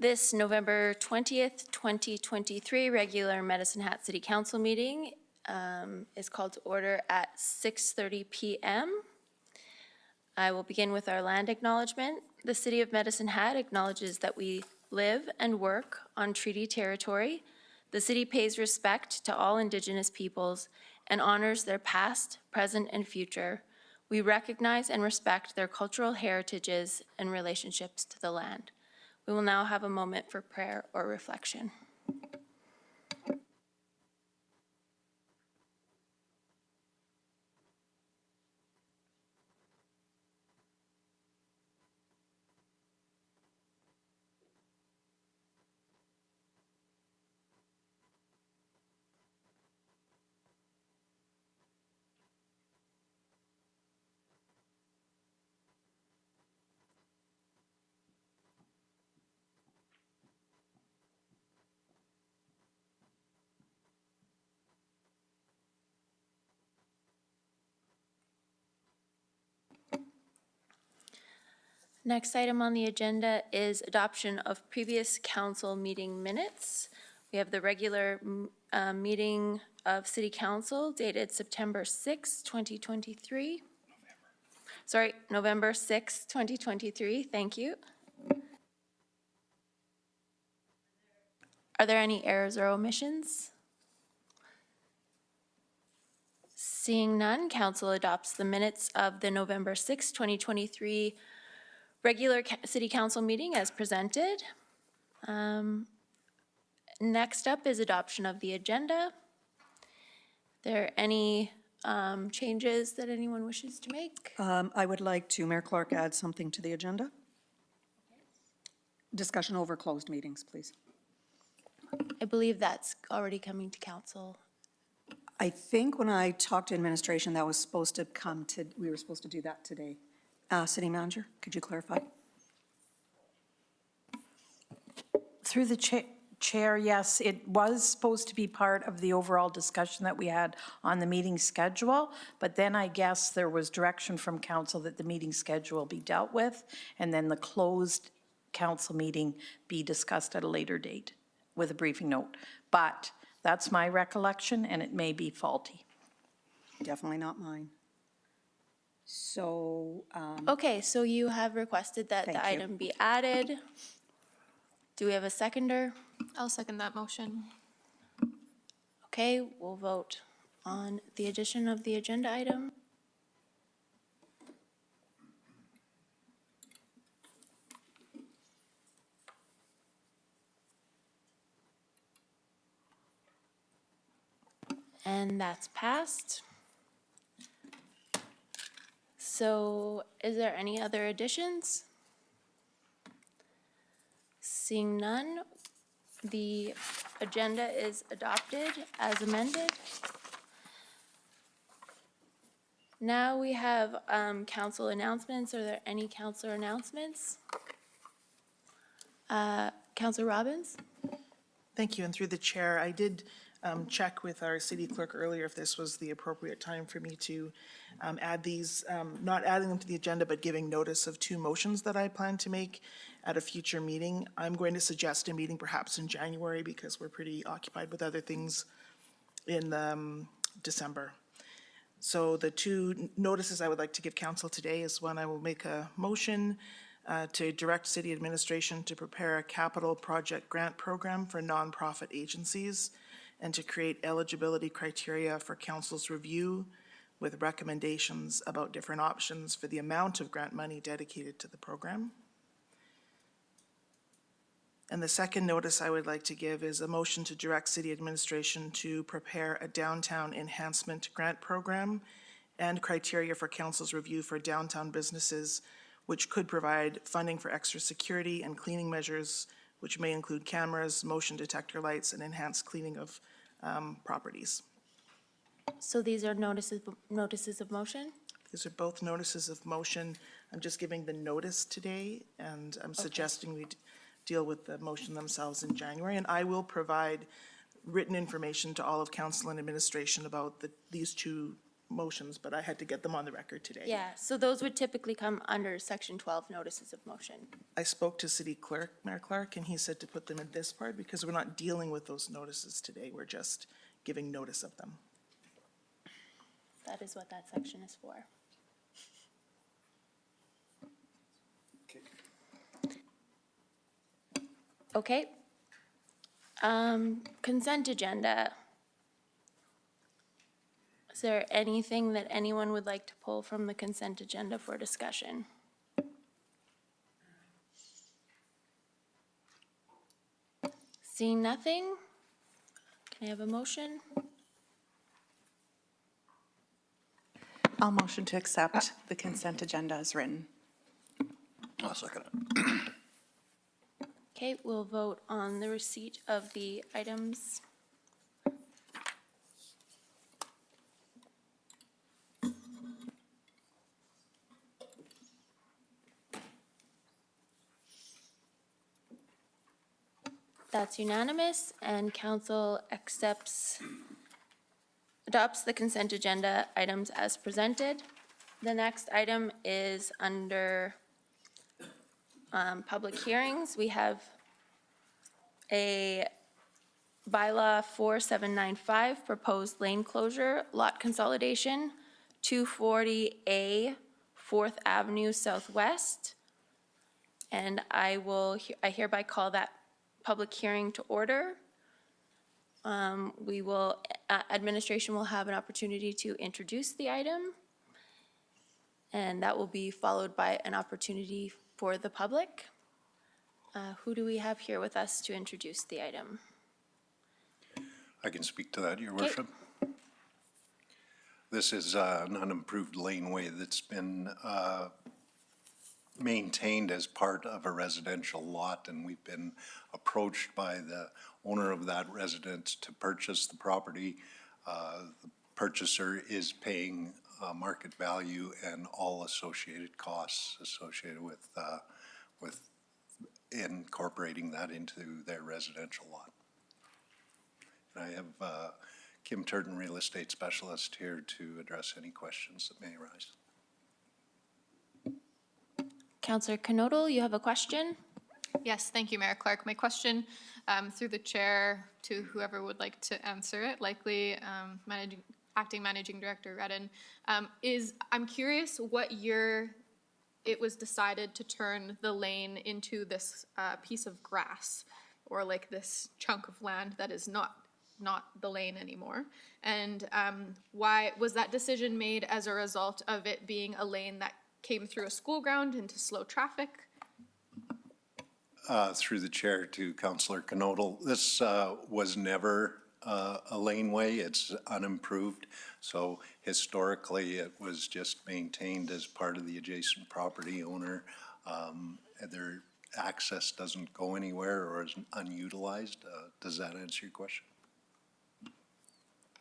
This November 20th, 2023 regular Medicine Hat City Council meeting is called to order at 6:30 p.m. I will begin with our land acknowledgement. The City of Medicine Hat acknowledges that we live and work on treaty territory. The city pays respect to all Indigenous peoples and honors their past, present, and future. We recognize and respect their cultural heritages and relationships to the land. We will now have a moment for prayer or reflection. Next item on the agenda is adoption of previous council meeting minutes. We have the regular meeting of City Council dated September 6, 2023. November 6, 2023. Thank you. Are there any errors or omissions? Seeing none, council adopts the minutes of the November 6, 2023 regular City Council meeting as presented. Next up is adoption of the agenda. Are there any changes that anyone wishes to make? I would like to, Mayor Clark, add something to the agenda. Discussion over closed meetings, please. I believe that's already coming to council. I think when I talked to administration, that was supposed to come to, we were supposed to do that today. City Manager, could you clarify? Through the chair, yes, it was supposed to be part of the overall discussion that we had on the meeting schedule, but then I guess there was direction from council that the meeting schedule be dealt with, and then the closed council meeting be discussed at a later date with a briefing note. But that's my recollection, and it may be faulty. Definitely not mine. So, Okay, so you have requested that Thank the you. item be added. Do we have a seconder? I'll second that motion. Okay, we'll vote on the addition of the agenda item. And that's passed. So is there any other additions? Seeing none, the agenda is adopted as amended. Now we have council announcements. Are there any councilor announcements? Councilor Robbins? Thank you, and through the chair, I did check with our city clerk earlier if this was the appropriate time for me to add these, not adding them to the agenda, but giving notice of two motions that I plan to make at a future meeting. I'm going to suggest a meeting perhaps in January because we're pretty occupied with other things in December. So the two notices I would like to give council today is one, I will make a motion to direct city administration to prepare a capital project grant program for nonprofit agencies and to create eligibility criteria for council's review with recommendations about different options for the amount of grant money dedicated to the program. And the second notice I would like to give is a motion to direct city administration to prepare a downtown enhancement grant program and criteria for council's review for downtown businesses, which could provide funding for extra security and cleaning measures, which may include cameras, motion detector lights, and enhanced cleaning of properties. So these are notices of motion? These are both notices of motion. I'm just giving the notice today, and I'm suggesting we deal with the motion themselves in January. And I will provide written information to all of council and administration about these two motions, but I had to get them on the record today. Yeah, so those would typically come under Section 12 notices of motion. I spoke to City Clerk, Mayor Clark, and he said to put them in this part because we're not dealing with those notices today. We're just giving notice of them. That is what that section is for. Okay. Consent agenda. Is there anything that anyone would like to pull from the consent agenda for discussion? Seeing nothing, can I have a motion? I'll motion to accept the consent agenda as written. I'll second it. Okay, we'll vote on the receipt of the items. That's unanimous, and council adopts the consent agenda items as presented. The next item is under public hearings. We have a bylaw 4795, proposed lane closure, lot consolidation, 240A 4th Avenue Southwest. And I hereby call that public hearing to order. Administration will have an opportunity to introduce the item, and that will be followed by an opportunity for the public. Who do we have here with us to introduce the item? I can speak to that, Your Worship. This is an unimproved laneway that's been maintained as part of a residential lot, and we've been approached by the owner of that residence to purchase the property. The purchaser is paying market value and all associated costs associated with incorporating that into their residential lot. And I have Kim Turton, Real Estate Specialist, here to address any questions that may arise. Councillor Knodel, you have a question? Yes, thank you, Mayor Clark. My question, through the chair to whoever would like to answer it, likely Acting Managing Director Redden, is I'm curious what year it was decided to turn the lane into this piece of grass, or like this chunk of land that is not the lane anymore. And why was that decision made as a result of it being a lane that came through a school ground into slow traffic? Through the chair to Councillor Knodel, this was never a laneway. It's unimproved. So historically, it was just maintained as part of the adjacent property owner. Their access doesn't go anywhere or is unutilized. Does that answer your question?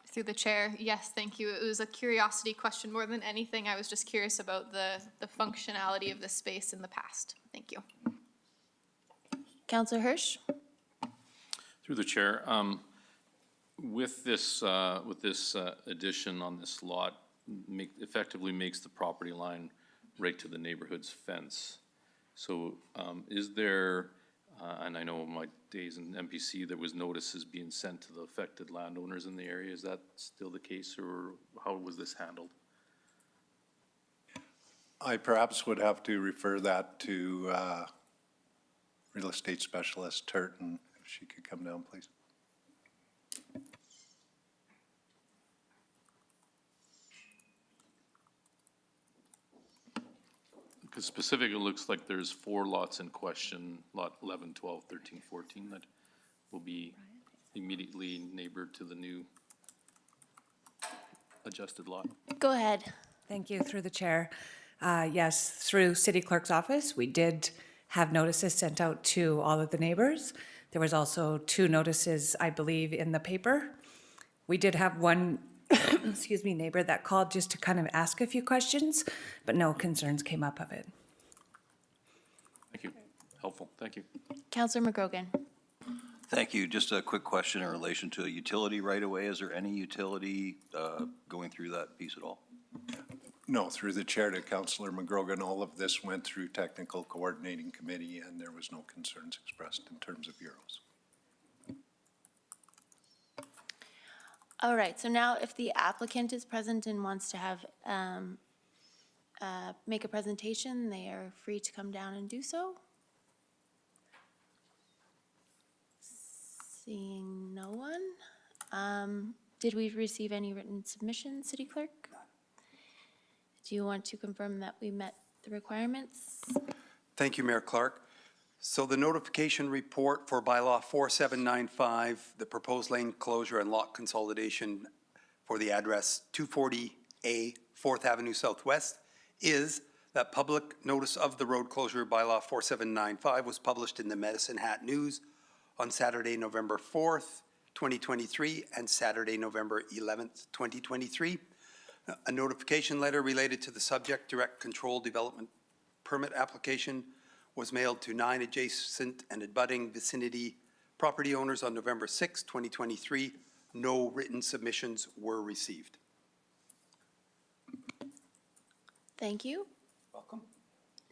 Through the chair, yes, thank you. It was a curiosity question more than anything. I was just curious about the functionality of the space in the past. Thank you. Councillor Hirsch? Through the chair, with this addition on this lot, effectively makes the property line right to the neighborhood's fence. So is there, and I know in my days in MPC, there was notices being sent to the affected landowners in the area. Is that still the case, or how was this handled? I perhaps would have to refer that to Real Estate Specialist Turton, if she could come down, please. Because specifically, it looks like there's 4 lots in question, lot 11, 12, 13, 14, that will be immediately neighbored to the new adjusted lot. Go ahead. Thank you, through the chair. Yes, through City Clerk's office, we did have notices sent out to all of the neighbors. There was also 2 notices, I believe, in the paper. We did have one, excuse me, neighbor that called just to kind of ask a few questions, but no concerns came up of it. Thank you. Helpful. Thank you. Councillor McGrogan? Thank you. Just a quick question in relation to a utility right away. Is there any utility going through that piece at all? No, through the chair to Councillor McGrogan, all of this went through technical coordinating committee and there was no concerns expressed in terms of euros. All right, so now if the applicant is present and wants to have, make a presentation, they are free to come down and do so. Seeing no one. Did we receive any written submissions, City Clerk? Do you want to confirm that we met the requirements? Thank you, Mayor Clark. So the notification report for bylaw 4795, the proposed lane closure and lot consolidation for the address 240A 4th Avenue Southwest is that public notice of the road closure bylaw 4795 was published in the Medicine Hat News on Saturday, November 4th, 2023, and Saturday, November 11th, 2023. A notification letter related to the subject direct control development permit application was mailed to 9 adjacent and abutting vicinity property owners on November 6, 2023. No written submissions were received. Thank you. Welcome.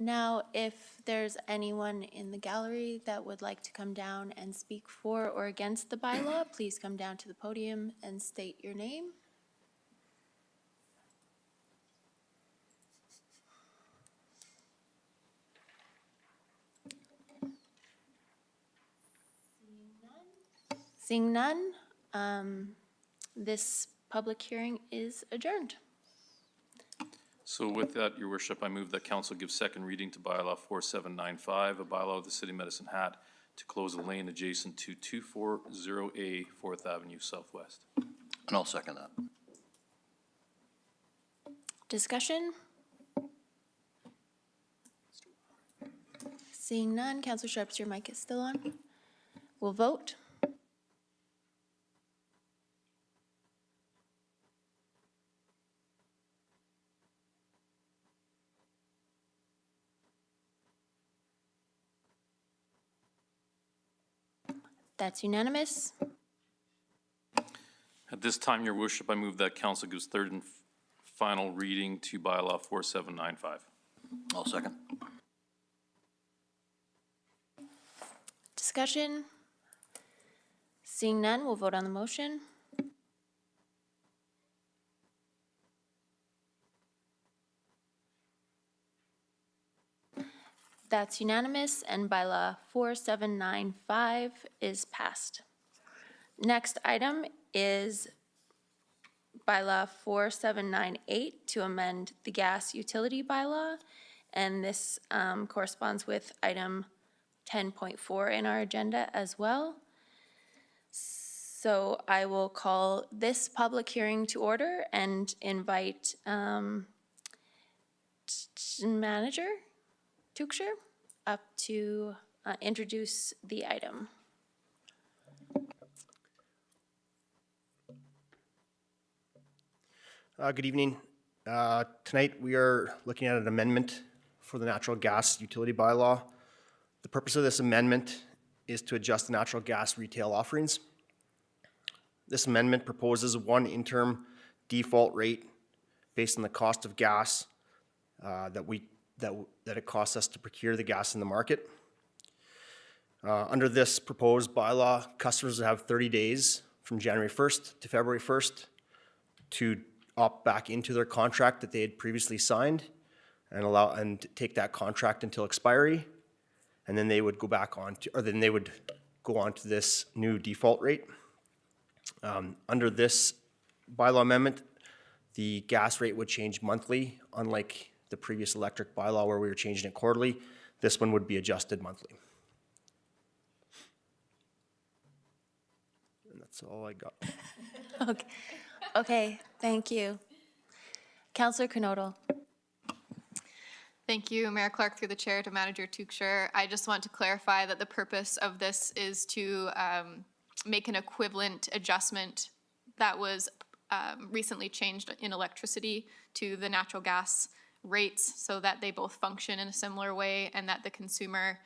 Now, if there's anyone in the gallery that would like to come down and speak for or against the bylaw, please come down to the podium and state your name. Seeing none, this public hearing is adjourned. So with that, Your Worship, I move that council give second reading to bylaw 4795, a bylaw of the City of Medicine Hat to close a lane adjacent to 240A 4th Avenue Southwest. And I'll second that. Discussion? Seeing none, Councillor Sharps, your mic is still on. We'll vote. That's unanimous. At this time, Your Worship, I move that council gives third and final reading to bylaw 4795. I'll second. Discussion? Seeing none, we'll vote on the motion. That's unanimous, and bylaw 4795 is passed. Next item is bylaw 4798 to amend the gas utility bylaw, and this corresponds with item 10.4 in our agenda as well. So I will call this public hearing to order and invite Manager Tuchscherer up to introduce the item. Good evening. Tonight we are looking at an amendment for the natural gas utility bylaw. The purpose of this amendment is to adjust the natural gas retail offerings. This amendment proposes one interim default rate based on the cost of gas that it costs us to procure the gas in the market. Under this proposed bylaw, customers have 30 days from January 1st to February 1st to opt back into their contract that they had previously signed and take that contract until expiry, and then they would go back on to, or then they would go on to this new default rate. Under this bylaw amendment, the gas rate would change monthly, unlike the previous electric bylaw where we were changing it quarterly. This one would be adjusted monthly. And that's all I got. Okay, thank you. Councillor Knodel. Thank you, Mayor Clark, through the chair to Manager Tuchscherer. I just want to clarify that the purpose of this is to make an equivalent adjustment that was recently changed in electricity to the natural gas rates so that they both function in a similar way and that the consumer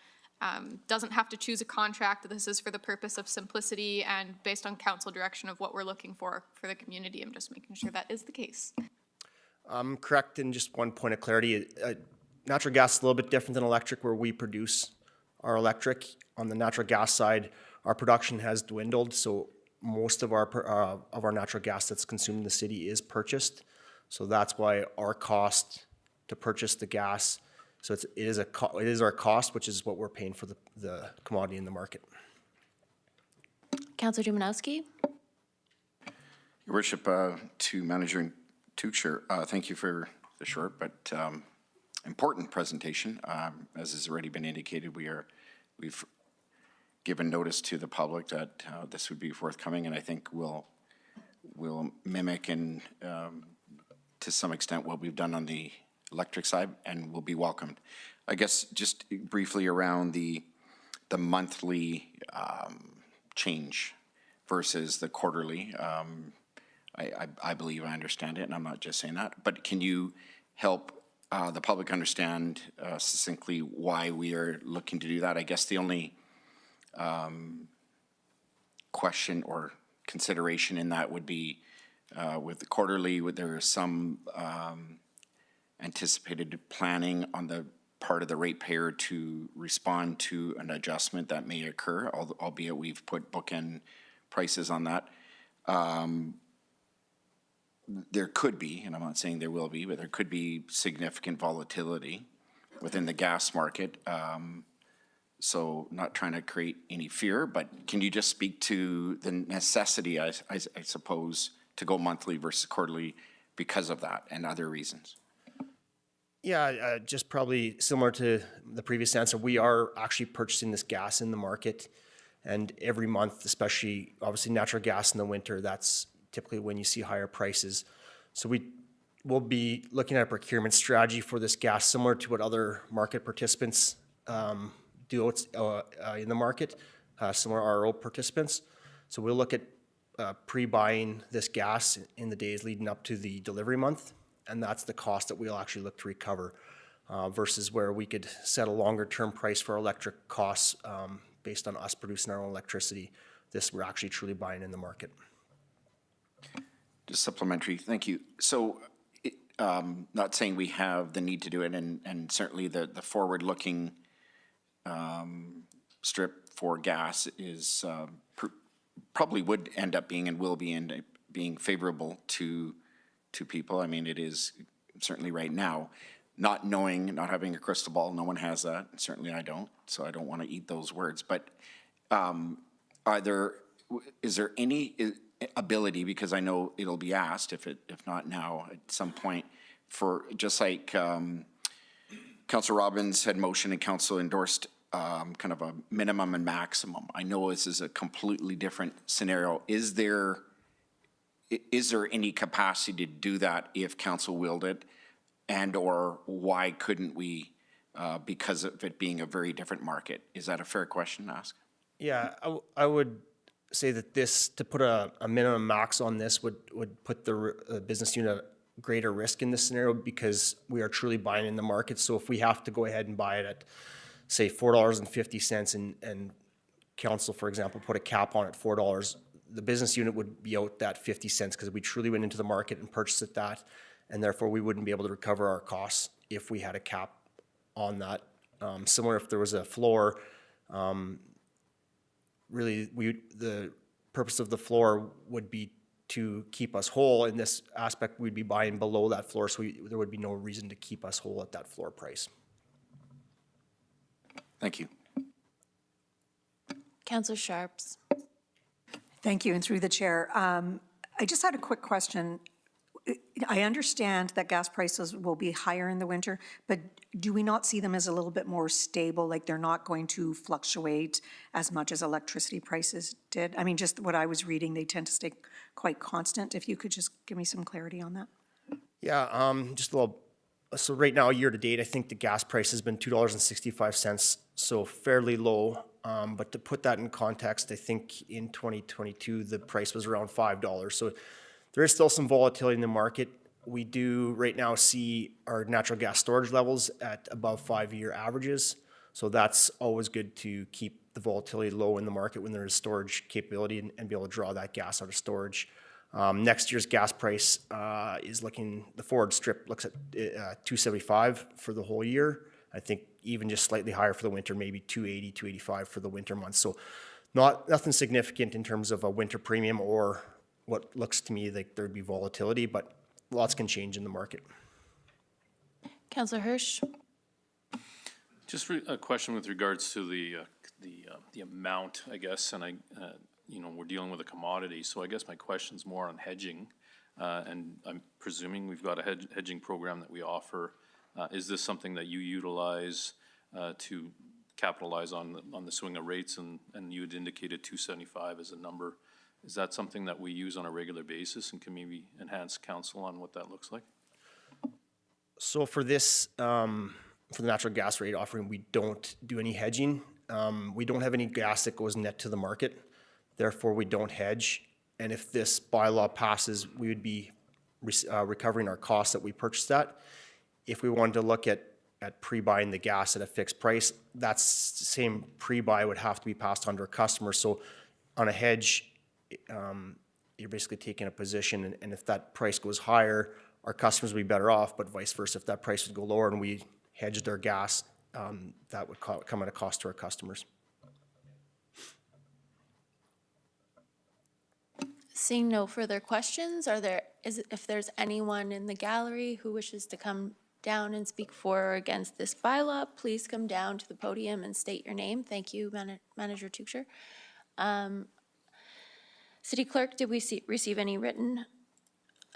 doesn't have to choose a contract. This is for the purpose of simplicity and based on council direction of what we're looking for the community. I'm just making sure that is the case. Correct, and just one point of clarity, natural gas is a little bit different than electric where we produce our electric. On the natural gas side, our production has dwindled, so most of our natural gas that's consumed in the city is purchased. So that's why our cost to purchase the gas, so it is our cost, which is what we're paying for the commodity in the market. Councillor Dumanowski? Your Worship, to Manager Tuchel, thank you for the short but important presentation. As has already been indicated, we've given notice to the public that this would be forthcoming, and I think we'll mimic and to some extent what we've done on the electric side, and will be welcomed. I guess just briefly around the monthly change versus the quarterly. I believe I understand it, and I'm not just saying that, but can you help the public understand succinctly why we are looking to do that? I guess the only question or consideration in that would be with the quarterly, there is some anticipated planning on the part of the ratepayer to respond to an adjustment that may occur, albeit we've put bookend prices on that. There could be, and I'm not saying there will be, but there could be significant volatility within the gas market. So not trying to create any fear, but can you just speak to the necessity, I suppose, to go monthly versus quarterly because of that and other reasons? Yeah, just probably similar to the previous answer, we are actually purchasing this gas in the market, and every month, especially obviously natural gas in the winter, that's typically when you see higher prices. So we will be looking at a procurement strategy for this gas similar to what other market participants do in the market, similar RO participants. So we'll look at pre-buying this gas in the days leading up to the delivery month, and that's the cost that we'll actually look to recover versus where we could set a longer term price for electric costs based on us producing our own electricity. This we're actually truly buying in the market. Just supplementary, thank you. So not saying we have the need to do it, and certainly the forward-looking strip for gas is probably would end up being and will be being favorable to people. I mean, it is certainly right now, not knowing, not having a crystal ball, no one has that, certainly I don't, so I don't want to eat those words, but is there any ability, because I know it'll be asked, if not now, at some point, for just like Councillor Robbins had motioned and Council endorsed kind of a minimum and maximum. I know this is a completely different scenario. Is there any capacity to do that if Council willed it, and or why couldn't we because of it being a very different market? Is that a fair question to ask? Yeah, I would say that this, to put a minimum max on this would put the business unit at greater risk in this scenario because we are truly buying in the market. So if we have to go ahead and buy it at, say, $4.50 and Council, for example, put a cap on it $4, the business unit would be out that 50 cents because we truly went into the market and purchased at that, and therefore we wouldn't be able to recover our costs if we had a cap on that. Similar if there was a floor, really, the purpose of the floor would be to keep us whole. In this aspect, we'd be buying below that floor, so there would be no reason to keep us whole at that floor price. Thank you. Councillor Sharps? Thank you, and through the chair. I just had a quick question. I understand that gas prices will be higher in the winter, but do we not see them as a little bit more stable, like they're not going to fluctuate as much as electricity prices did? I mean, just what I was reading, they tend to stay quite constant. If you could just give me some clarity on that. Yeah, just a little. So right now, year to date, I think the gas price has been $2.65, so fairly low. But to put that in context, I think in 2022, the price was around $5. So there is still some volatility in the market. We do right now see our natural gas storage levels at above 5-year averages. So that's always good to keep the volatility low in the market when there is storage capability and be able to draw that gas out of storage. Next year's gas price is looking, the forward strip looks at $2.75 for the whole year. I think even just slightly higher for the winter, maybe $2.80, $2.85 for the winter months. So nothing significant in terms of a winter premium or what looks to me like there'd be volatility, but lots can change in the market. Councillor Hirsch? Just a question with regards to the amount, I guess, and we're dealing with a commodity, so I guess my question's more on hedging. And I'm presuming we've got a hedging program that we offer. Is this something that you utilize to capitalize on the swing of rates? And you had indicated 275 as a number. Is that something that we use on a regular basis, and can maybe enhance counsel on what that looks like? So for this, for the natural gas rate offering, we don't do any hedging. We don't have any gas that goes net to the market. Therefore, we don't hedge. And if this bylaw passes, we would be recovering our costs that we purchased at. If we wanted to look at pre-buying the gas at a fixed price, that's the same pre-buy would have to be passed on to our customers. So on a hedge, you're basically taking a position, and if that price goes higher, our customers would be better off, but vice versa. If that price would go lower and we hedged our gas, that would come at a cost to our customers. Seeing no further questions, if there's anyone in the gallery who wishes to come down and speak for or against this bylaw, please come down to the podium and state your name. Thank you, Manager Tuchscherer. City Clerk, did we receive any written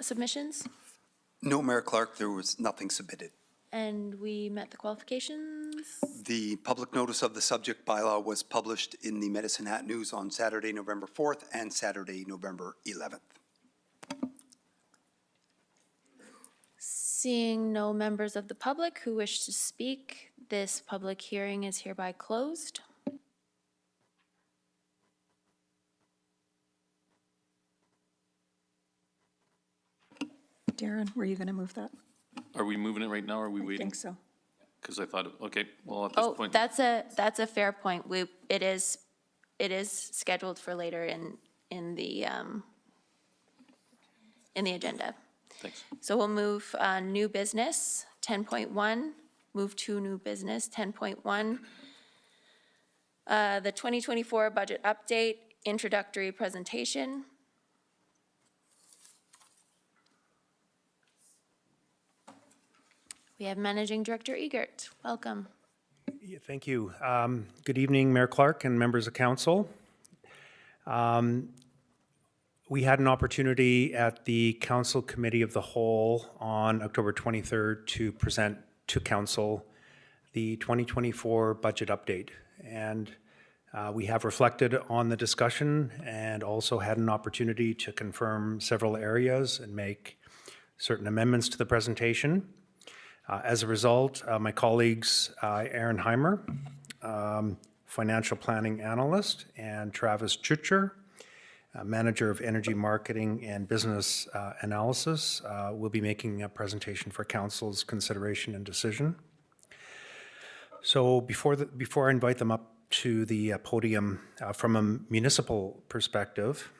submissions? No, Mayor Clark, there was nothing submitted. And we met the qualifications? The public notice of the subject bylaw was published in the Medicine Hat News on Saturday, November 4th and Saturday, November 11th. Seeing no members of the public who wish to speak, this public hearing is hereby closed. Darren, were you going to move that? Are we moving it right now, or are we I waiting? think so. Because I thought, okay, well, at this Oh, point. that's a fair point. It is scheduled for later in the agenda. Thanks. So we'll move new business, 10.1, move to new business, 10.1. The 2024 budget update, introductory presentation. We have Managing Director Egert. Welcome. Yeah, thank you. Good evening, Mayor Clark and members of council. We had an opportunity at the Council Committee of the Whole on October 23rd to present to council the 2024 budget update. And we have reflected on the discussion and also had an opportunity to confirm several areas and make certain amendments to the presentation. As a result, my colleagues, Aaron Heimer, Financial Planning Analyst, and Travis Tuchscherer, Manager of Energy Marketing and Business Analysis, will be making a presentation for Council's consideration and decision. So before I invite them up to the podium, from a municipal perspective,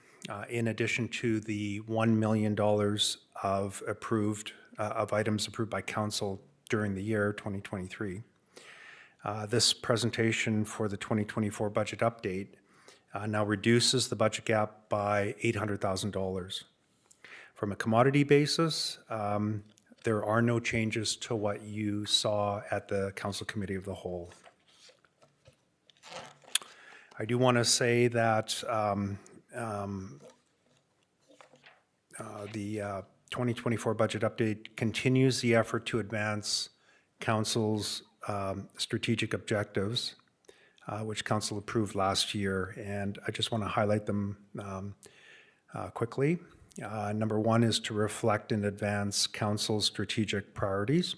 in addition to the $1 million of items approved by council during the year 2023. This presentation for the 2024 budget update now reduces the budget gap by $800,000. From a commodity basis, there are no changes to what you saw at the Council Committee of the Whole. I do want to say that the 2024 budget update continues the effort to advance Council's strategic objectives, which Council approved last year, and I just want to highlight them quickly. Number one is to reflect and advance Council's strategic priorities.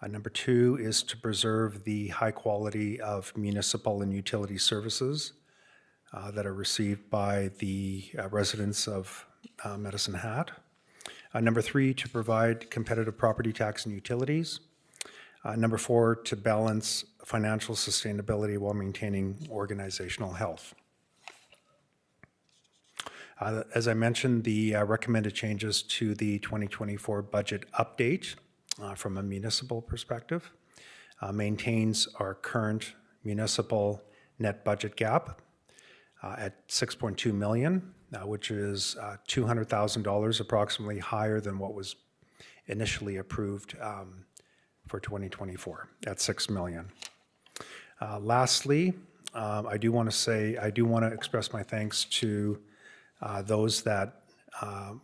Number two is to preserve the high quality of municipal and utility services that are received by the residents of Medicine Hat. Number three, to provide competitive property tax and utilities. Number four, to balance financial sustainability while maintaining organizational health. As I mentioned, the recommended changes to the 2024 budget update from a municipal perspective maintains our current municipal net budget gap at 6.2 million, which is $200,000 approximately higher than what was initially approved for 2024 at 6 million. Lastly, I do want to express my thanks to those that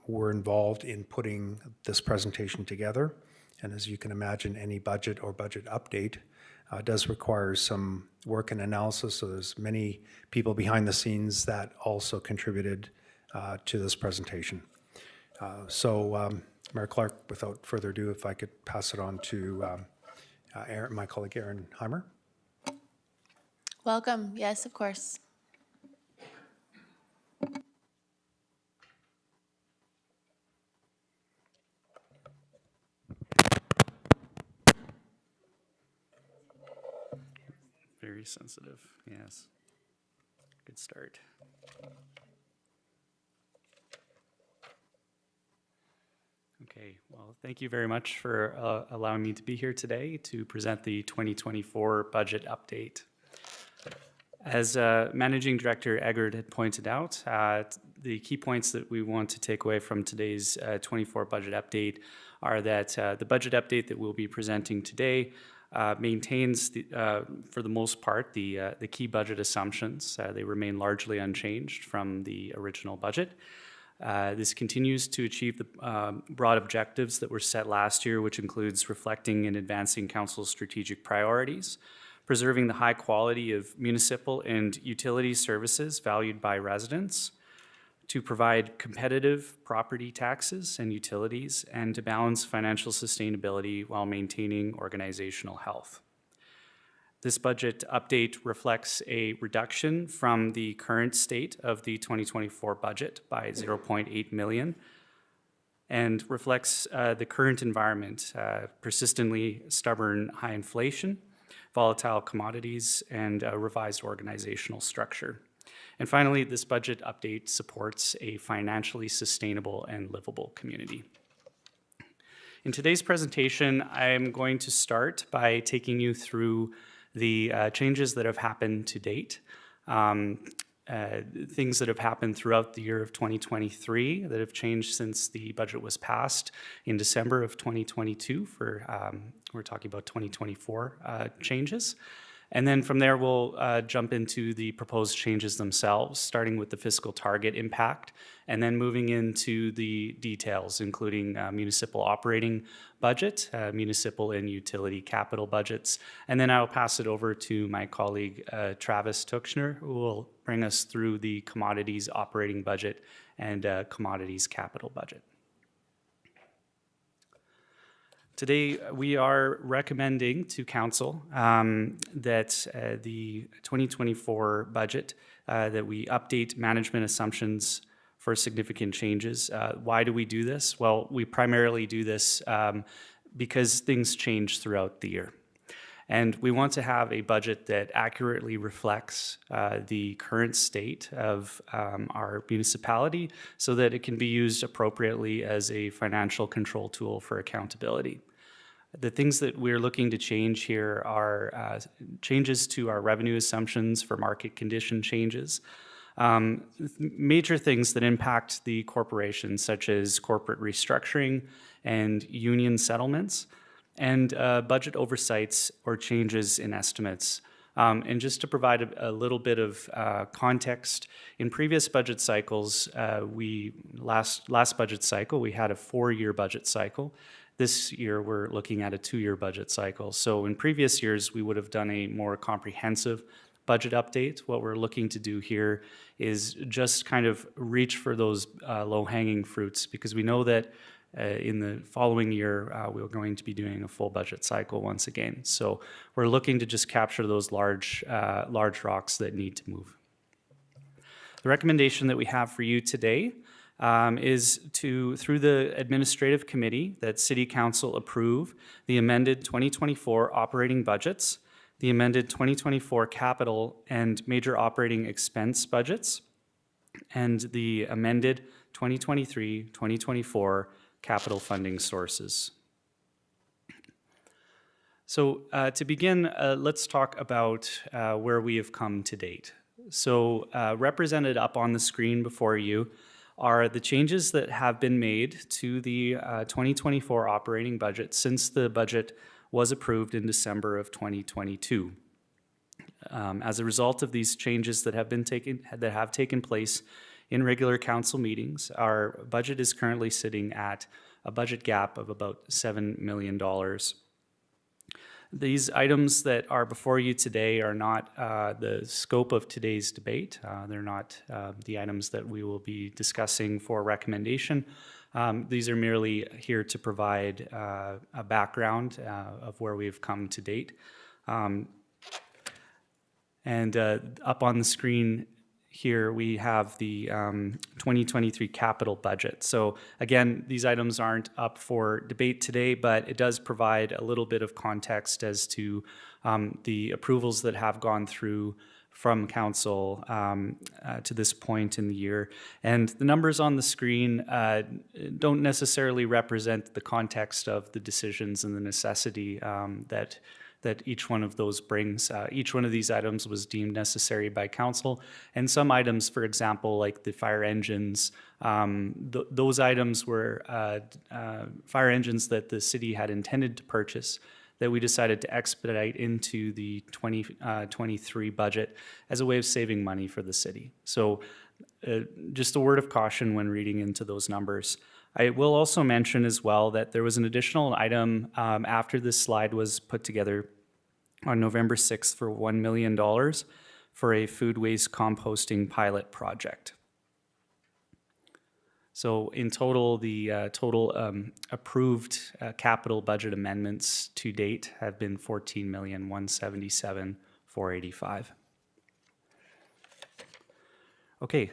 were involved in putting this presentation together. And as you can imagine, any budget or budget update does require some work and analysis. So there's many people behind the scenes that also contributed to this presentation. Mayor Clark, without further ado, if I could pass it on to my colleague Aaron Heimer. Welcome. Yes, of course. Very sensitive, yes. Good start. Okay, well, thank you very much for allowing me to be here today to present the 2024 budget update. As Managing Director Eggert had pointed out, the key points that we want to take away from today's 24 budget update are that the budget update that we'll be presenting today maintains, for the most part, the key budget assumptions. They remain largely unchanged from the original budget. This continues to achieve the broad objectives that were set last year, which includes reflecting and advancing Council's strategic priorities, preserving the high quality of municipal and utility services valued by residents, to provide competitive property taxes and utilities, and to balance financial sustainability while maintaining organizational health. This budget update reflects a reduction from the current state of the 2024 budget by 0.8 million and reflects the current environment, persistently stubborn high inflation, volatile commodities, and a revised organizational structure. And finally, this budget update supports a financially sustainable and livable community. In today's presentation, I'm going to start by taking you through the changes that have happened to date, things that have happened throughout the year of 2023 that have changed since the budget was passed in December of 2022 for, we're talking about 2024 changes. And then from there, we'll jump into the proposed changes themselves, starting with the fiscal target impact, and then moving into the details, including municipal operating budget, municipal and utility capital budgets. And then I'll pass it over to my colleague, Travis Tuchner, who will bring us through the commodities operating budget and commodities capital budget. Today, we are recommending to Council that the 2024 budget, that we update management assumptions for significant changes. Why do we do this? Well, we primarily do this because things change throughout the year. And we want to have a budget that accurately reflects the current state of our municipality so that it can be used appropriately as a financial control tool for accountability. The things that we're looking to change here are changes to our revenue assumptions for market condition changes, major things that impact the corporation, such as corporate restructuring and union settlements, and budget oversights or changes in estimates. And just to provide a little bit of context, in previous budget cycles, last budget cycle, we had a 4-year budget cycle. This year, we're looking at a 2-year budget cycle. So in previous years, we would have done a more comprehensive budget update. What we're looking to do here is just kind of reach for those low-hanging fruits, because we know that in the following year, we're going to be doing a full budget cycle once again. So we're looking to just capture those large rocks that need to move. The recommendation that we have for you today is to, through the administrative committee, that City Council approve the amended 2024 operating budgets, the amended 2024 capital and major operating expense budgets, and the amended 2023-2024 capital funding sources. So to begin, let's talk about where we have come to date. So represented up on the screen before you are the changes that have been made to the 2024 operating budget since the budget was approved in December of 2022. As a result of these changes that have taken place in regular council meetings, our budget is currently sitting at a budget gap of about $7 million. These items that are before you today are not the scope of today's debate. They're not the items that we will be discussing for recommendation. These are merely here to provide a background of where we've come to date. And up on the screen here, we have the 2023 capital budget. So again, these items aren't up for debate today, but it does provide a little bit of context as to the approvals that have gone through from council to this point in the year. And the numbers on the screen don't necessarily represent the context of the decisions and the necessity that each one of those brings. Each one of these items was deemed necessary by council, and some items, for example, like the fire engines, those items were fire engines that the city had intended to purchase that we decided to expedite into the 2023 budget as a way of saving money for the city. So just a word of caution when reading into those numbers. I will also mention as well that there was an additional item after this slide was put together on November 6th for $1 million for a food waste composting pilot project. So in total, the total approved capital budget amendments to date have been $14,177,485. Okay.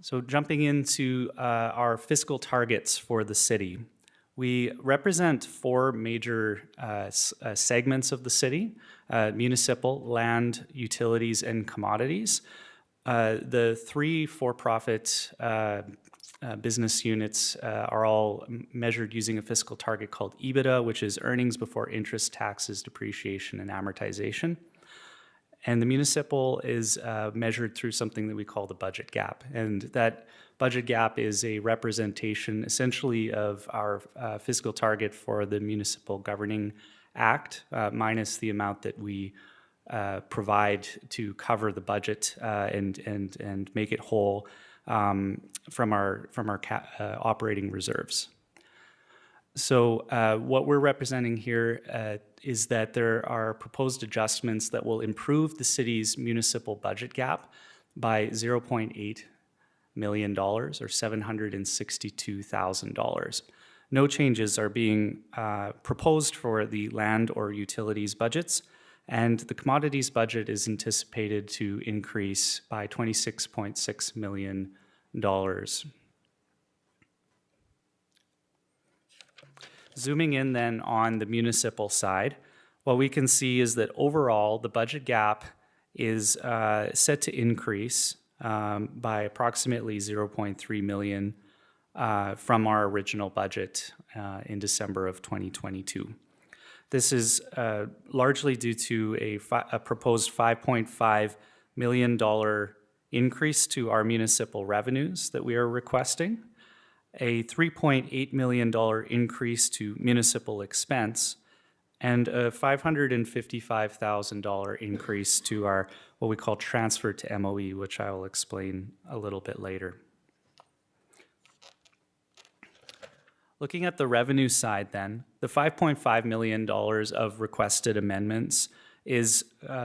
So jumping into our fiscal targets for the city, we represent four major segments of the city: municipal, land, utilities, and commodities. The three for-profit business units are all measured using a fiscal target called EBITDA, which is earnings before interest, taxes, depreciation, and amortization. And the municipal is measured through something that we call the budget gap. And that budget gap is a representation essentially of our fiscal target for the Municipal Governing Act minus the amount that we provide to cover the budget and make it whole from our operating reserves. So what we're representing here is that there are proposed adjustments that will improve the city's municipal budget gap by $0.8 million or $762,000. No changes are being proposed for the land or utilities budgets, and the commodities budget is anticipated to increase by $26.6 million. Zooming in then on the municipal side, what we can see is that overall the budget gap is set to increase by approximately $0.3 million from our original budget in December of 2022. This is largely due to a proposed $5.5 million increase to our municipal revenues that we are requesting, a $3.8 million increase to municipal expense, and a $555,000 increase to our what we call transfer to MOE, which I will explain a little bit later. Looking at the revenue side then, the $5.5 million of requested amendments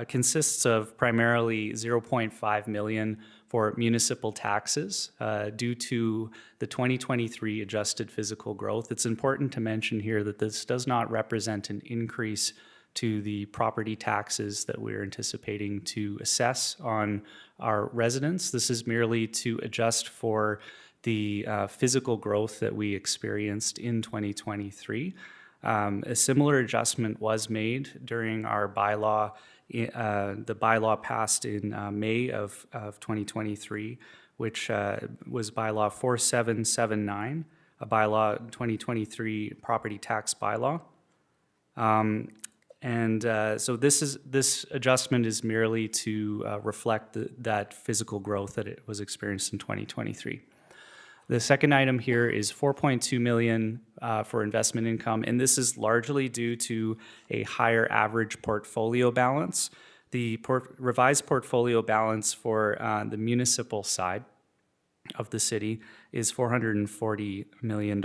consists of primarily $0.5 million for municipal taxes due to the 2023 adjusted physical growth. It's important to mention here that this does not represent an increase to the property taxes that we're anticipating to assess on our residents. This is merely to adjust for the physical growth that we experienced in 2023. A similar adjustment was made during our bylaw the bylaw passed in May of 2023, which was bylaw 4779, a bylaw 2023 property tax bylaw. So this adjustment is merely to reflect that physical growth that it was experienced in 2023. The second item here is 4.2 million for investment income, and this is largely due to a higher average portfolio balance. The revised portfolio balance for the municipal side of the city is $440 million,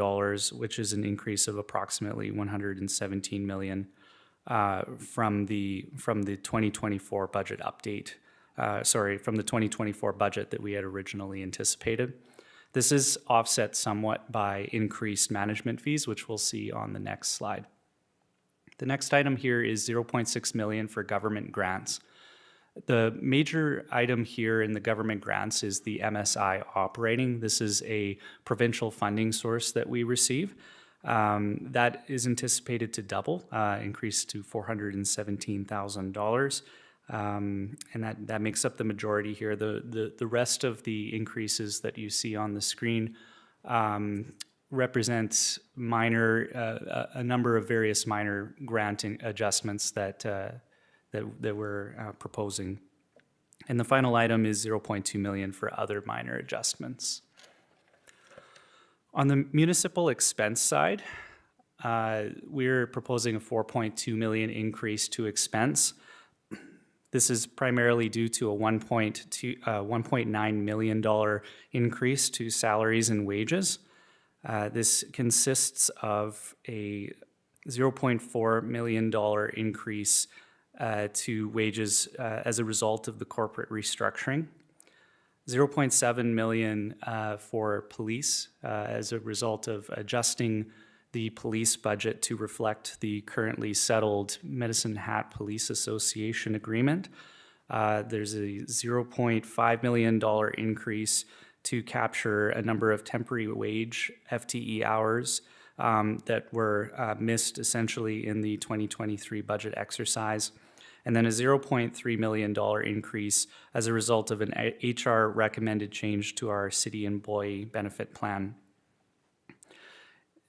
which is an increase of approximately $117 million from the 2024 budget update. From the 2024 budget that we had originally anticipated. This is offset somewhat by increased management fees, which we'll see on the next slide. The next item here is 0.6 million for government grants. The major item here in the government grants is the MSI operating. This is a provincial funding source that we receive. That is anticipated to double, increase to $417,000. And that makes up the majority here. The rest of the increases that you see on the screen represents a number of various minor granting adjustments that we're proposing. And the final item is 0.2 million for other minor adjustments. On the municipal expense side, we're proposing a 4.2 million increase to expense. This is primarily due to a $1.9 million increase to salaries and wages. This consists of a $0.4 million increase to wages as a result of the corporate restructuring, 0.7 million for police as a result of adjusting the police budget to reflect the currently settled Medicine Hat Police Association agreement. There's a $0.5 million increase to capture a number of temporary wage FTE hours that were missed essentially in the 2023 budget exercise. And then a $0.3 million increase as a result of an HR recommended change to our city employee benefit plan.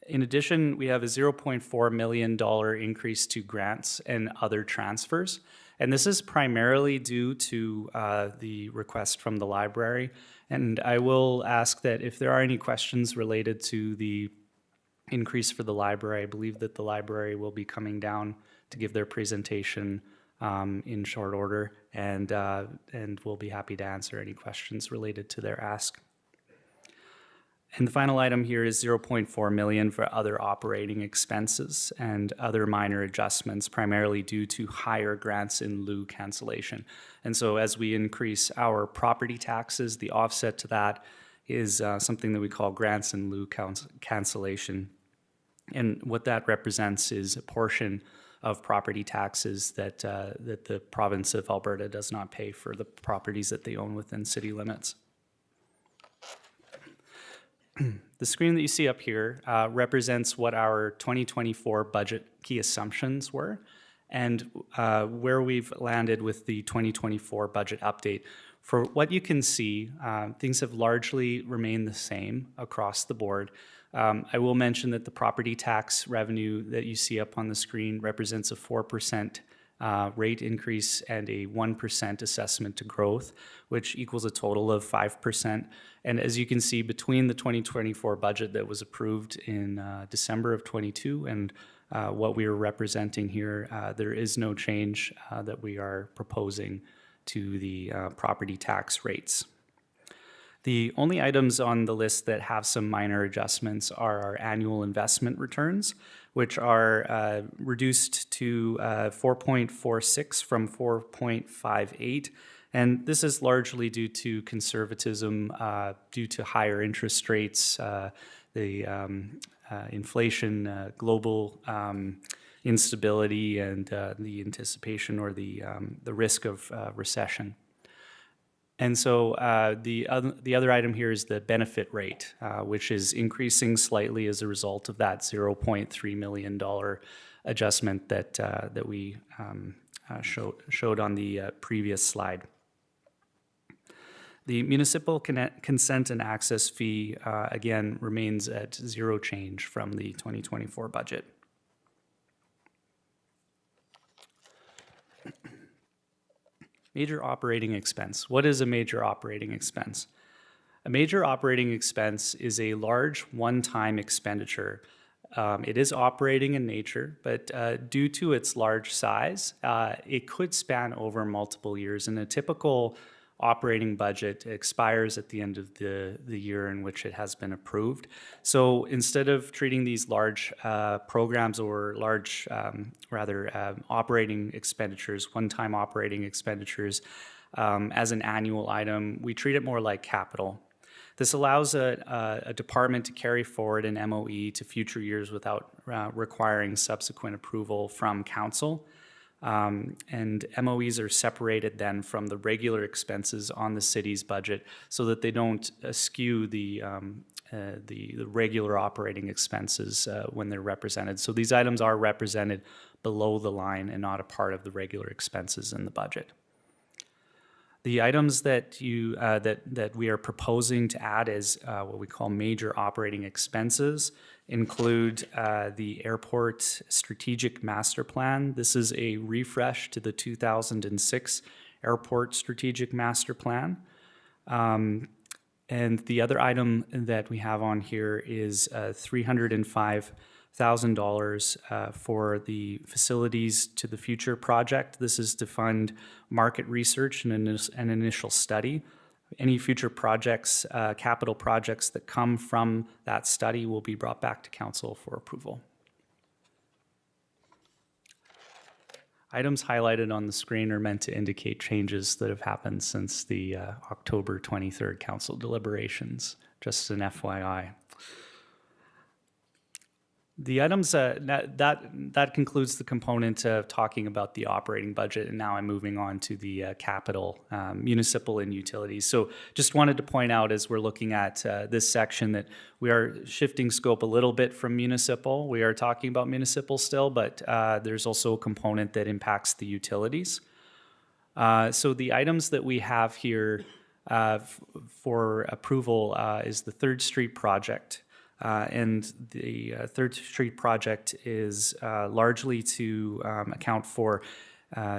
In addition, we have a $0.4 million increase to grants and other transfers. And this is primarily due to the request from the library. And I will ask that if there are any questions related to the increase for the library, I believe that the library will be coming down to give their presentation in short order, and we'll be happy to answer any questions related to their ask. And the final item here is 0.4 million for other operating expenses and other minor adjustments, primarily due to higher grants in lieu cancellation. And so as we increase our property taxes, the offset to that is something that we call grants in lieu cancellation. And what that represents is a portion of property taxes that the province of Alberta does not pay for the properties that they own within city limits. The screen that you see up here represents what our 2024 budget key assumptions were and where we've landed with the 2024 budget update. For what you can see, things have largely remained the same across the board. I will mention that the property tax revenue that you see up on the screen represents a 4% rate increase and a 1% assessment to growth, which equals a total of 5%. And as you can see, between the 2024 budget that was approved in December of 22 and what we are representing here, there is no change that we are proposing to the property tax rates. The only items on the list that have some minor adjustments are our annual investment returns, which are reduced to 4.46 from 4.58. And this is largely due to conservatism, due to higher interest rates, the inflation, global instability, and the anticipation or the risk of recession. And so the other item here is the benefit rate, which is increasing slightly as a result of that $0.3 million adjustment that we showed on the previous slide. The municipal consent and access fee, again, remains at zero change from the 2024 budget. Major operating expense. What is a major operating expense? A major operating expense is a large one-time expenditure. It is operating in nature, but due to its large size, it could span over multiple years. And a typical operating budget expires at the end of the year in which it has been approved. So instead of treating these large programs or large, operating expenditures, one-time operating expenditures, as an annual item, we treat it more like capital. This allows a department to carry forward an MOE to future years without requiring subsequent approval from council. And MOEs are separated then from the regular expenses on the city's budget so that they don't skew the regular operating expenses when they're represented. So these items are represented below the line and not a part of the regular expenses in the budget. The items that that we are proposing to add as what we call major operating expenses include the airport strategic master plan. This is a refresh to the 2006 airport strategic master plan. And the other item that we have on here is $305,000 for the Facilities to the Future project. This is to fund market research and an initial study. Any future projects, capital projects that come from that study will be brought back to council for approval. Items highlighted on the screen are meant to indicate changes that have happened since the October 23rd council deliberations, just an FYI. The items, that concludes the component of talking about the operating budget, and now I'm moving on to the capital, municipal and utilities. So just wanted to point out as we're looking at this section that we are shifting scope a little bit from municipal. We are talking about municipal still, but there's also a component that impacts the utilities. So the items that we have here for approval is the 3rd Street project. And the 3rd Street project is largely to account for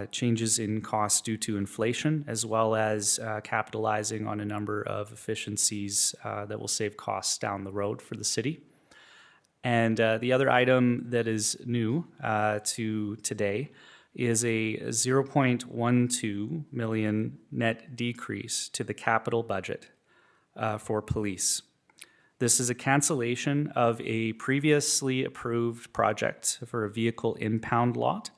changes in costs due to inflation, as well as capitalizing on a number of efficiencies that will save costs down the road for the city. And the other item that is new to today is a 0.12 million net decrease to the capital budget for police. This is a cancellation of a previously approved project for a vehicle impound lot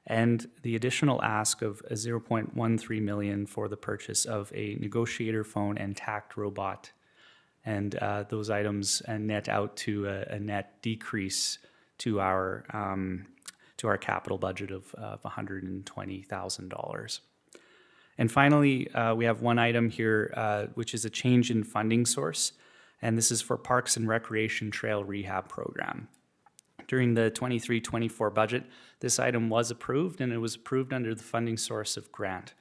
and the additional ask of a 0.13 million for the purchase of a negotiator phone and tact robot. And those items net out to a net decrease to our capital budget of $120,000. And finally, we have one item here, which is a change in funding source. And this is for Parks and Recreation Trail Rehab Program. During the 23-24 budget, this item was approved, and it was approved under the funding source of grant,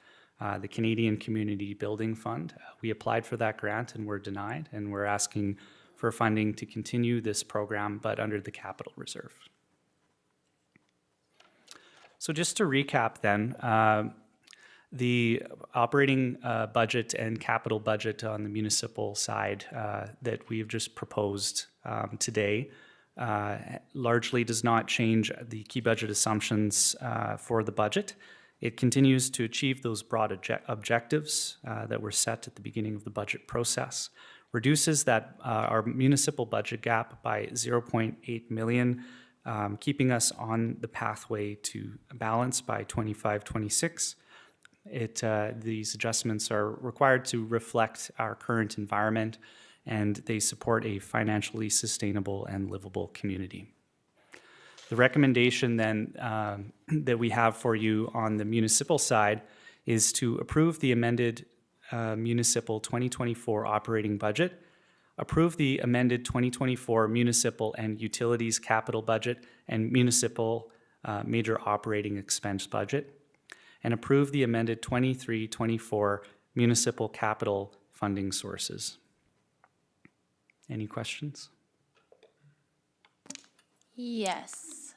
the Canadian Community Building Fund. We applied for that grant and were denied, and we're asking for funding to continue this program, but under the capital reserve. So just to recap then, the operating budget and capital budget on the municipal side that we've just proposed today largely does not change the key budget assumptions for the budget. It continues to achieve those broad objectives that were set at the beginning of the budget process, reduces that our municipal budget gap by 0.8 million, keeping us on the pathway to balance by 25-26. These adjustments are required to reflect our current environment, and they support a financially sustainable and livable community. The recommendation then that we have for you on the municipal side is to approve the amended municipal 2024 operating budget, approve the amended 2024 municipal and utilities capital budget and municipal major operating expense budget, and approve the amended 23-24 municipal capital funding sources. Any questions? Yes.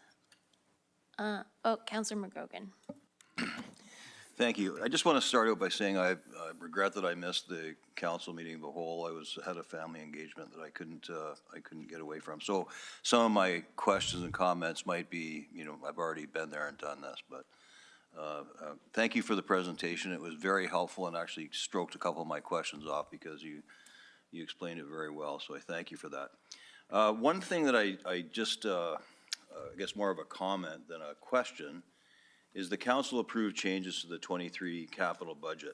Councillor McGogan. Thank you. I just want to start out by saying I regret that I missed the council meeting of the whole. I had a family engagement that I couldn't get away from. So some of my questions and comments might be, I've already been there and done this, but thank you for the presentation. It was very helpful and actually stroked a couple of my questions off because you explained it very well. So I thank you for that. One thing that I just, I guess more of a comment than a question, is the council approved changes to the 23 capital budget.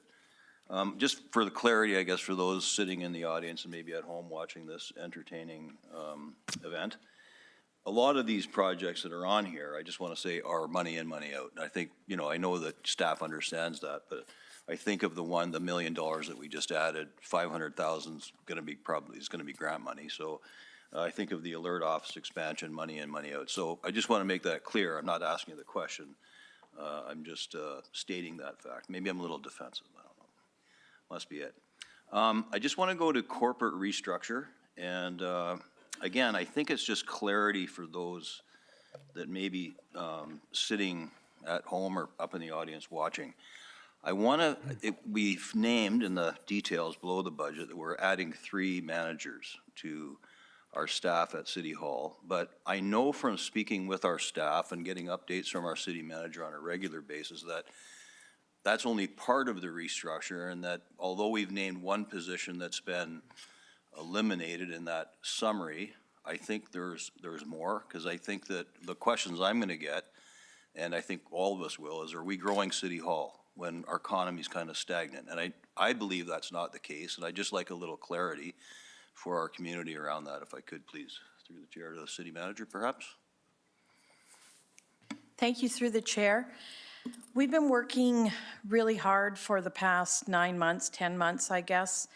Just for the clarity, I guess, for those sitting in the audience and maybe at home watching this entertaining event, a lot of these projects that are on here, I just want to say, are money in, money out. And I think, I know that staff understands that, but I think of the $1 million that we just added, 500,000 is going to be grant money. So I think of the alert office expansion, money in, money out. So I just want to make that clear. I'm not asking you the question. I'm just stating that fact. Maybe I'm a little defensive. I don't know. Must be it. I just want to go to corporate restructure. And again, I think it's just clarity for those that may be sitting at home or up in the audience watching. We've named in the details below the budget that we're adding 3 managers to our staff at City Hall, but I know from speaking with our staff and getting updates from our city manager on a regular basis that that's only part of the restructure, and that although we've named one position that's been eliminated in that summary, I think there's more, because I think that the questions I'm going to get, and I think all of us will, is are we growing City Hall when our economy's kind of stagnant? And I believe that's not the case, and I'd just like a little clarity for our community around that, if I could, please, through the chair to the city manager, perhaps. Thank you, through the chair. We've been working really hard for the past 9 months, 10 months, I guess,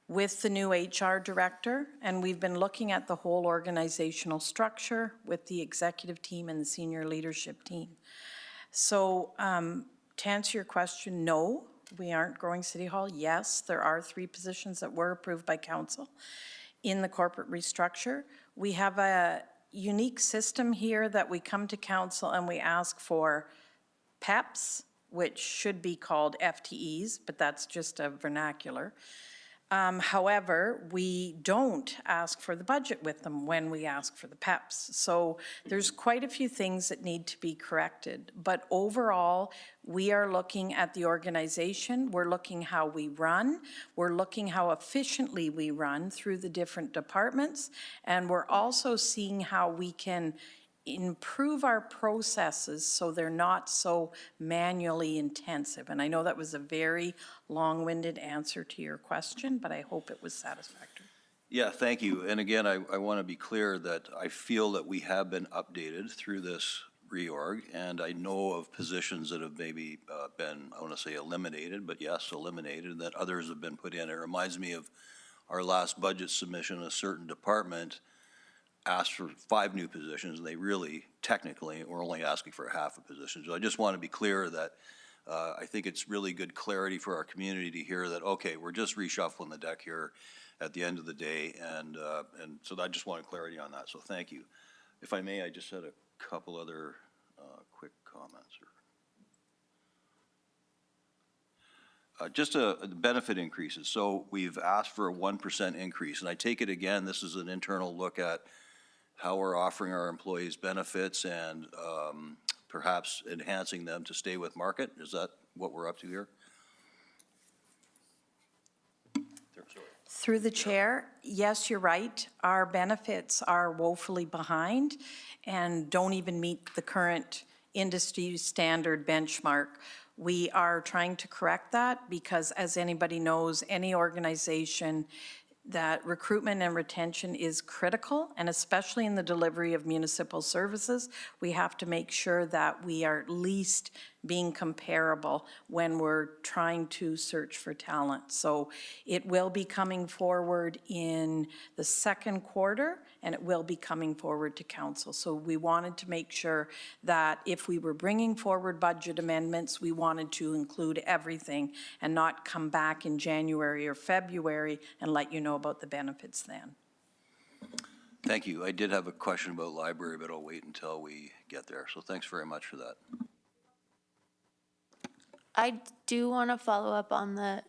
with the new HR director, and we've been looking at the whole organizational structure with the executive team and the senior leadership team. So to answer your question, no, we aren't growing City Hall. Yes, there are 3 positions that were approved by council in the corporate restructure. We have a unique system here that we come to council and we ask for PEPs, which should be called FTEs, but that's just a vernacular. However, we don't ask for the budget with them when we ask for the PEPs. So there's quite a few things that need to be corrected. But overall, we are looking at the organization. We're looking how we run. We're looking how efficiently we run through the different departments. And we're also seeing how we can improve our processes so they're not so manually intensive. And I know that was a very long-winded answer to your question, but I hope it was satisfactory. Yeah, thank you. And again, I want to be clear that I feel that we have been updated through this reorg, and I know of positions that have maybe been, I want to say eliminated, but yes, eliminated, and that others have been put in. It reminds me of our last budget submission, a certain department asked for 5 new positions, and they really, technically, were only asking for half a position. So I just want to be clear that I think it's really good clarity for our community to hear that, okay, we're just reshuffling the deck here at the end of the day, and so I just wanted clarity on that, so thank you. If I may, I just had a couple other quick comments. Just the benefit increases. So we've asked for a 1% increase, and I take it again, this is an internal look at how we're offering our employees benefits and perhaps enhancing them to stay with market. Is that what we're up to here? Through the chair, yes, you're right. Our benefits are woefully behind and don't even meet the current industry standard benchmark. We are trying to correct that because, as anybody knows, any organization, that recruitment and retention is critical, and especially in the delivery of municipal services, we have to make sure that we are at least being comparable when we're trying to search for talent. So it will be coming forward in the second quarter, and it will be coming forward to council. So we wanted to make sure that if we were bringing forward budget amendments, we wanted to include everything and not come back in January or February and let you know about the benefits then. Thank you. I did have a question about library, but I'll wait until we get there. So thanks very much for that. I do want to follow up on the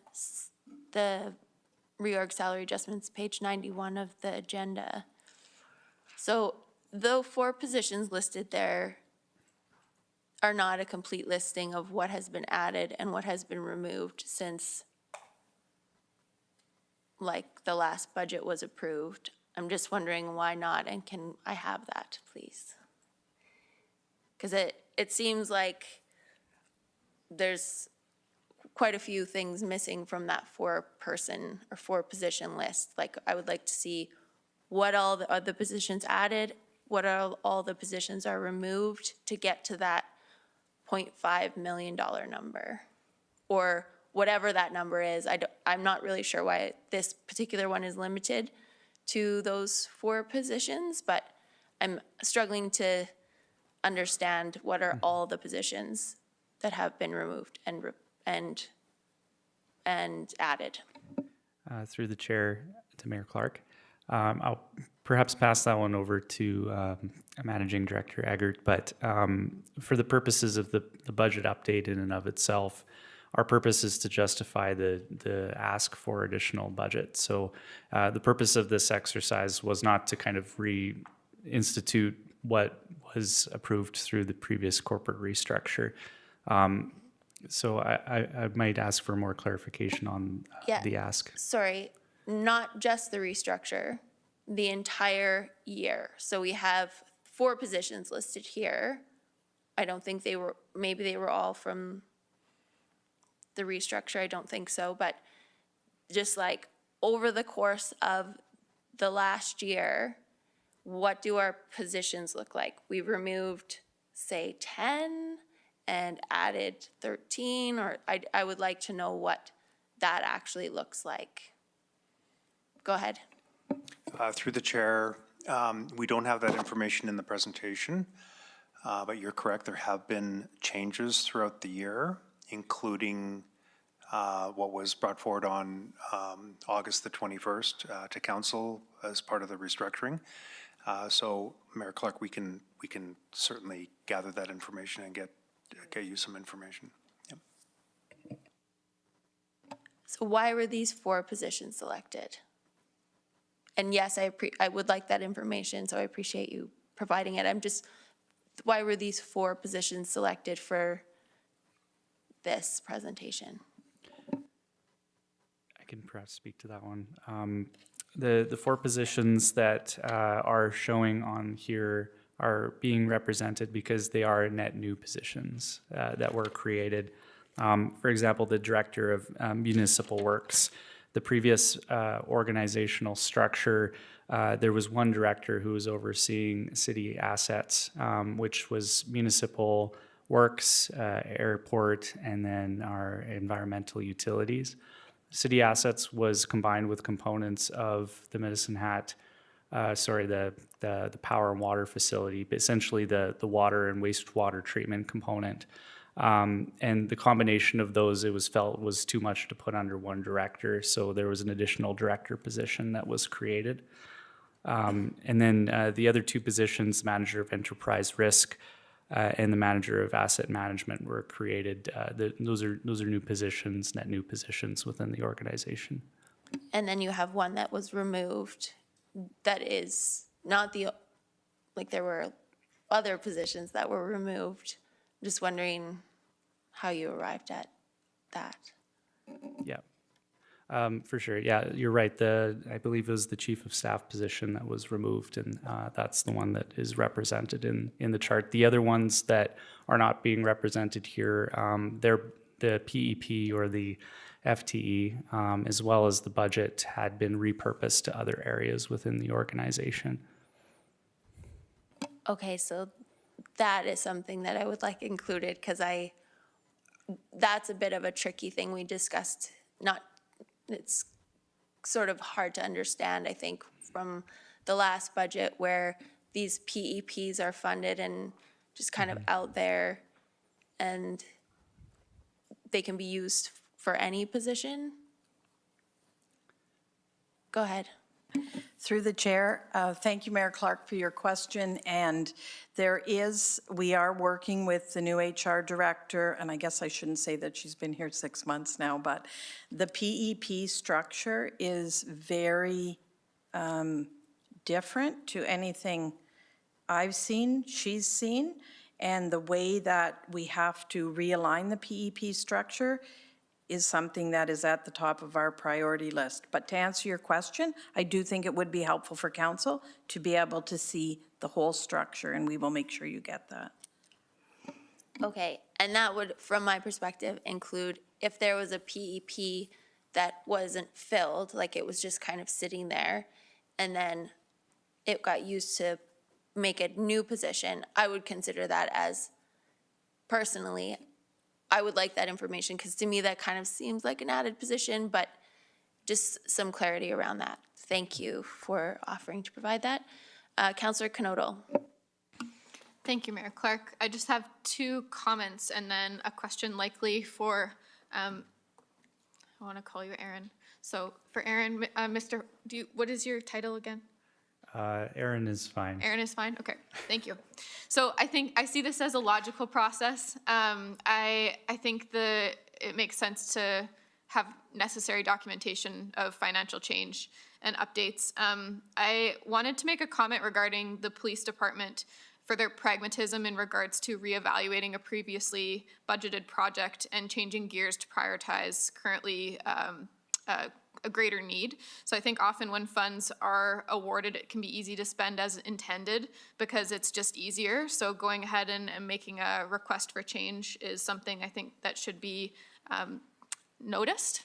reorg salary adjustments, page 91 of the agenda. So though 4 positions listed there are not a complete listing of what has been added and what has been removed since like the last budget was approved, I'm just wondering why not, and can I have that, please? Because it seems like there's quite a few things missing from that 4-person or 4-position list. Like, I would like to see what all the other positions added, what all the positions are removed to get to that $0.5 million number, or whatever that number is. I'm not really sure why this particular one is limited to those 4 positions, but I'm struggling to understand what are all the positions that have been removed and added. Through the chair to Mayor Clark. I'll perhaps pass that one over to Managing Director Eggert, but for the purposes of the budget update in and of itself, our purpose is to justify the ask for additional budget. So the purpose of this exercise was not to kind of reinstitute what was approved through the previous corporate restructure. So I might ask for more clarification on the ask. Sorry, not just the restructure, the entire year. So we have 4 positions listed here. I don't think maybe they were all from the restructure, I don't think so, but just like over the course of the last year, what do our positions look like? We removed, say, 10 and added 13, or I would like to know what that actually looks like. Go ahead. Through the chair, we don't have that information in the presentation, but you're correct, there have been changes throughout the year, including what was brought forward on August the 21st to council as part of the restructuring. So Mayor Clark, we can certainly gather that information and get you some information. Yep. So why were these 4 positions selected? And yes, I would like that information, so I appreciate you providing it. Why were these 4 positions selected for this presentation? I can perhaps speak to that one. The 4 positions that are showing on here are being represented because they are net new positions that were created. For example, the Director of Municipal Works, the previous organizational structure, there was one director who was overseeing city assets, which was Municipal Works, Airport, and then our environmental utilities. City assets was combined with components of the Medicine Hat, the power and water facility, but essentially the water and wastewater treatment component. And the combination of those, it was felt was too much to put under one director, so there was an additional director position that was created. And then the other 2 positions, Manager of Enterprise Risk and the Manager of Asset Management, were created. Those are new positions, net new positions within the organization. And then you have one that was removed that is not there were other positions that were removed. I'm just wondering how you arrived at that. Yeah, for sure. Yeah, you're right. I believe it was the Chief of Staff position that was removed, and that's the one that is represented in the chart. The other ones that are not being represented here, they're the PEP or the FTE, as well as the budget, had been repurposed to other areas within the organization. Okay, so that is something that I would like included, because I that's a bit of a tricky thing we discussed. It's sort of hard to understand, I think, from the last budget where these PEPs are funded and just kind of out there, and they can be used for any position. Go ahead. Through the chair, thank you, Mayor Clark, for your question. And we are working with the new HR director, and I guess I shouldn't say that she's been here 6 months now, but the PEP structure is very different to anything I've seen, she's seen, and the way that we have to realign the PEP structure is something that is at the top of our priority list. But to answer your question, I do think it would be helpful for council to be able to see the whole structure, and we will make sure you get that. Okay, and that would, from my perspective, include if there was a PEP that wasn't filled, like it was just kind of sitting there, and then it got used to make a new position, I would consider that as, personally, I would like that information, because to me, that kind of seems like an added position, but just some clarity around that. Thank you for offering to provide that. Councillor Knodel. Thank you, Mayor Clark. I just have 2 comments and then a question likely for, I want to call you Aaron. So for Aaron, what is your title again? Aaron is fine. Aaron is fine? Okay, thank you. So I think I see this as a logical process. I think it makes sense to have necessary documentation of financial change and updates. I wanted to make a comment regarding the police department for their pragmatism in regards to reevaluating a previously budgeted project and changing gears to prioritize currently a greater need. So I think often when funds are awarded, it can be easy to spend as intended because it's just easier. So going ahead and making a request for change is something I think that should be noticed.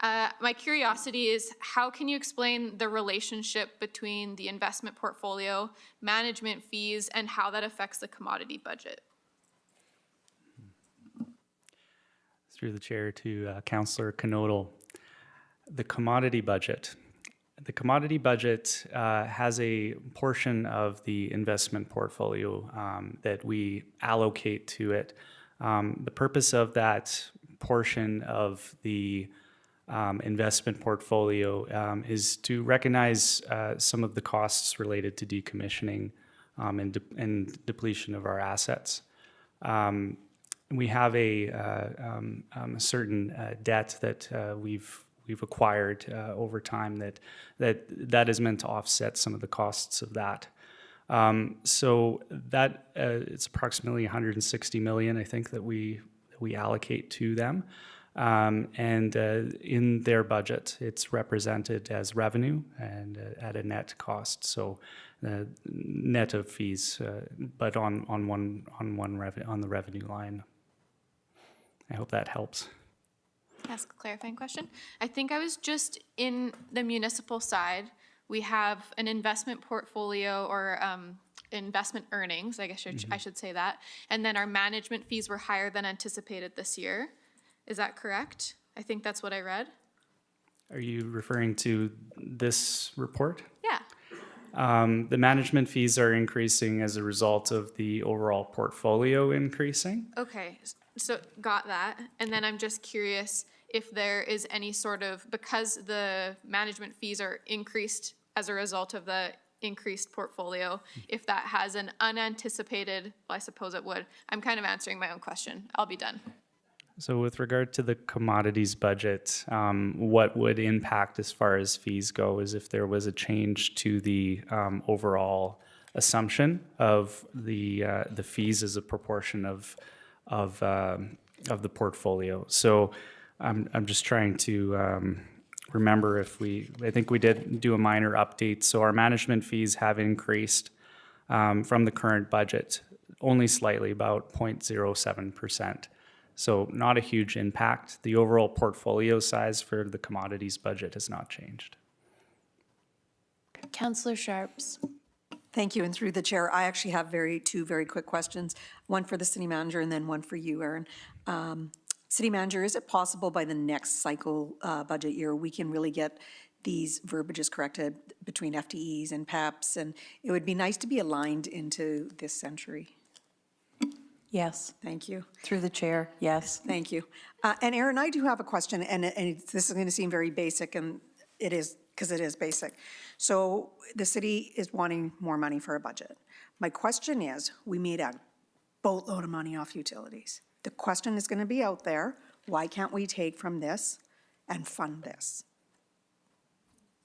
My curiosity is, how can you explain the relationship between the investment portfolio, management fees, and how that affects the commodity budget? Through the chair to Councillor Knodel. The commodity budget. The commodity budget has a portion of the investment portfolio that we allocate to it. The purpose of that portion of the investment portfolio is to recognize some of the costs related to decommissioning and depletion of our assets. We have a certain debt that we've acquired over time that is meant to offset some of the costs of that. So that it's approximately 160 million, I think, that we allocate to them. And in their budget, it's represented as revenue and at a net cost. So net of fees, but on the revenue line. I hope that helps. Ask a clarifying question. I think I was just in the municipal side. We have an investment portfolio or investment earnings, I guess I should say that. And then our management fees were higher than anticipated this year. Is that correct? I think that's what I read. Are you referring to this report? Yeah. The management fees are increasing as a result of the overall portfolio increasing. Okay, so got that. And then I'm just curious if there is any sort of, because the management fees are increased as a result of the increased portfolio, if that has an unanticipated, well, I suppose it would. I'm kind of answering my own question. I'll be done. So with regard to the commodities budget, what would impact as far as fees go is if there was a change to the overall assumption of the fees as a proportion of the portfolio. So I'm just trying to remember I think we did do a minor update. So our management fees have increased from the current budget only slightly, about 0.07%. So not a huge impact. The overall portfolio size for the commodities budget has not changed. Councillor Sharps. Thank you, and through the chair, I actually have two very quick questions, one for the city manager and then one for you, Aaron. City Manager, is it possible by the next cycle budget year, we can really get these verbiages corrected between FTEs and PEPs? And it would be nice to be aligned into this century. Yes. Thank you. Through the chair, yes. Thank you. And Aaron, I do have a question, and this is going to seem very basic, and it is, because it is basic. So the city is wanting more money for a budget. My question is, we made a boatload of money off utilities. The question is going to be out there, why can't we take from this and fund this?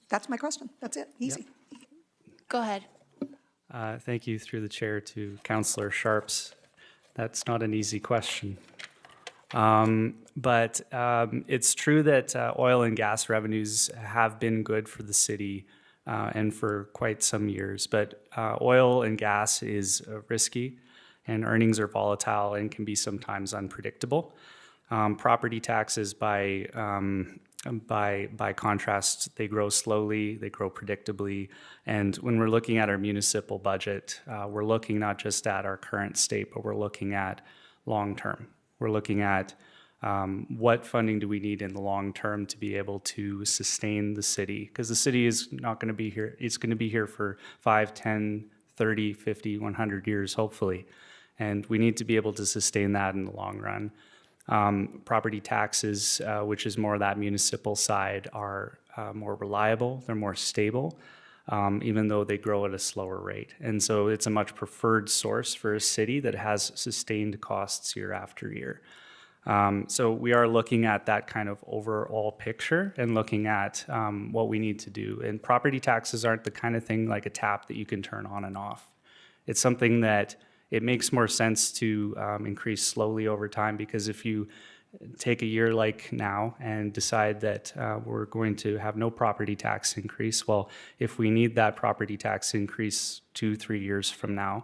That's my question. That's it. Easy. Go ahead. Thank you through the chair to Councillor Sharps. That's not an easy question. But it's true that oil and gas revenues have been good for the city and for quite some years. But oil and gas is risky, and earnings are volatile and can be sometimes unpredictable. Property taxes, by contrast, they grow slowly, they grow predictably. And when we're looking at our municipal budget, we're looking not just at our current state, but we're looking at long-term. We're looking at what funding do we need in the long term to be able to sustain the city? Because the city is not going to be here. It's going to be here for 5, 10, 30, 50, 100 years, hopefully. And we need to be able to sustain that in the long run. Property taxes, which is more that municipal side, are more reliable. They're more stable, even though they grow at a slower rate. And so it's a much preferred source for a city that has sustained costs year after year. So we are looking at that kind of overall picture and looking at what we need to do. And property taxes aren't the kind of thing like a tap that you can turn on and off. It's something that it makes more sense to increase slowly over time, because if you take a year like now and decide that we're going to have no property tax increase, well, if we need that property tax increase 2-3 years from now,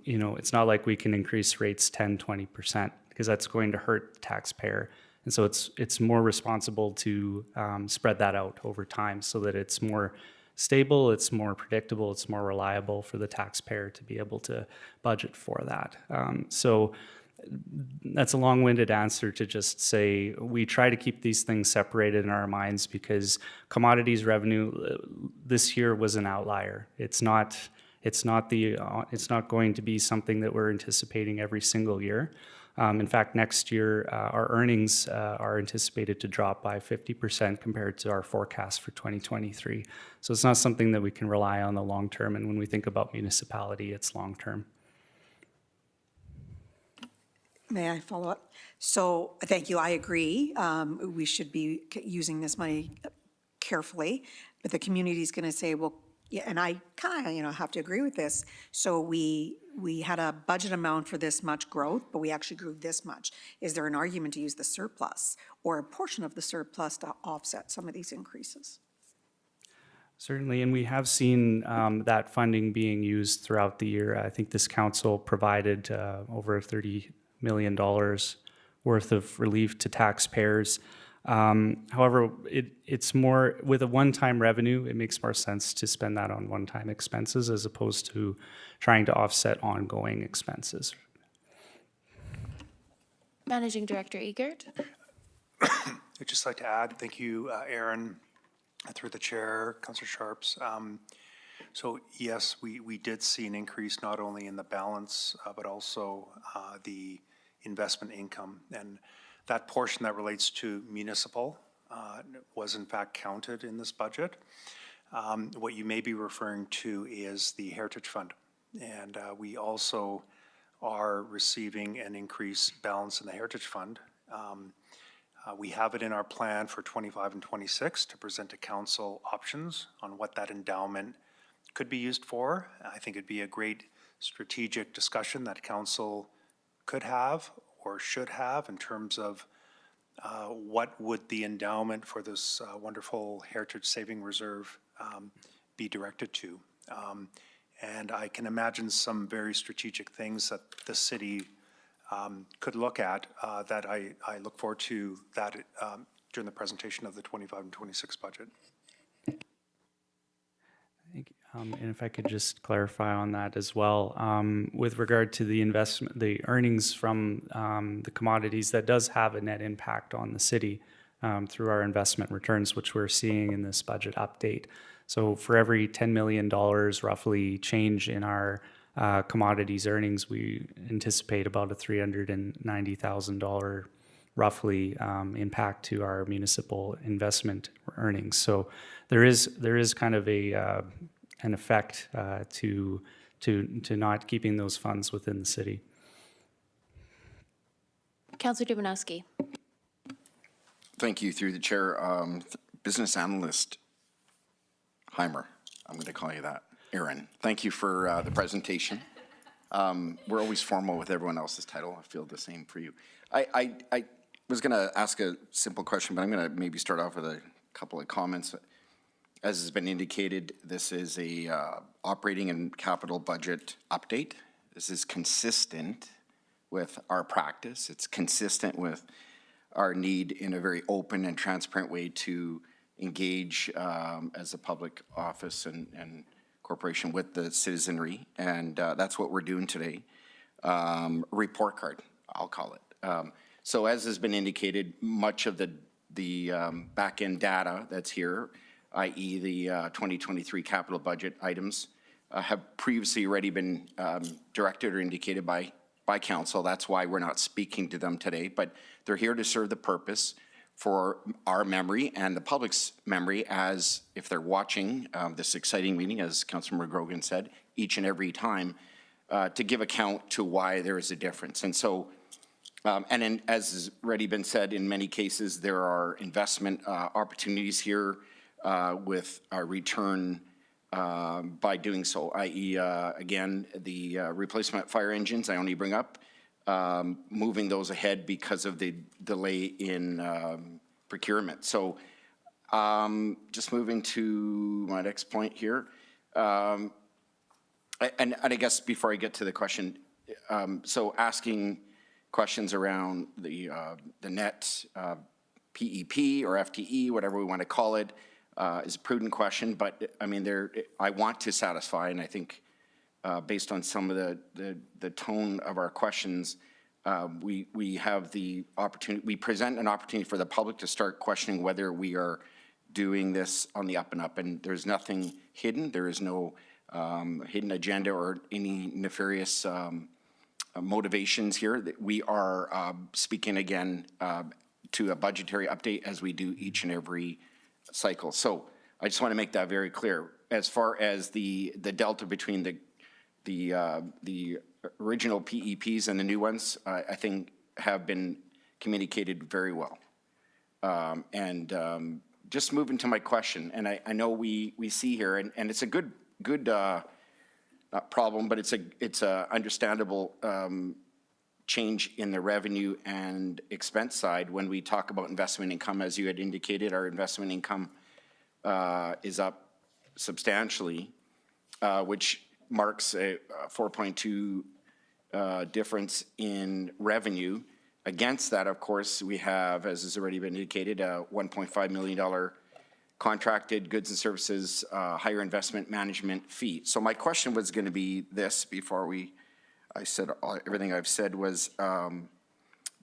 it's not like we can increase rates 10-20%, because that's going to hurt the taxpayer. And so it's more responsible to spread that out over time so that it's more stable, it's more predictable, it's more reliable for the taxpayer to be able to budget for that. So that's a long-winded answer to just say we try to keep these things separated in our minds, because commodities revenue this year was an outlier. It's not going to be something that we're anticipating every single year. In fact, next year, our earnings are anticipated to drop by 50% compared to our forecast for 2023. So it's not something that we can rely on the long term. And when we think about municipality, it's long term. May I follow up? So, thank you. I agree. We should be using this money carefully, but the community is going to say, well, yeah, and I kind of, have to agree with this. So we had a budget amount for this much growth, but we actually grew this much. Is there an argument to use the surplus or a portion of the surplus to offset some of these increases? Certainly, and we have seen that funding being used throughout the year. I think this council provided over $30 million worth of relief to taxpayers. However, it's more, with a one-time revenue, it makes more sense to spend that on one-time expenses as opposed to trying to offset ongoing expenses. Managing Director Egert. I'd just like to add, thank you, Aaron, through the chair, Councillor Sharps. So yes, we did see an increase not only in the balance, but also the investment income. And that portion that relates to municipal was in fact counted in this budget. What you may be referring to is the Heritage Fund. And we also are receiving an increased balance in the Heritage Fund. We have it in our plan for 25 and 26 to present to council options on what that endowment could be used for. I think it'd be a great strategic discussion that council could have or should have in terms of what would the endowment for this wonderful Heritage Saving Reserve be directed to. And I can imagine some very strategic things that the city could look at that I look forward to that during the presentation of the 25 and 26 budget. Thank you. And if I could just clarify on that as well, with regard to the investment, the earnings from the commodities, that does have a net impact on the city through our investment returns, which we're seeing in this budget update. So for every $10 million roughly change in our commodities earnings, we anticipate about a $390,000 roughly impact to our municipal investment earnings. So there is kind of an effect to not keeping those funds within the city. Councillor Dumanowski. Thank you, through the chair. Business analyst Heimer, I'm going to call you that. Aaron, thank you for the presentation. We're always formal with everyone else's title. I feel the same for you. I was going to ask a simple question, but I'm going to maybe start off with a couple of comments. As has been indicated, this is a operating and capital budget update. This is consistent with our practice. It's consistent with our need in a very open and transparent way to engage as a public office and corporation with the citizenry, and that's what we're doing today. Report card, I'll call it. So as has been indicated, much of the back-end data that's here, i.e. the 2023 capital budget items, have previously already been directed or indicated by council. That's why we're not speaking to them today, but they're here to serve the purpose for our memory and the public's memory, as if they're watching this exciting meeting, as Councilor Grogan said, each and every time, to give account to why there is a difference. And so, as has already been said, in many cases, there are investment opportunities here with a return by doing so, i.e. Again, the replacement fire engines I only bring up, moving those ahead because of the delay in procurement. So just moving to my next point here. And I guess before I get to the question, so asking questions around the net PEP or FTE, whatever we want to call it, is a prudent question, but I mean, I want to satisfy, and I think based on some of the tone of our questions, we have the opportunity, we present an opportunity for the public to start questioning whether we are doing this on the up and up, and there's nothing hidden. There is no hidden agenda or any nefarious motivations here. We are speaking again to a budgetary update as we do each and every cycle. So I just want to make that very clear. As far as the delta between the original PEPs and the new ones, I think have been communicated very well. Just moving to my question, and I know we see here, and it's a good not problem, but it's a understandable change in the revenue and expense side when we talk about investment income. As you had indicated, our investment income is up substantially, which marks a 4.2 difference in revenue. Against that, of course, we have, as has already been indicated, a $1.5 million contracted goods and services higher investment management fee. So my question was going to be this before I said everything I've said was,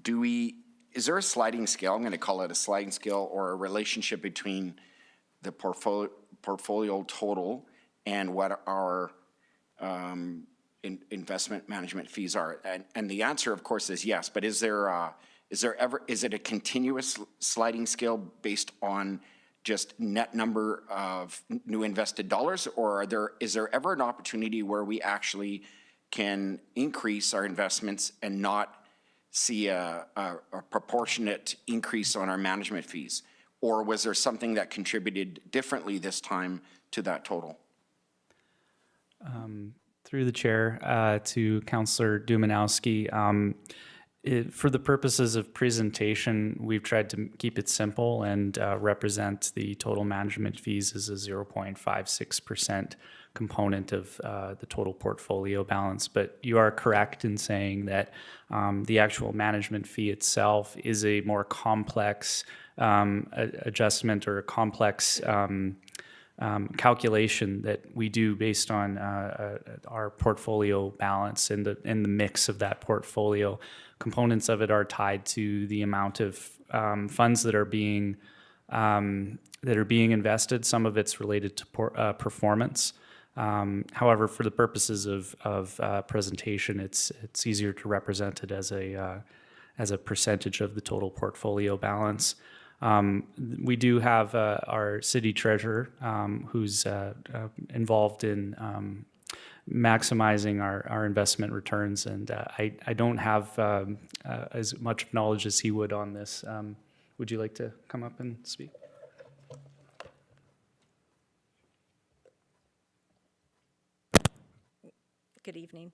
is there a sliding scale, I'm going to call it a sliding scale, or a relationship between the portfolio total and what our investment management fees are? And the answer, of course, is yes, but is it a continuous sliding scale based on just net number of new invested dollars, or is there ever an opportunity where we actually can increase our investments and not see a proportionate increase on our management fees? Or was there something that contributed differently this time to that total? Through the chair to Councillor Dumanowski, for the purposes of presentation, we've tried to keep it simple and represent the total management fees as a 0.56% component of the total portfolio balance. But you are correct in saying that the actual management fee itself is a more complex adjustment or a complex calculation that we do based on our portfolio balance and the mix of that portfolio. Components of it are tied to the amount of funds that are being invested. Some of it's related to performance. However, for the purposes of presentation, it's easier to represent it as a percentage of the total portfolio balance. We do have our city treasurer who's involved in maximizing our investment returns, and I don't have as much knowledge as he would on this. Would you like to come up and speak? Good evening.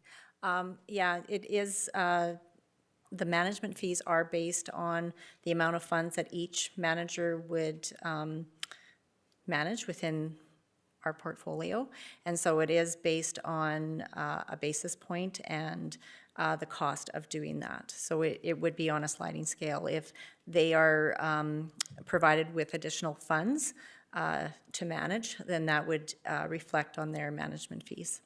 Yeah, it is, the management fees are based on the amount of funds that each manager would manage within our portfolio. And so it is based on a basis point and the cost of doing that. So it would be on a sliding scale. If they are provided with additional funds to manage, then that would reflect on their management fees.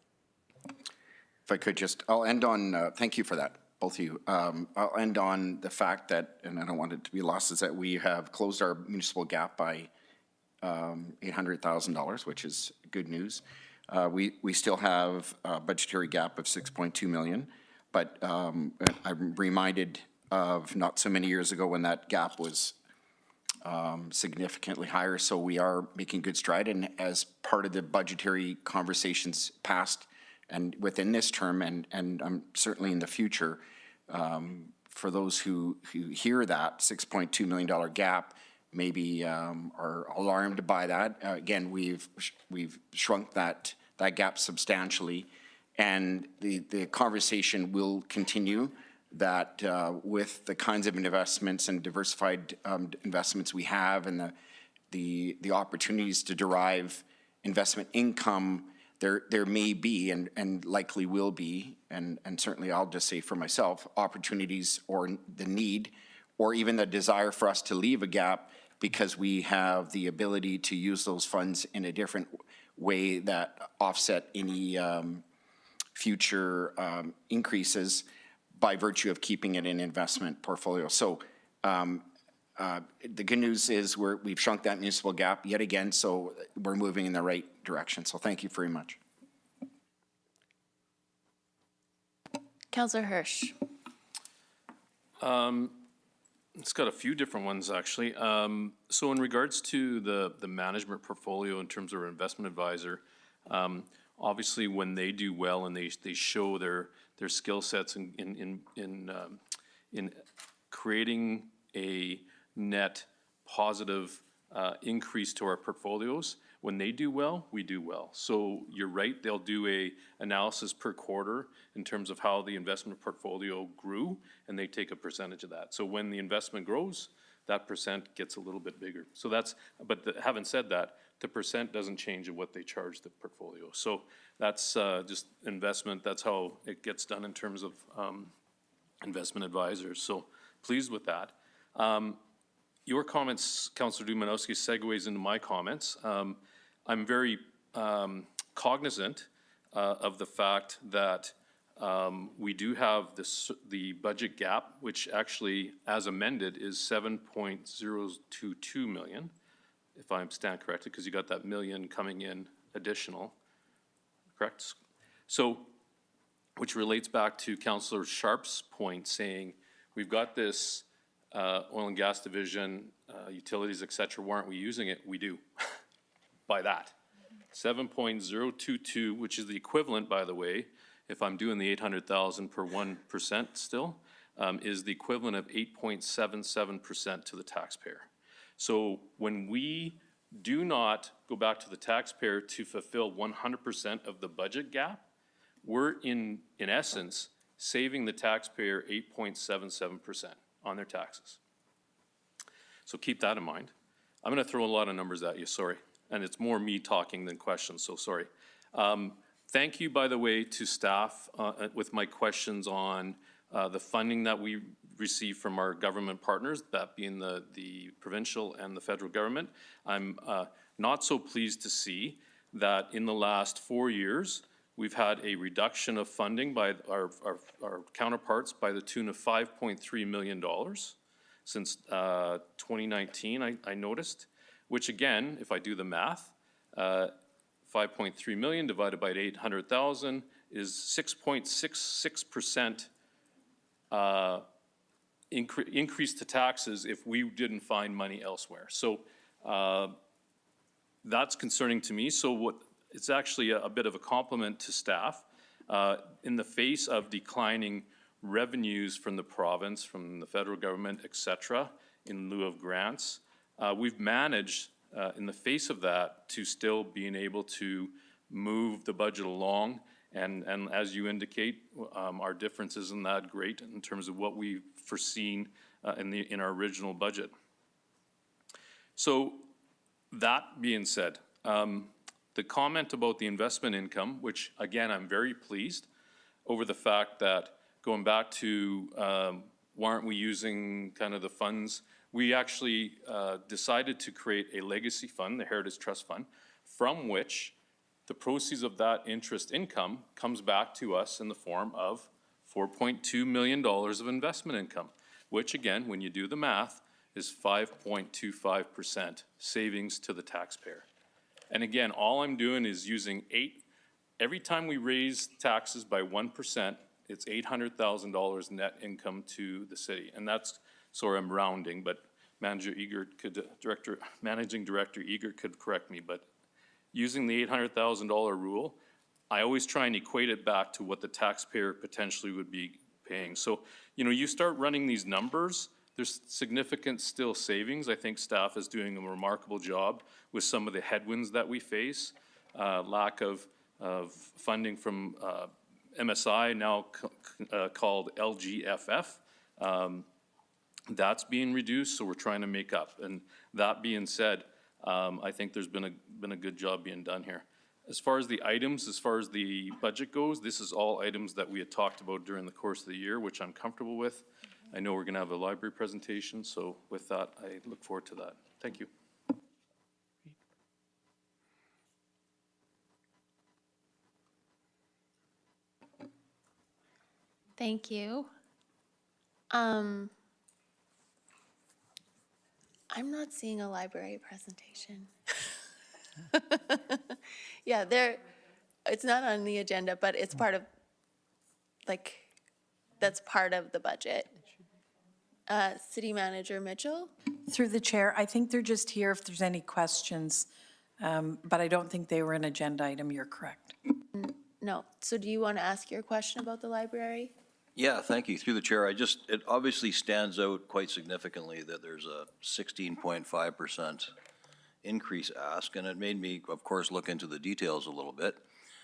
If I could just, I'll end on, thank you for that, both of you. I'll end on the fact that, and I don't want it to be lost, is that we have closed our municipal gap by $800,000, which is good news. We still have a budgetary gap of $6.2 million, but I'm reminded of not so many years ago when that gap was significantly higher, so we are making good stride, and as part of the budgetary conversations past and within this term, and certainly in the future, for those who hear that $6.2 million gap, maybe are alarmed by that. Again, we've shrunk that gap substantially, and the conversation will continue that with the kinds of investments and diversified investments we have, and the opportunities to derive investment income. There may be and likely will be, and certainly I'll just say for myself, opportunities or the need or even the desire for us to leave a gap because we have the ability to use those funds in a different way that offset any future increases by virtue of keeping it in investment portfolio. So the good news is we've shrunk that municipal gap yet again, so we're moving in the right direction. So thank you very much. Councillor Hirsch. It's got a few different ones, actually. So in regards to the management portfolio in terms of our investment advisor, obviously when they do well and they show their skill sets in creating a net positive increase to our portfolios, when they do well, we do well. So you're right, they'll do a analysis per quarter in terms of how the investment portfolio grew, and they take a percentage of that. So when the investment grows, that percent gets a little bit bigger. So that's, but having said that, the percent doesn't change of what they charge the portfolio. So that's just investment, that's how it gets done in terms of investment advisors. So pleased with that. Your comments, Councillor Dumanowski, segues into my comments. I'm very cognizant of the fact that we do have the budget gap, which actually, as amended, is $7.022 million, if I stand corrected, because you got that million coming in additional, correct? So, which relates back to Councillor Sharp's point, saying we've got this oil and gas division, utilities, et cetera, why aren't we using it? We do, by that. 7.022, which is the equivalent, by the way, if I'm doing the 800,000 per 1% still, is the equivalent of 8.77% to the taxpayer. So when we do not go back to the taxpayer to fulfill 100% of the budget gap, we're in essence, saving the taxpayer 8.77% on their taxes. So keep that in mind. I'm going to throw a lot of numbers at you, sorry. And it's more me talking than questions, so sorry. Thank you, by the way, to staff with my questions on the funding that we receive from our government partners, that being the provincial and the federal government. I'm not so pleased to see that in the last 4 years, we've had a reduction of funding by our counterparts by the tune of $5.3 million since 2019, I noticed, which again, if I do the math, 5.3 million divided by 800,000 is 6.66% increase to taxes if we didn't find money elsewhere. So that's concerning to me. So it's actually a bit of a compliment to staff. In the face of declining revenues from the province, from the federal government, et cetera, in lieu of grants, we've managed, in the face of that, to still being able to move the budget along. And as you indicate, our difference isn't that great in terms of what we've foreseen in our original budget. So that being said, the comment about the investment income, which again, I'm very pleased over the fact that going back to why aren't we using kind of the funds, we actually decided to create a legacy fund, the Heritage Trust Fund, from which the proceeds of that interest income comes back to us in the form of $4.2 million of investment income, which again, when you do the math, is 5.25% savings to the taxpayer. And again, all I'm doing is using every time we raise taxes by 1%, it's $800,000 net income to the city. And that's, sorry, I'm rounding, but Managing Director Eager could correct me, but using the $800,000 rule, I always try and equate it back to what the taxpayer potentially would be paying. So, you know, you start running these numbers, there's significant still savings. I think staff is doing a remarkable job with some of the headwinds that we face. Lack of funding from MSI, now called LGFF. That's being reduced, so we're trying to make up. And that being said, I think there's been a good job being done here. As far as the items, as far as the budget goes, this is all items that we had talked about during the course of the year, which I'm comfortable with. I know we're gonna have a library presentation, so with that, I look forward to that. Thank you. Thank you. I'm not seeing a library presentation. Yeah, it's not on the agenda, but it's part of, that's part of the budget. City Manager Mitchell? Through the chair, I think they're just here if there's any questions, but I don't think they were an agenda item. You're correct. No. So do you want to ask your question about the library? Yeah, thank you. Through the chair, it obviously stands out quite significantly that there's a 16.5% increase ask, and it made me, of course, look into the details a little bit.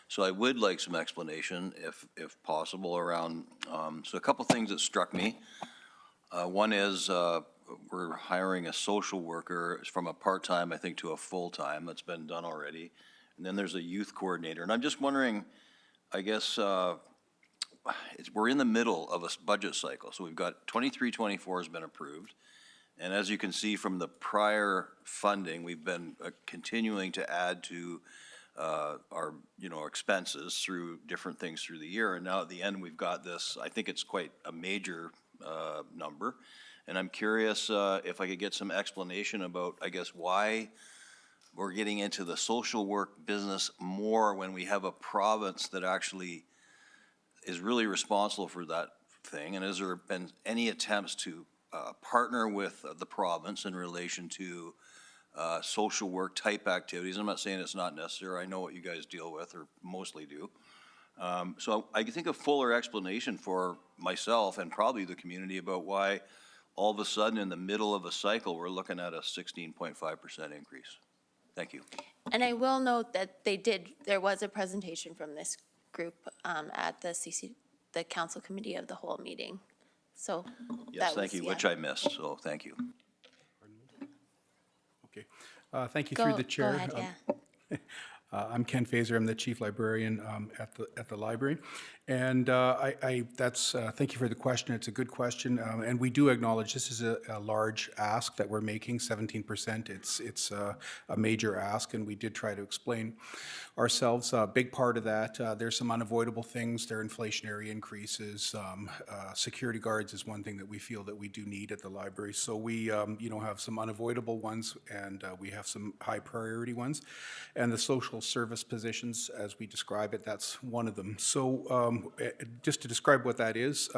So I would like some explanation, if possible, around, so a couple things that struck me. One is we're hiring a social worker from a part-time, I think, to a full-time. That's been done already. And then there's a youth coordinator. And I'm just wondering, I guess, we're in the middle of a budget cycle. So we've got 23-24 has been approved. And as you can see from the prior funding, we've been continuing to add to our expenses through different things through the year. And now at the end, we've got this, I think it's quite a major number. And I'm curious if I could get some explanation about, I guess, why we're getting into the social work business more when we have a province that actually is really responsible for that thing. And has there been any attempts to partner with the province in relation to social work type activities? I'm not saying it's not necessary. I know what you guys deal with, or mostly do. So I think a fuller explanation for myself and probably the community about why all of a sudden in the middle of a cycle, we're looking at a 16.5% increase. Thank you. And I will note that there was a presentation from this group at the Council Committee of the Whole meeting. So yes, thank you, which I missed, so thank you. Okay, thank you through the chair. Go ahead, I'm Ken Fazer. I'm the chief librarian at the library. And thank you for the question. It's a good question. And we do acknowledge this is a large ask that we're making, 17%. It's a major ask, and we did try to explain ourselves. A big part of that, there's some unavoidable things. There are inflationary increases. Security guards is one thing that we feel that we do need at the library. So we, have some unavoidable ones, and we have some high priority ones. And the social service positions, as we describe it, that's one of them. So just to describe what that is,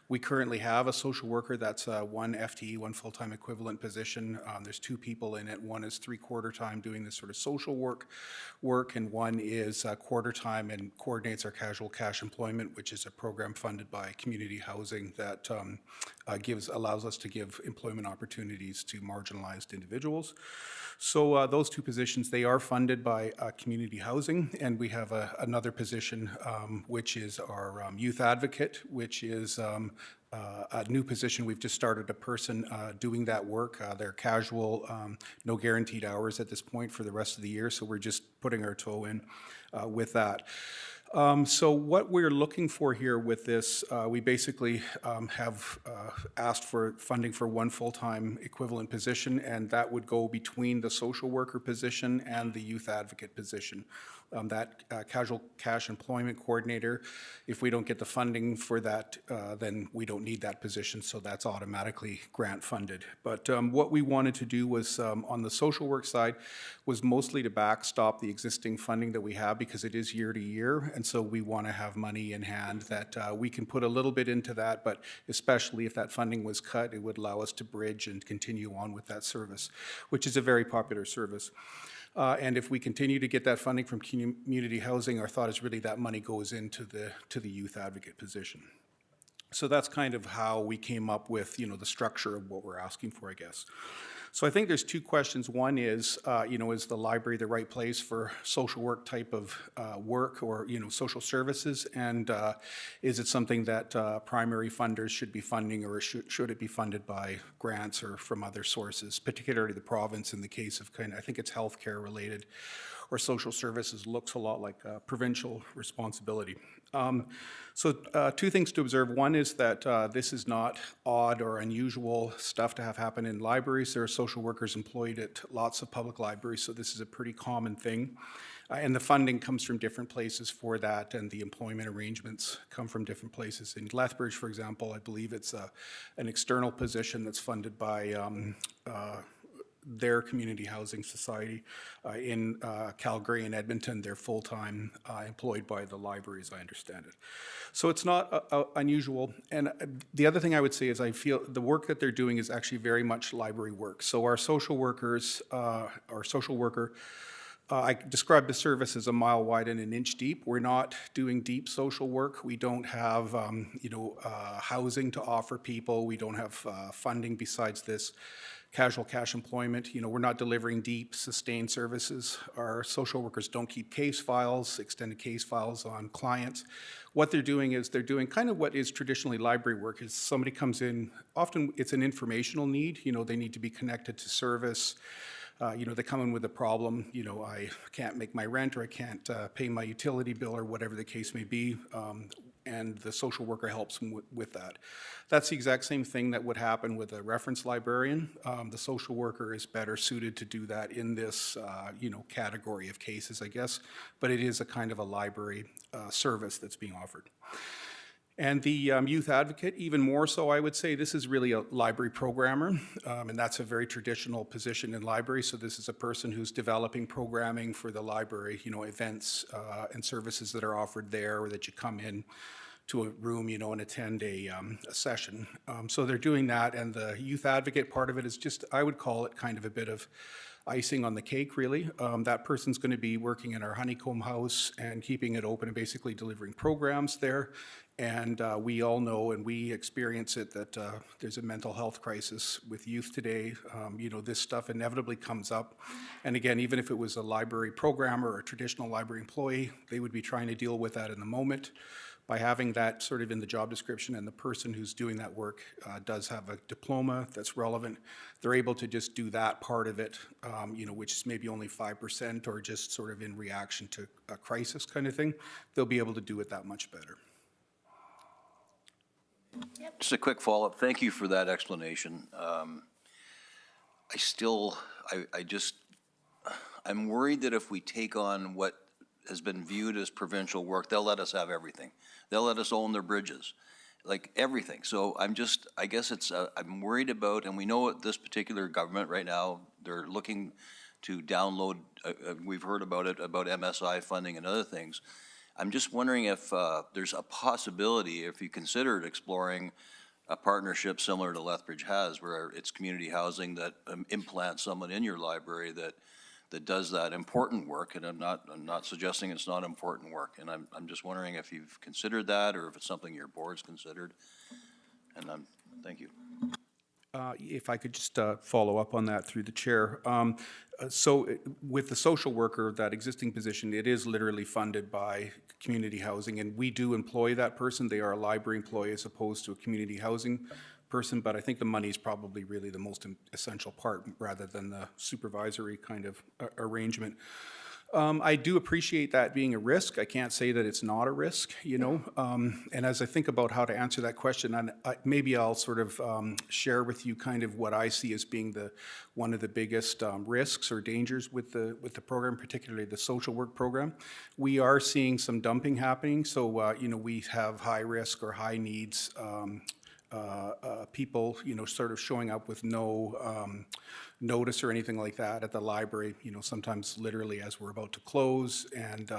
we currently have a social worker that's one FTE, one full-time equivalent position. There's two people in it. One is 3/4 time doing this sort of social work, and one is quarter time and coordinates our casual cash employment, which is a program funded by community housing that allows us to give employment opportunities to marginalized individuals. So those two positions, they are funded by community housing, and we have another position, which is our youth advocate, which is a new position. We've just started a person doing that work. They're casual, no guaranteed hours at this point for the rest of the year, so we're just putting our toe in with that. So what we're looking for here with this, we basically have asked for funding for one full-time equivalent position, and that would go between the social worker position and the youth advocate position. That casual cash employment coordinator, if we don't get the funding for that, then we don't need that position, so that's automatically grant funded. But what we wanted to do was, on the social work side, was mostly to backstop the existing funding that we have, because it is year to year, and so we want to have money in hand that we can put a little bit into that, but especially if that funding was cut, it would allow us to bridge and continue on with that service, which is a very popular service. And if we continue to get that funding from community housing, our thought is really that money goes into the youth advocate position. So that's kind of how we came up with, the structure of what we're asking for, I guess. So I think there's two questions. One is, is the library the right place for social work type of work, or, social services? And is it something that primary funders should be funding, or should it be funded by grants or from other sources, particularly the province in the case of I think it's healthcare related, or social services looks a lot like provincial responsibility. So two things to observe. One is that this is not odd or unusual stuff to have happen in libraries. There are social workers employed at lots of public libraries, so this is a pretty common thing. And the funding comes from different places for that, and the employment arrangements come from different places. In Lethbridge, for example, I believe it's an external position that's funded by their community housing society. In Calgary and Edmonton, they're full-time employed by the library, as I understand it. So it's not unusual. And the other thing I would say is I feel the work that they're doing is actually very much library work. So our social workers, our social worker, I describe the service as a mile wide and an inch deep. We're not doing deep social work. We don't have, housing to offer people. We don't have funding besides this casual cash employment. We're not delivering deep, sustained services. Our social workers don't keep case files, extended case files on clients. What they're doing is they're doing kind of what is traditionally library work. Is somebody comes in, often it's an informational need. They need to be connected to service. They come in with a problem, I can't make my rent, or I can't pay my utility bill, or whatever the case may be, and the social worker helps them with that. That's the exact same thing that would happen with a reference librarian. The social worker is better suited to do that in this, category of cases, I guess, but it is a kind of a library service that's being offered. And the youth advocate, even more so, I would say this is really a library programmer, and that's a very traditional position in libraries. So this is a person who's developing programming for the library, events and services that are offered there, or that you come in to a room, and attend a session. So they're doing that, and the youth advocate part of it is just, I would call it kind of a bit of icing on the cake, really. That person's going to be working in our Honeycomb House and keeping it open and basically delivering programs there. And we all know, and we experience it, that there's a mental health crisis with youth today. This stuff inevitably comes up. And again, even if it was a library programmer or a traditional library employee, they would be trying to deal with that in the moment. by having that sort of in the job description and the person who's doing that work does have a diploma that's relevant, they're able to just do that part of it, which is maybe only 5% or just sort of in reaction to a crisis kind of thing. They'll be able to do it that much better. Just a quick follow-up. Thank you for that explanation. I'm worried that if we take on what has been viewed as provincial work, they'll let us have everything. They'll let us own their bridges, like everything. So I'm worried about, and we know this particular government right now, they're looking to download, we've heard about it, about MSI funding and other things. I'm just wondering if there's a possibility, if you considered exploring a partnership similar to Lethbridge has, where it's community housing that implants someone in your library that does that important work, and I'm not suggesting it's not important work, and I'm just wondering if you've considered that, or if it's something your board's considered, and thank you. If I could just follow up on that through the chair. So with the social worker, that existing position, it is literally funded by community housing, and we do employ that person. They are a library employee as opposed to a community housing person, but I think the money is probably really the most essential part rather than the supervisory kind of arrangement. I do appreciate that being a risk. I can't say that it's not a risk, and as I think about how to answer that question, maybe I'll sort of share with you kind of what I see as being one of the biggest risks or dangers with the program, particularly the social work program. We are seeing some dumping happening, so we have high risk or high needs people, sort of showing up with no notice or anything like that at the library, sometimes literally as we're about to close, and,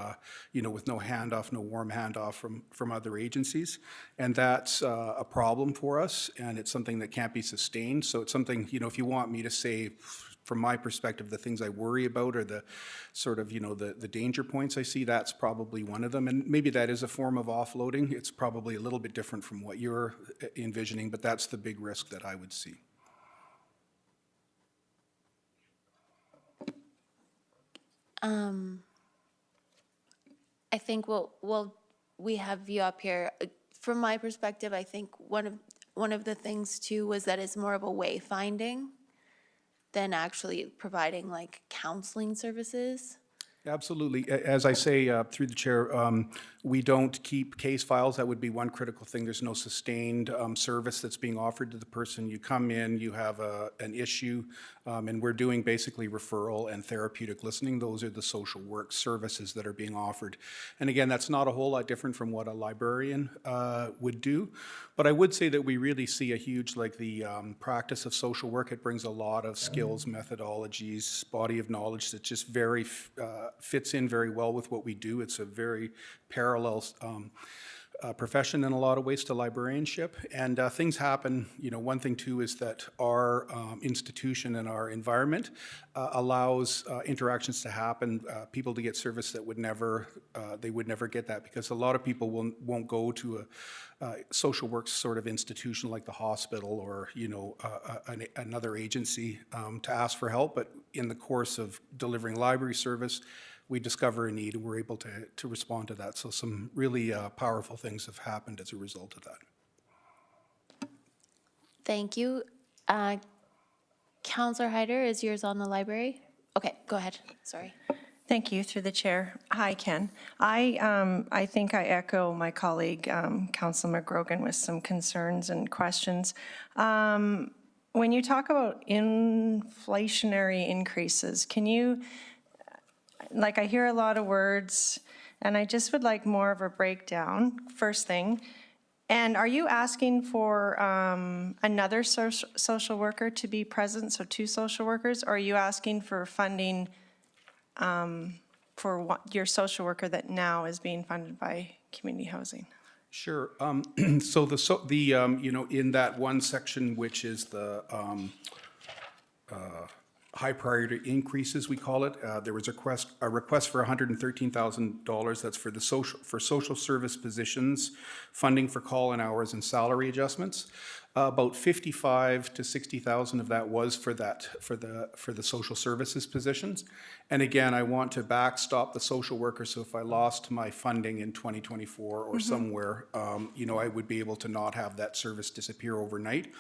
with no handoff, no warm handoff from other agencies. And that's a problem for us, and it's something that can't be sustained. So it's something, if you want me to say, from my perspective, the things I worry about are the sort of, the danger points I see, that's probably one of them. And maybe that is a form of offloading. It's probably a little bit different from what you're envisioning, but that's the big risk that I would see. I think we have you up here. From my perspective, I think one of the things too was that it's more of a wayfinding than actually providing like counseling services. Absolutely. As I say, through the chair, we don't keep case files. That would be one critical thing. There's no sustained service that's being offered to the person. You come in, you have an issue, and we're doing basically referral and therapeutic listening. Those are the social work services that are being offered. And again, that's not a whole lot different from what a librarian would do. But I would say that we really see a huge, the practice of social work. It brings a lot of skills, methodologies, body of knowledge that just fits in very well with what we do. It's a very parallel profession in a lot of ways to librarianship, and things happen. One thing too is that our institution and our environment allows interactions to happen, people to get service that they would never get that, because a lot of people won't go to a social work sort of institution like the hospital or another agency to ask for help, but in the course of delivering library service, we discover a need and we're able to respond to that. So some really powerful things have happened as a result of that. Thank you. Councillor Hyder, is yours on the library? Okay, go ahead. Sorry. Thank you, through the chair. Hi, Ken. I think I echo my colleague, Councillor McGrogan, with some concerns and questions. When you talk about inflationary increases, can you, I hear a lot of words, and I just would like more of a breakdown, first thing. And are you asking for another social worker to be present, so 2 social workers, or are you asking for funding for your social worker that now is being funded by community housing? Sure. So in that one section, which is the high priority increases, we call it. There was a request for $113,000. That's for social service positions, funding for call-in hours and salary adjustments. About 55 to 60,000 of that was for the social services positions. And again, I want to backstop the social worker. So if I lost my funding in 2024 or somewhere, I would be able to not have that service disappear overnight.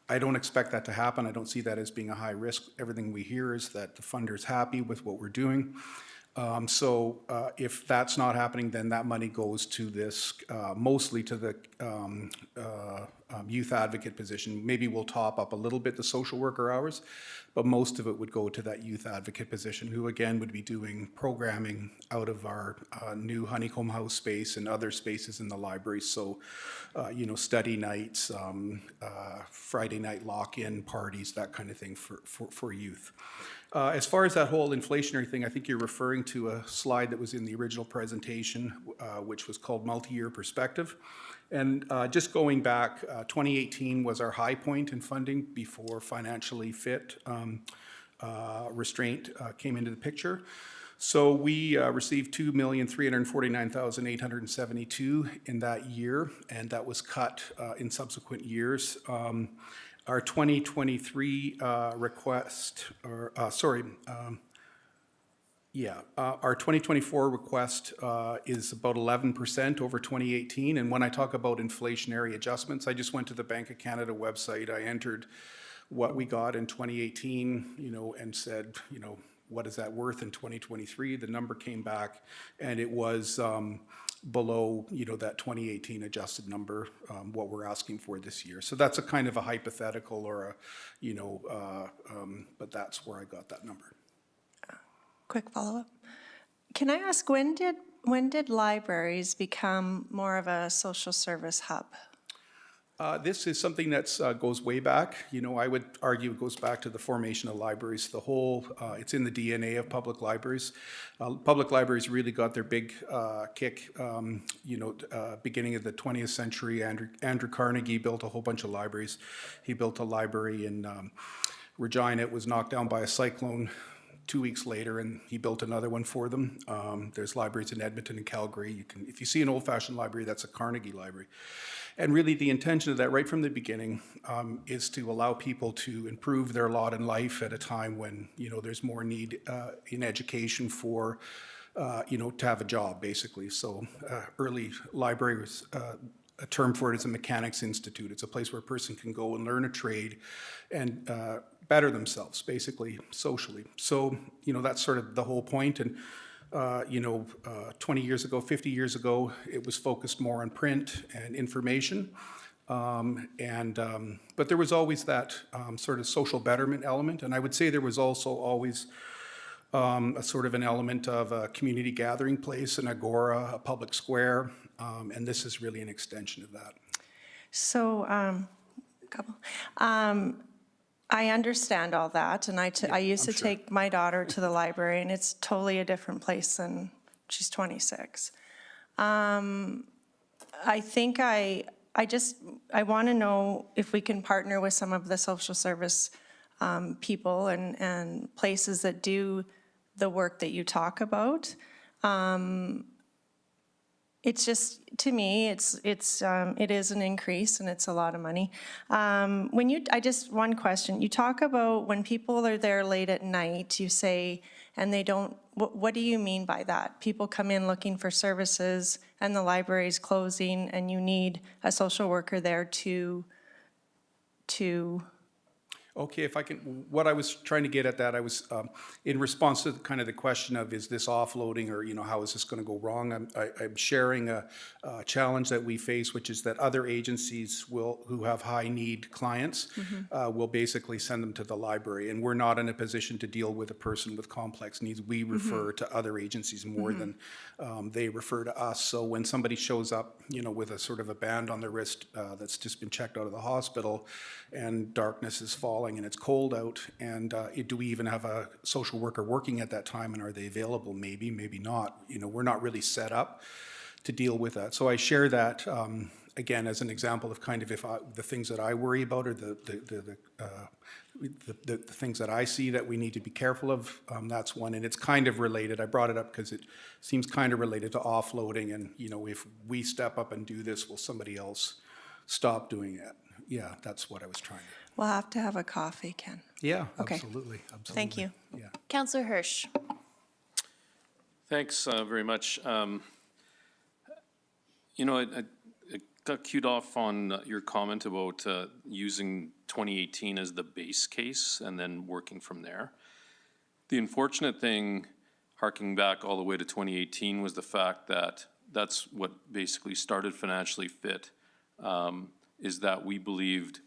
I don't expect that to happen. I don't see that as being a high risk. Everything we hear is that the funder's happy with what we're doing. So if that's not happening, then that money goes to this, mostly to the youth advocate position. Maybe we'll top up a little bit the social worker hours, but most of it would go to that youth advocate position, who again would be doing programming out of our new Honeycomb House space and other spaces in the library. So, study nights, Friday night lock-in parties, that kind of thing for youth. As far as that whole inflationary thing, I think you're referring to a slide that was in the original presentation, which was called Multi-Year Perspective. And just going back, 2018 was our high point in funding before financially fit restraint came into the picture. So we received $2,349,872 in that year, and that was cut in subsequent years. Our 2023 request, our 2024 request is about 11% over 2018. And when I talk about inflationary adjustments, I just went to the Bank of Canada website. I entered what we got in 2018, and said, what is that worth in 2023? The number came back, and it was below, that 2018 adjusted number, what we're asking for this year. So that's a kind of a hypothetical or but that's where I got that number. Quick follow-up. Can I ask, when did libraries become more of a social service hub? This is something that goes way back. I would argue it goes back to the formation of libraries. The whole, it's in the DNA of public libraries. Public libraries really got their big kick, beginning of the 20th century. Andrew Carnegie built a whole bunch of libraries. He built a library in Regina. It was knocked down by a cyclone 2 weeks later, and he built another one for them. There's libraries in Edmonton and Calgary. If you see an old-fashioned library, that's a Carnegie library. And really the intention of that right from the beginning is to allow people to improve their lot in life at a time when, there's more need in education for, to have a job, basically. So early library was, a term for it is a mechanics institute. It's a place where a person can go and learn a trade and better themselves, basically, socially. So, that's sort of the whole point. And 20 years ago, 50 years ago, it was focused more on print and information. But there was always that sort of social betterment element. And I would say there was also always a sort of an element of a community gathering place, an agora, a public square. And this is really an extension of that. So, I understand all that, and I used to take my daughter to the library, and it's totally a different place than, she's 26. I think I want to know if we can partner with some of the social service people and places that do the work that you talk about. It's just, to me, it is an increase, and it's a lot of money. One question, you talk about when people are there late at night, you say, and they don't, what do you mean by that? People come in looking for services, and the library's closing, and you need a social worker there to Okay, if I can, what I was trying to get at that, I was, in response to kind of the question of, is this offloading, or, how is this going to go wrong? I'm sharing a challenge that we face, which is that other agencies who have high need clients will basically send them to the library. And we're not in a position to deal with a person with complex needs. We refer to other agencies more than they refer to us. So when somebody shows up, with a sort of a band on their wrist that's just been checked out of the hospital, and darkness is falling, and it's cold out, and do we even have a social worker working at that time, and are they available? Maybe, maybe not. We're not really set up to deal with that. So I share that again, as an example of kind of the things that I worry about or the things that I see that we need to be careful of, that's one. And it's kind of related. I brought it up because it seems kind of related to offloading. And, you know, if we step up and do this, will somebody else stop doing it? Yeah, that's what I was trying to. We'll have to have a coffee, Ken. Yeah, Okay. absolutely, absolutely. Thank you. Yeah. Councillor Hirsch. Thanks very much. You know, I got cued off on your comment about using 2018 as the base case and then working from there. The unfortunate thing, harking back all the way to 2018, was the fact that that's what basically started Financially Fit, is that we believed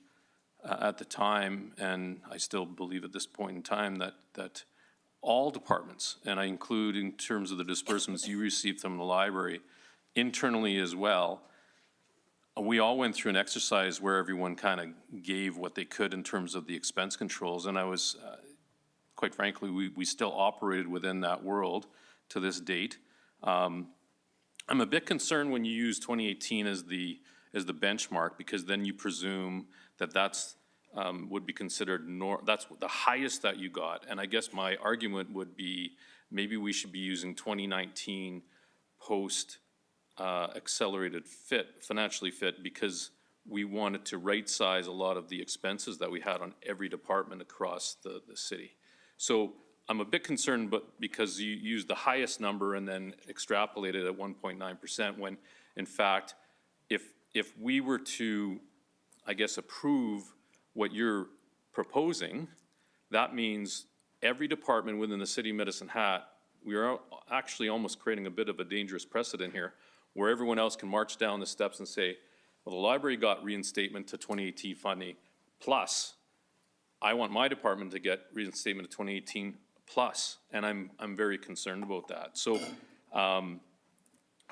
at the time, and I still believe at this point in time, that all departments, and I include in terms of the disbursements you received from the library, internally as well, we all went through an exercise where everyone kind of gave what they could in terms of the expense controls, and I was, quite frankly, we still operated within that world to this date. I'm a bit concerned when you use 2018 as the benchmark, because then you presume that that's would be considered that's the highest that you got. And I guess my argument would be maybe we should be using 2019 post accelerated fit, Financially Fit, because we wanted to right size a lot of the expenses that we had on every department across the city. So I'm a bit concerned, but because you used the highest number and then extrapolated at 1.9%, when in fact, if we were to, I guess, approve what you're proposing, that means every department within the city of Medicine Hat, we are actually almost creating a bit of a dangerous precedent here, where everyone else can march down the steps and say, well, the library got reinstatement to 2018 funding, plus I want my department to get reinstatement to 2018 plus, and I'm very concerned about that. So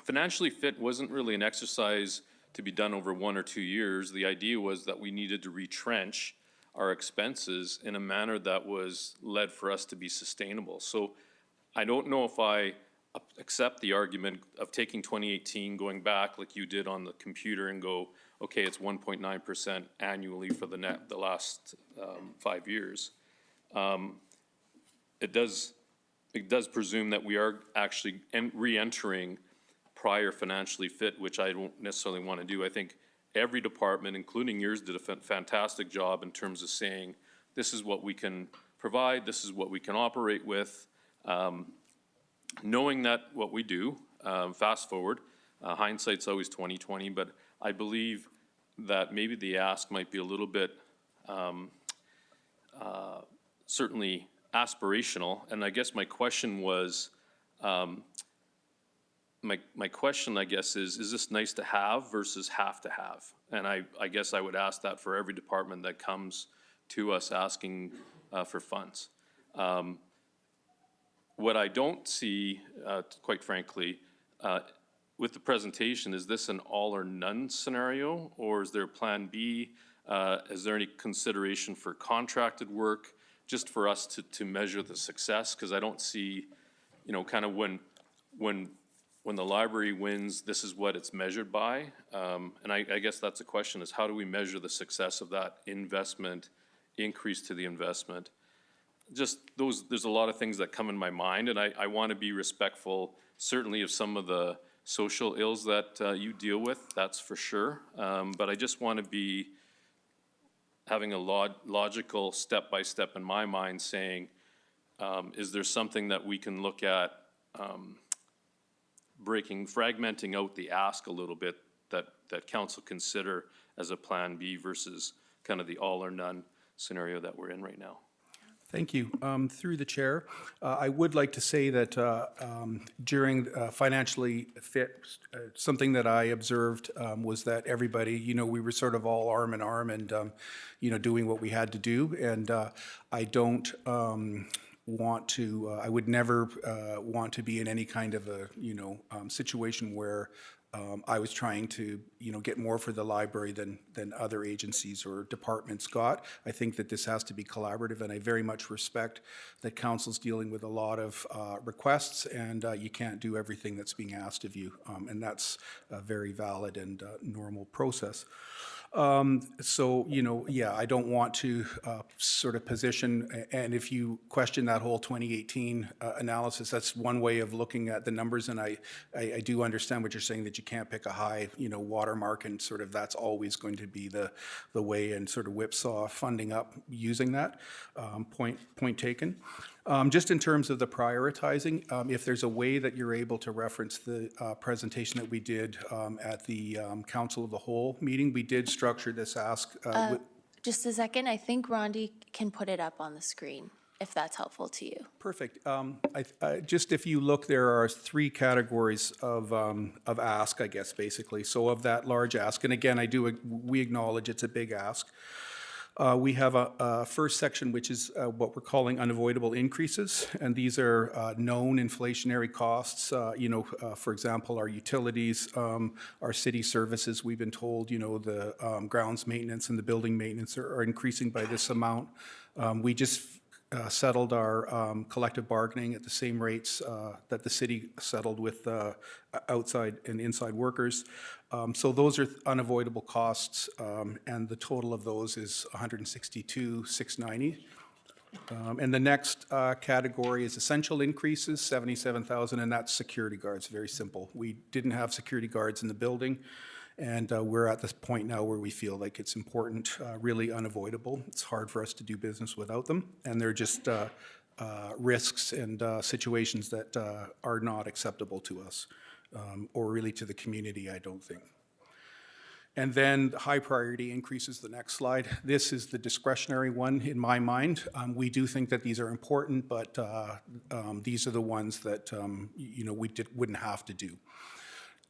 Financially Fit wasn't really an exercise to be done over 1 or 2 years. The idea was that we needed to retrench our expenses in a manner that was led for us to be sustainable. So I don't know if I accept the argument of taking 2018, going back like you did on the computer and go, okay, it's 1.9% annually for the last 5 years. It does presume that we are actually re-entering prior Financially Fit, which I don't necessarily want to do. I think every department, including yours, did a fantastic job in terms of saying, this is what we can provide, this is what we can operate with. Knowing that what we do, fast forward, hindsight's always 20/20, but I believe that maybe the ask might be a little bit certainly aspirational. And I guess my question was, my question, I guess, is this nice to have versus have to have? And I guess I would ask that for every department that comes to us asking for funds. What I don't see, quite frankly, with the presentation, is this an all or none scenario, or is there a plan B? Is there any consideration for contracted work, just for us to measure the success? Because I don't see, you know, kind of when the library wins, this is what it's measured by. And I guess that's the question, is how do we measure the success of that investment, increase to the investment? Just there's a lot of things that come in my mind, and I want to be respectful, certainly of some of the social ills that you deal with, that's for sure. But I just want to be having a logical step-by-step in my mind saying, is there something that we can look at fragmenting out the ask a little bit that council consider as a plan B versus kind of the all or none scenario that we're in right now? Thank you. Through the chair, I would like to say that during Financially Fit, something that I observed was that everybody, you know, we were sort of all arm in arm and, you know, doing what we had to do. And I don't want to, I would never want to be in any kind of a, situation where I was trying to, get more for the library than other agencies or departments got. I think that this has to be collaborative, and I very much respect that council's dealing with a lot of requests, and you can't do everything that's being asked of you, and that's a very valid and normal process. So, yeah, I don't want to sort of position, and if you question that whole 2018 analysis, that's one way of looking at the numbers, and I do understand what you're saying, that you can't pick a high, watermark, and sort of that's always going to be the way, and sort of whipsaw funding up using that. Point taken. Just in terms of the prioritizing, if there's a way that you're able to reference the presentation that we did at the Council of the Whole meeting, we did structure this ask. Just a second, I think Rondi can put it up on the screen, if that's helpful to you. Perfect. Just if you look, there are 3 categories of ask, I guess, basically. So of that large ask, and again, we acknowledge it's a big ask. We have a first section, which is what we're calling unavoidable increases, and these are known inflationary costs. For example, our utilities, our city services, we've been told, the grounds maintenance and the building maintenance are increasing by this amount. We just settled our collective bargaining at the same rates that the city settled with outside and inside workers. So those are unavoidable costs, and the total of those is $162,690. And the next category is essential increases, $77,000, and that's security guards. Very simple. We didn't have security guards in the building, and we're at this point now where we feel like it's important, really unavoidable. It's hard for us to do business without them, and they're just risks and situations that are not acceptable to us, or really to the community, I don't think. And then high priority increases, the next slide. This is the discretionary one in my mind. We do think that these are important, but these are the ones that wouldn't have to do.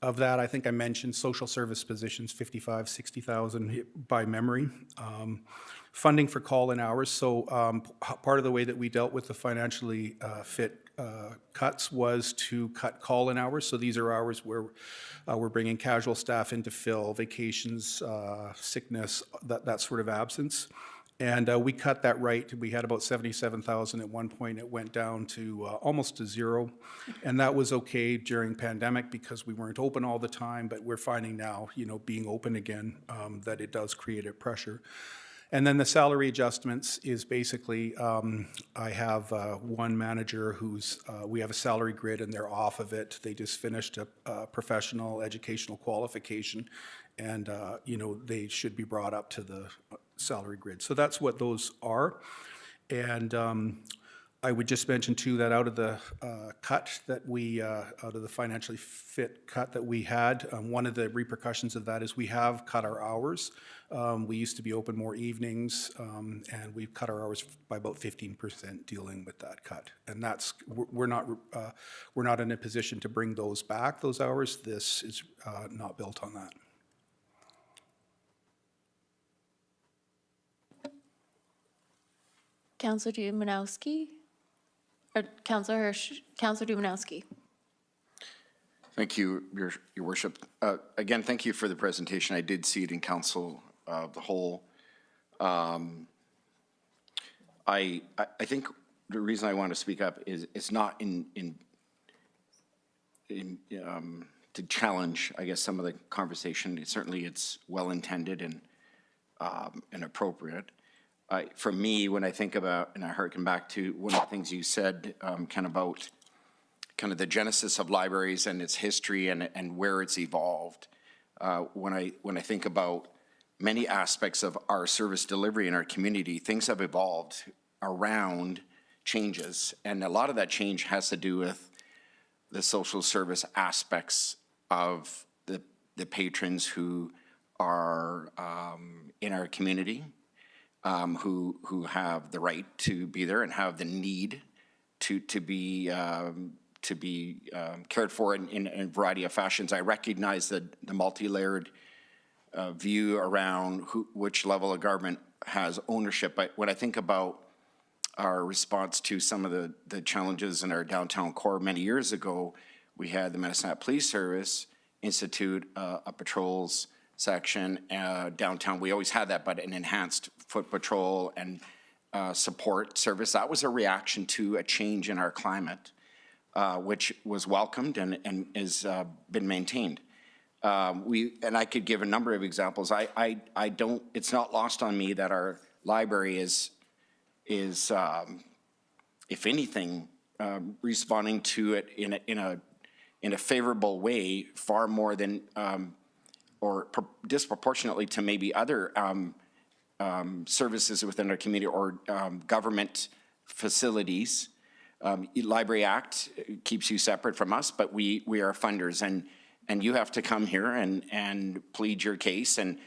Of that, I think I mentioned social service positions, 55, 60,000 by memory. Funding for call-in hours. So part of the way that we dealt with the financially fit cuts was to cut call-in hours. So these are hours where we're bringing casual staff in to fill vacations, sickness, that sort of absence. And we cut that right. We had about 77,000 at one point. It went down to almost to zero. And that was okay during pandemic because we weren't open all the time, but we're finding now, being open again, that it does create a pressure. And then the salary adjustments is basically, I have one manager who's, we have a salary grid and they're off of it. They just finished a professional educational qualification, and, they should be brought up to the salary grid. So that's what those are. And I would just mention too that out of the cut that we, out of the financially fit cut that we had, one of the repercussions of that is we have cut our hours. We used to be open more evenings, and we've cut our hours by about 15% dealing with that cut. And that's, we're not in a position to bring those back, those hours. This is not built on that. Councillor Dumanowski? Or Councillor Hirsch? Councillor Dumanowski. Thank you, Your Worship. Again, thank you for the presentation. I did see it in Council of the Whole. I think the reason I want to speak up is it's not to challenge, I guess, some of the conversation. Certainly, it's well-intended and appropriate. For me, when I think about, and I harken back to one of the things you said, about the genesis of libraries and its history and where it's evolved. When I think about many aspects of our service delivery in our community, things have evolved around changes, and a lot of that change has to do with the social service aspects of the patrons who are in our community. Who have the right to be there and have the need to be cared for in a variety of fashions. I recognize the multi-layered view around which level of government has ownership. But when I think about our response to some of the challenges in our downtown core. Many years ago, we had the Medicine Hat Police Service institute a patrols section downtown. We always had that, but an enhanced foot patrol and support service. That was a reaction to a change in our climate, which was welcomed and has been maintained. And I could give a number of examples. I don't, it's not lost on me that our library is if anything, responding to it in a favorable way, far more than, or disproportionately to maybe other services within our community or government facilities. Library Act keeps you separate from us, but we are funders, and you have to come here and plead your case, and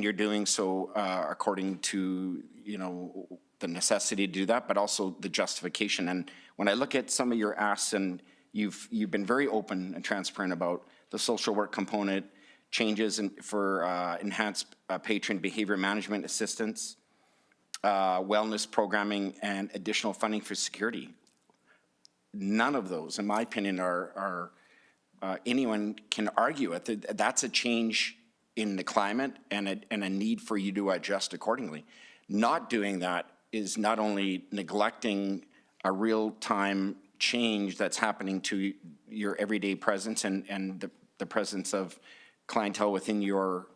you're doing so according to, you know, the necessity to do that, but also the justification. And when I look at some of your asks, and you've been very open and transparent about the social work component, changes for enhanced patron behavior management assistance, wellness programming, and additional funding for security. None of those, in my opinion, are anyone can argue with. That's a change in the climate and a need for you to adjust accordingly. Not doing that is not only neglecting a real-time change that's happening to your everyday presence and the presence of clientele within your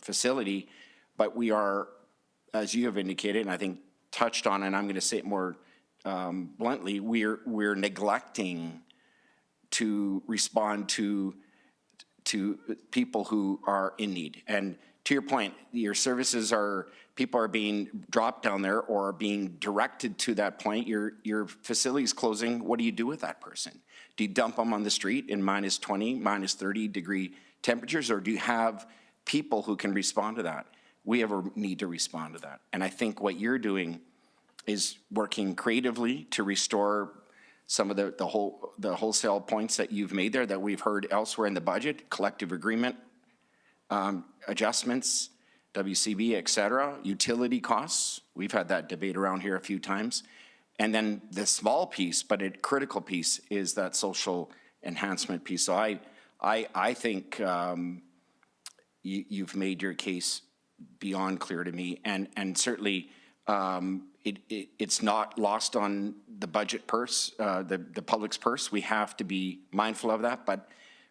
facility, but we are, as you have indicated, and I think touched on, and I'm going to say it more bluntly, we're neglecting to respond to people who are in need. And to your point, your services people are being dropped down there or are being directed to that point. Your facility's closing. What do you do with that person? Do you dump them on the street in minus 20, minus 30 degree temperatures, or do you have people who can respond to that? We have a need to respond to that. And I think what you're doing is working creatively to restore some of the wholesale points that you've made there that we've heard elsewhere in the budget, collective agreement, adjustments, WCB, et cetera, utility costs. We've had that debate around here a few times. And then the small piece, but a critical piece, is that social enhancement piece. So I think you've made your case beyond clear to me, and certainly it's not lost on the budget purse, the public's purse. We have to be mindful of that, but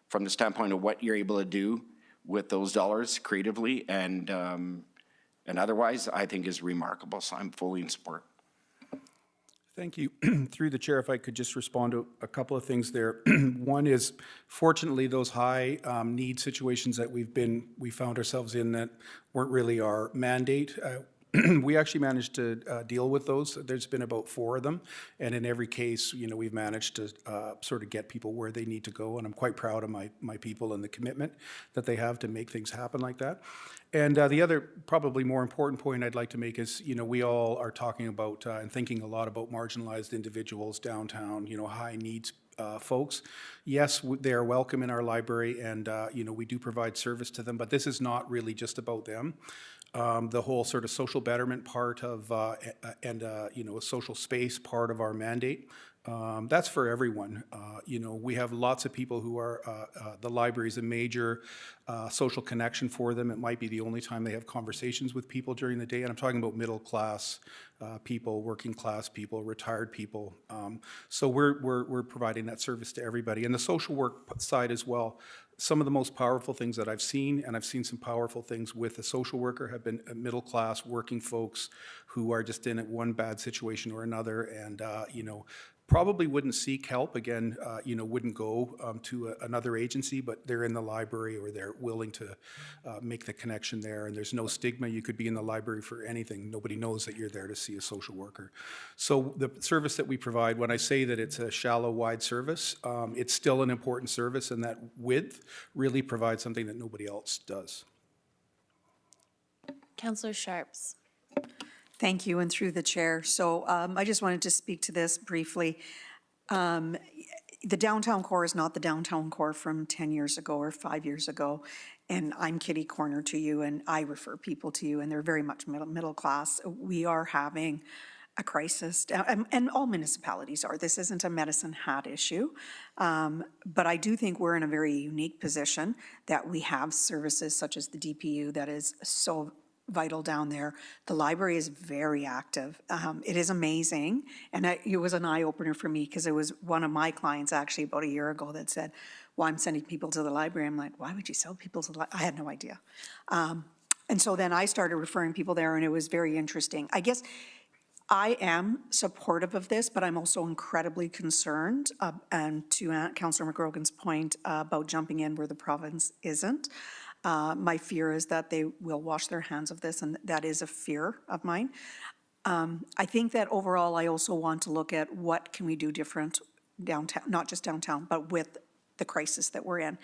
from the standpoint of what you're able to do with those dollars creatively and otherwise, I think is remarkable. So I'm fully in support. Thank you. Through the chair, if I could just respond to a couple of things there. One is, fortunately, those high need situations that we found ourselves in that weren't really our mandate. We actually managed to deal with those. There's been about 4 of them, and in every case, you know, we've managed to sort of get people where they need to go, and I'm quite proud of my people and the commitment that they have to make things happen like that. And the other, probably more important point I'd like to make is, you know, we all are talking about and thinking a lot about marginalized individuals downtown, you know, high needs folks. Yes, they are welcome in our library, and you know, we do provide service to them, but this is not really just about them. The whole sort of social betterment part of you know, a social space part of our mandate, that's for everyone. You know, we have lots of people who are, the library is a major social connection for them. It might be the only time they have conversations with people during the day, and I'm talking about middle class people, working class people, retired people. So we're providing that service to everybody. And the social work side as well. Some of the most powerful things that I've seen, and I've seen some powerful things with a social worker, have been middle class working folks who are just in one bad situation or another, and you know, probably wouldn't seek help again, you know, wouldn't go to another agency, but they're in the library or they're willing to make the connection there, and there's no stigma. You could be in the library for anything. Nobody knows that you're there to see a social worker. So the service that we provide, when I say that it's a shallow, wide service, it's still an important service, and that width really provides something that nobody else does. Councillor Sharps. Thank you, and through the chair. So I just wanted to speak to this briefly. The downtown core is not the downtown core from 10 years ago or 5 years ago, and I'm kitty corner to you, and I refer people to you, and they're very much middle class. We are having a crisis, and all municipalities are. This isn't a Medicine Hat issue. But I do think we're in a very unique position that we have services such as the DPU that is so vital down there. The library is very active. It is amazing. And it was an eye-opener for me because it was one of my clients actually about a year ago that said, well, I'm sending people to the library. I'm like, why would you sell people to the library? I had no idea. And so then I started referring people there, and it was very interesting. I guess I am supportive of this, but I'm also incredibly concerned, and to Councillor McGrogan's point about jumping in where the province isn't. My fear is that they will wash their hands of this, and that is a fear of mine. I think that overall, I also want to look at what can we do different downtown, not just downtown, but with the crisis that we're in.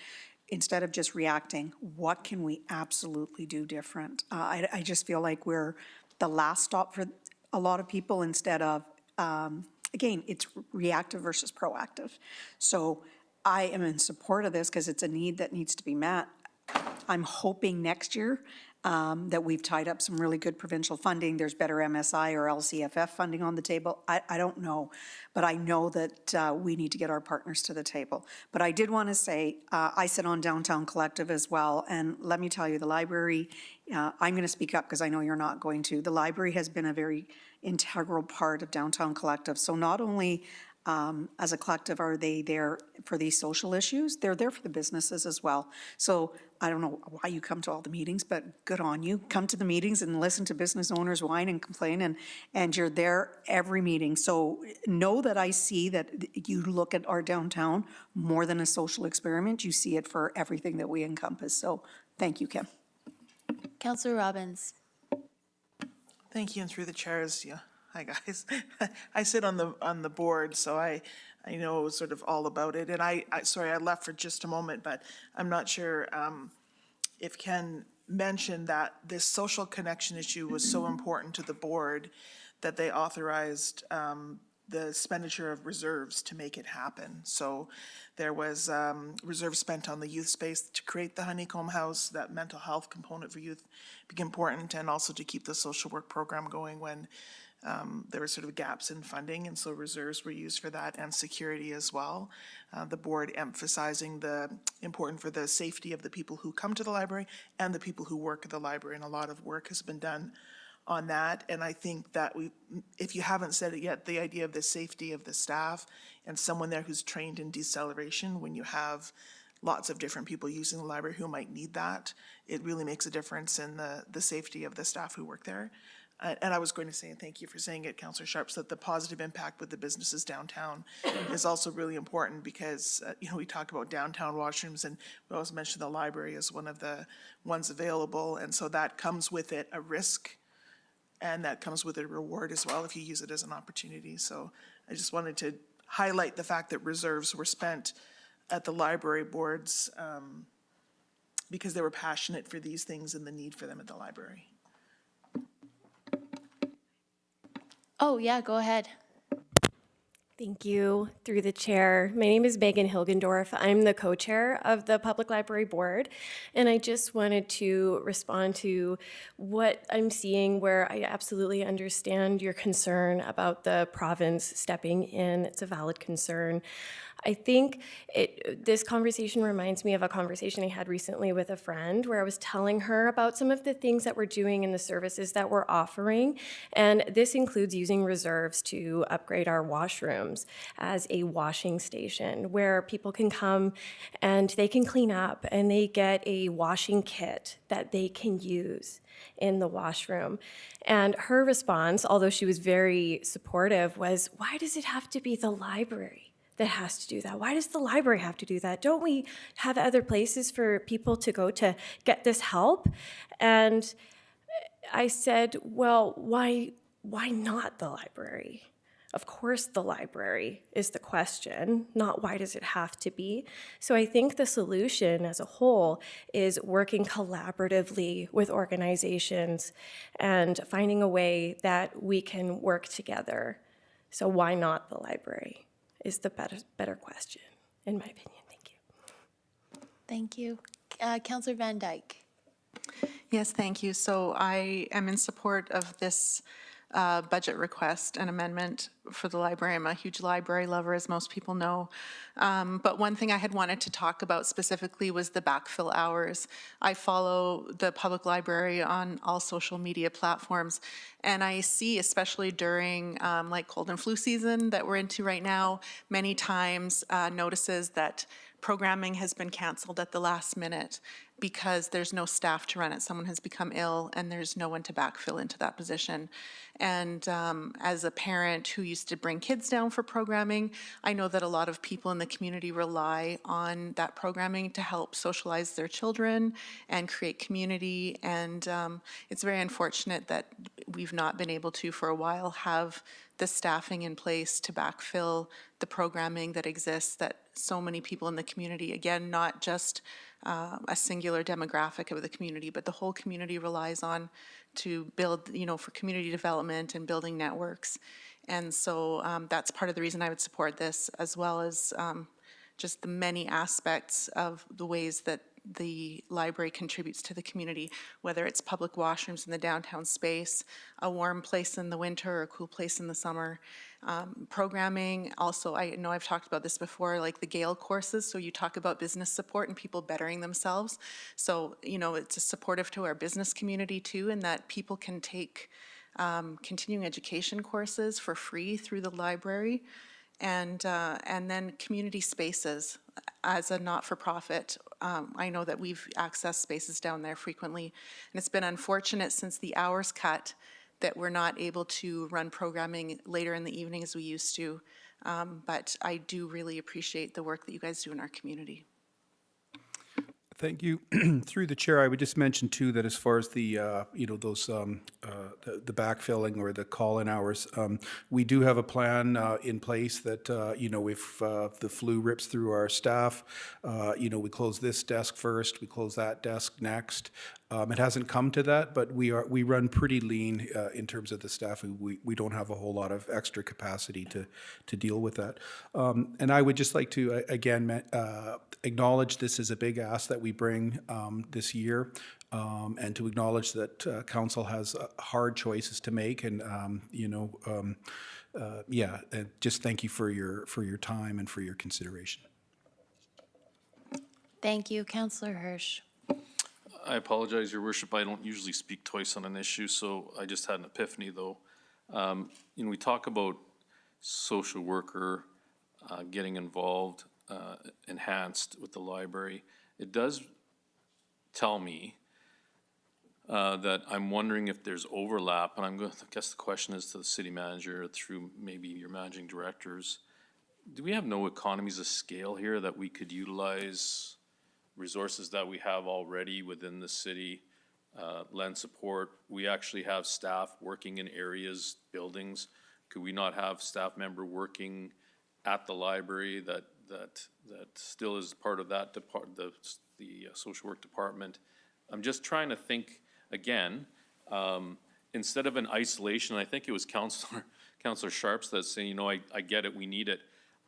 Instead of just reacting, what can we absolutely do different? I just feel like we're the last stop for a lot of people instead of, again, it's reactive versus proactive. So I am in support of this because it's a need that needs to be met. I'm hoping next year that we've tied up some really good provincial funding. There's better MSI or LCFF funding on the table. I don't know, but I know that we need to get our partners to the table. But I did want to say, I sit on Downtown Collective as well, and let me tell you, the library, I'm going to speak up because I know you're not going to. The library has been a very integral part of Downtown Collective. So not only as a collective are they there for these social issues, they're there for the businesses as well. So I don't know why you come to all the meetings, but good on you. Come to the meetings and listen to business owners whine and complain, and you're there every meeting. So know that I see that you look at our downtown more than a social experiment. You see it for everything that we encompass. So thank you, Kim. Councillor Robbins. Thank you, and through the chairs, yeah. Hi, guys. I sit on the board, so I know sort of all about it. And sorry, I left for just a moment, but I'm not sure if Ken mentioned that this social connection issue was so important to the board that they authorized the expenditure of reserves to make it happen. So there was reserves spent on the youth space to create the Honeycomb House. That mental health component for youth became important, and also to keep the social work program going when there were sort of gaps in funding, and so reserves were used for that, and security as well. The board emphasizing the important for the safety of the people who come to the library and the people who work at the library, and a lot of work has been done on that. And I think that if you haven't said it yet, the idea of the safety of the staff and someone there who's trained in deceleration, when you have lots of different people using the library who might need that, it really makes a difference in the safety of the staff who work there. And I was going to say, and thank you for saying it, Councillor Sharps, that the positive impact with the businesses downtown is also really important because, we talk about downtown washrooms, and we always mention the library as one of the ones available. And so that comes with it a risk, and that comes with a reward as well if you use it as an opportunity. So I just wanted to highlight the fact that reserves were spent at the library boards because they were passionate for these things and the need for them at the library. Oh, yeah, go ahead. Thank you. Through the chair, my name is Megan Hilgendorf. I'm the co-chair of the Public Library Board, and I just wanted to respond to what I'm seeing, where I absolutely understand your concern about the province stepping in. It's a valid concern. I think this conversation reminds me of a conversation I had recently with a friend where I was telling her about some of the things that we're doing and the services that we're offering. And this includes using reserves to upgrade our washrooms as a washing station where people can come and they can clean up and they get a washing kit that they can use in the washroom. And her response, although she was very supportive, was, why does it have to be the library that has to do that? Why does the library have to do that? Don't we have other places for people to go to get this help? And I said, well, why not the library? Of course the library is the question, not why does it have to be. So I think the solution as a whole is working collaboratively with organizations and finding a way that we can work together. So why not the library is the better question, in my opinion. Thank you. Thank you. Councillor Van Dyke. Yes, thank you. So I am in support of this budget request, an amendment for the library. I'm a huge library lover, as most people know. But one thing I had wanted to talk about specifically was the backfill hours. I follow the public library on all social media platforms, and I see, especially during like cold and flu season that we're into right now, many times notices that programming has been canceled at the last minute because there's no staff to run it. Someone has become ill and there's no one to backfill into that position. And as a parent who used to bring kids down for programming, I know that a lot of people in the community rely on that programming to help socialize their children and create community. And it's very unfortunate that we've not been able to, for a while, have the staffing in place to backfill the programming that exists that so many people in the community, again, not just a singular demographic of the community, but the whole community relies on to build, for community development and building networks. And so that's part of the reason I would support this, as well as just the many aspects of the ways that the library contributes to the community, whether it's public washrooms in the downtown space, a warm place in the winter or a cool place in the summer. Programming, also, I know I've talked about this before, like the Gale courses, so you talk about business support and people bettering themselves. So, it's a supportive to our business community too, in that people can take continuing education courses for free through the library. And then community spaces. As a not-for-profit, I know that we've accessed spaces down there frequently, and it's been unfortunate since the hours cut that we're not able to run programming later in the evening as we used to. But I do really appreciate the work that you guys do in our community. Thank you. Through the chair, I would just mention too that as far as the, those, the backfilling or the call-in hours, we do have a plan in place that, if the flu rips through our staff, we close this desk first, we close that desk next. It hasn't come to that, but we run pretty lean in terms of the staff. We don't have a whole lot of extra capacity to deal with that. And I would just like to, again, acknowledge this is a big ask that we bring this year, and to acknowledge that council has hard choices to make, and just thank you for your time and for your consideration. Thank you, Councillor Hirsch. I apologize, Your Worship. I don't usually speak twice on an issue, so I just had an epiphany, though. We talk about social worker getting involved, enhanced with the library. It does tell me that I'm wondering if there's overlap, and I guess the question is to the city manager through maybe your managing directors. Do we have no economies of scale here that we could utilize resources that we have already within the city, lend support? We actually have staff working in areas, buildings. Could we not have staff member working at the library that still is part of that the social work department? I'm just trying to think again, instead of an isolation. I think it was Councillor Sharps that's saying, I get it, we need it.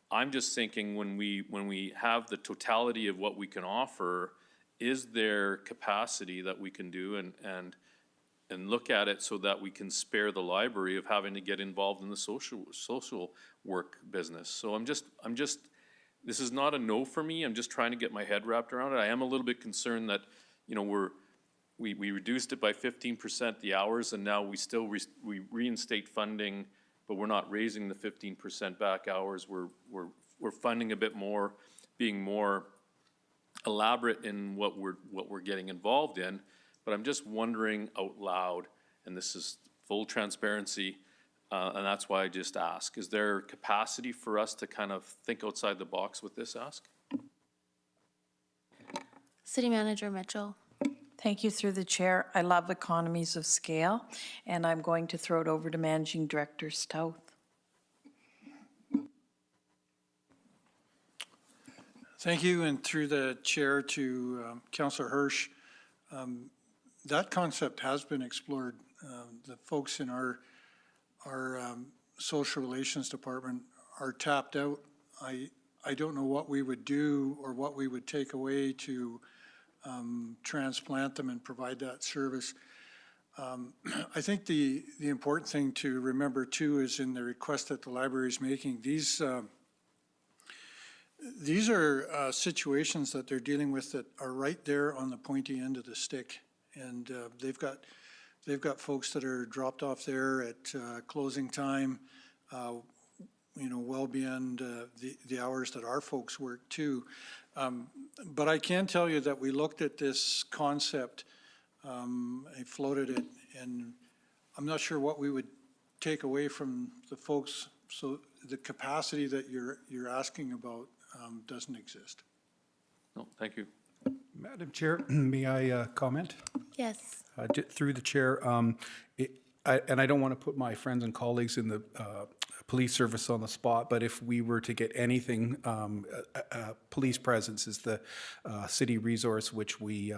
I'm just thinking when we have the totality of what we can offer, is there capacity that we can do and look at it so that we can spare the library of having to get involved in the social work business? So I'm just this is not a no for me. I'm just trying to get my head wrapped around it. I am a little bit concerned that we reduced it by 15% the hours, and now we reinstate funding, but we're not raising the 15% back hours. We're funding a bit more, being more elaborate in what we're getting involved in. But I'm just wondering out loud, and this is full transparency, and that's why I just ask, is there capacity for us to kind of think outside the box with this ask? City Manager Mitchell. Thank you, through the chair. I love economies of scale, and I'm going to throw it over to Managing Director Stouth. Thank you, and through the chair to Councillor Hirsch. That concept has been explored. The folks in our social relations department are tapped out. I don't know what we would do or what we would take away to transplant them and provide that service. I think the important thing to remember too is in the request that the library is making, these are situations that they're dealing with that are right there on the pointy end of the stick. And they've got folks that are dropped off there at closing time, well beyond the hours that our folks work too. But I can tell you that we looked at this concept, I floated it, and I'm not sure what we would take away from the folks. So the capacity that you're asking about doesn't exist. No, thank you. Madam Chair, may I comment? Yes. Through the chair, and I don't want to put my friends and colleagues in the police service on the spot, but if we were to get anything, police presence is the city resource which we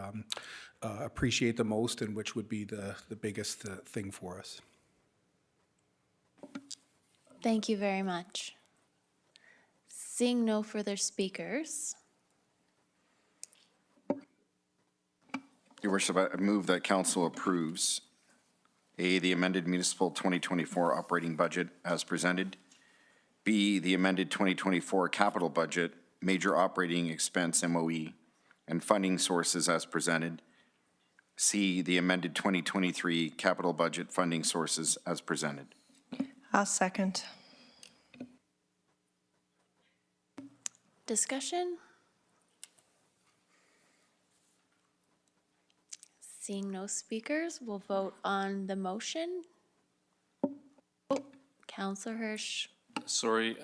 appreciate the most and which would be the biggest thing for us. Thank you very much. Seeing no further speakers, Your Worship, I move that council approves A, the amended municipal 2024 operating budget as presented, B, the amended 2024 capital budget, major operating expense MOE, and funding sources as presented, C, the amended 2023 capital budget funding sources as presented. I'll second. discussion? Seeing no speakers, we'll vote on the motion. Oh, Councillor Hirsch. Sorry,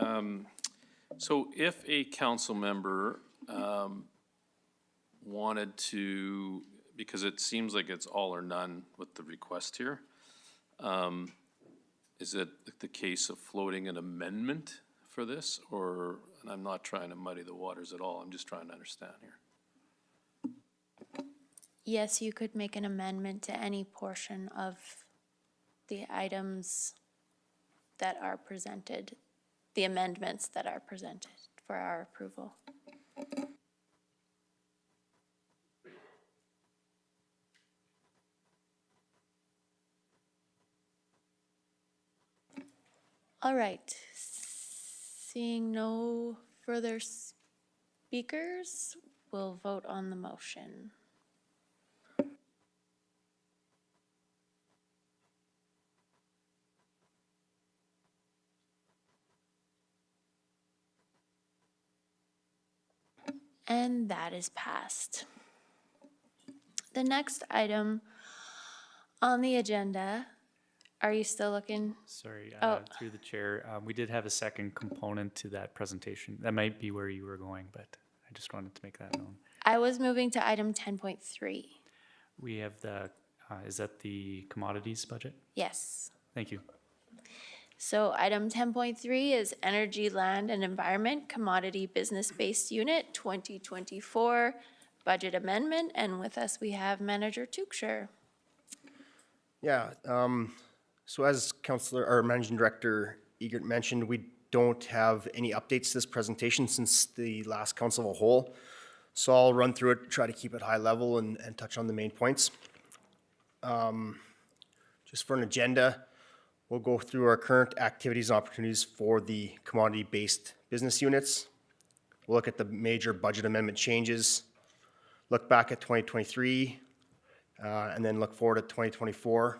so if a council member wanted to, because it seems like it's all or none with the request here, is it the case of floating an amendment for this? Or, and I'm not trying to muddy the waters at all, I'm just trying to understand here. Yes, you could make an amendment to any portion of the items that are presented, the amendments that are presented for our approval. All right, seeing no further speakers, we'll vote on the motion. And that is passed. The next item on the agenda, are you still looking? Sorry, Oh. through the chair, we did have a second component to that presentation. That might be where you were going, but I just wanted to make that known. I was moving to item 10.3. We have the, is that the commodities budget? Yes. Thank you. So item 10.3 is Energy, Land and Environment Commodity Business-Based Unit 2024 Budget Amendment. And with us, we have Manager Tuchscherer. Yeah, so as Councillor, or Managing Director Egert mentioned, we don't have any updates to this presentation since the last Council of a Whole. So I'll run through it, try to keep it high level and touch on the main points. Just for an agenda, we'll go through our current activities and opportunities for the commodity-based business units. We'll look at the major budget amendment changes, look back at 2023, and then look forward at 2024.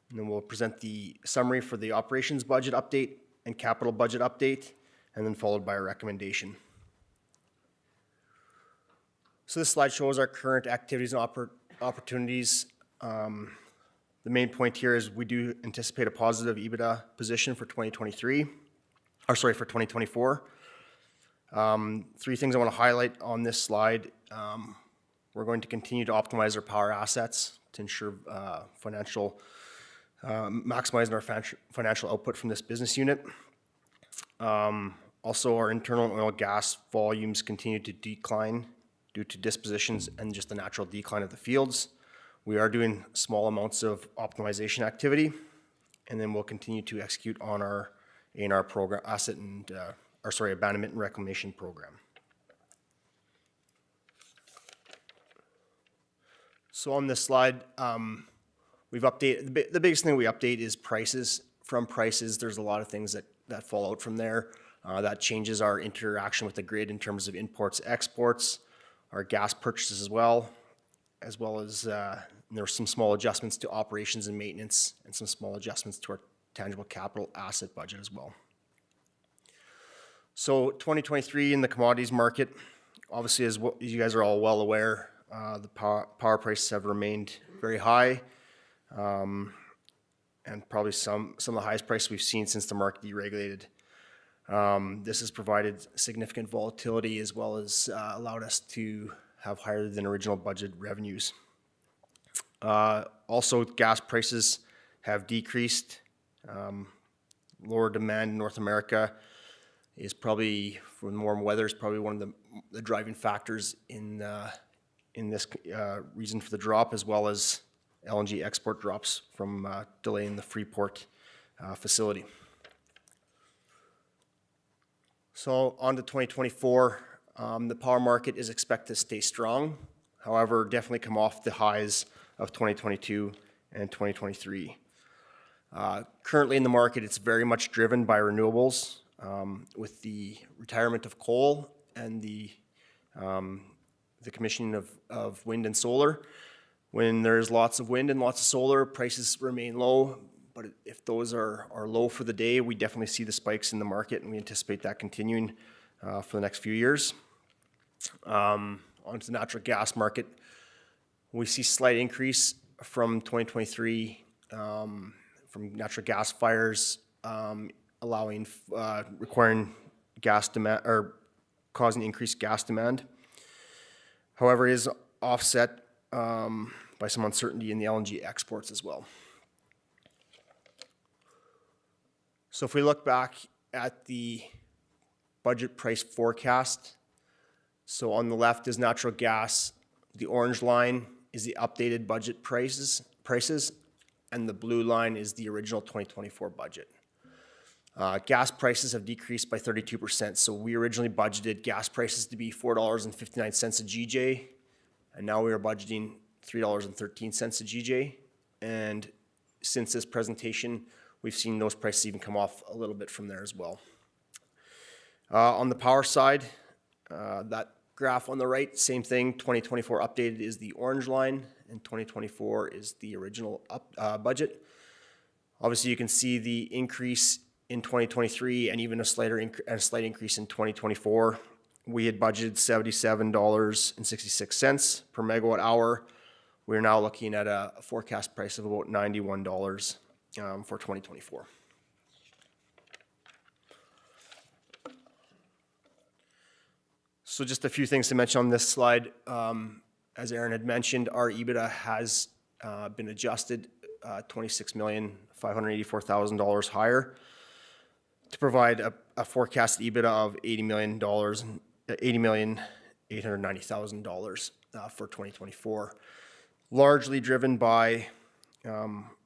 And then we'll present the summary for the operations budget update and capital budget update, and then followed by a recommendation. So this slide shows our current activities and opportunities. The main point here is we do anticipate a positive EBITDA position for 2023, or sorry, for 2024. Three things I want to highlight on this slide. We're going to continue to optimize our power assets to ensure maximizing our financial output from this business unit. Also, our internal oil and gas volumes continue to decline due to dispositions and just the natural decline of the fields. We are doing small amounts of optimization activity, and then we'll continue to execute on our A&R program, abandonment and reclamation program. So on this slide, we've updated, the biggest thing we update is prices. From prices, there's a lot of things that fall out from there. That changes our interaction with the grid in terms of imports, exports, our gas purchases as well as there were some small adjustments to operations and maintenance and some small adjustments to our tangible capital asset budget as well. So 2023 in the commodities market, obviously as you guys are all well aware, the power prices have remained very high, and probably some of the highest prices we've seen since the market deregulated. This has provided significant volatility as well as allowed us to have higher than original budget revenues. Also, gas prices have decreased. Lower demand in North America is probably, from warm weather, is probably one of the driving factors in this reason for the drop, as well as LNG export drops from delay in the Freeport facility. So on to 2024, the power market is expected to stay strong. However, definitely come off the highs of 2022 and 2023. Currently in the market, it's very much driven by renewables, with the retirement of coal and the commissioning of wind and solar. When there's lots of wind and lots of solar, prices remain low. But if those are low for the day, we definitely see the spikes in the market, and we anticipate that continuing for the next few years. Onto the natural gas market, we see slight increase from 2023 from natural gas fires requiring gas demand or causing increased gas demand. However, it is offset by some uncertainty in the LNG exports as well. So if we look back at the budget price forecast, so on the left is natural gas, the orange line is the updated budget prices, and the blue line is the original 2024 budget. Gas prices have decreased by 32%, so we originally budgeted gas prices to be $4.59 a GJ, and now we are budgeting $3.13 a GJ, and since this presentation, we've seen those prices even come off a little bit from there as well. On the power side, that graph on the right, same thing, 2024 updated is the orange line, and 2024 is the original budget. Obviously, you can see the increase in 2023 and even a slight increase in 2024. We had budgeted $77.66 per megawatt hour. We're now looking at a forecast price of about $91 for 2024. So just a few things to mention on this slide. As Aaron had mentioned, our EBITDA has been adjusted $26,584,000 higher to provide a forecast EBITDA of $80,890,000 for 2024. Largely driven by,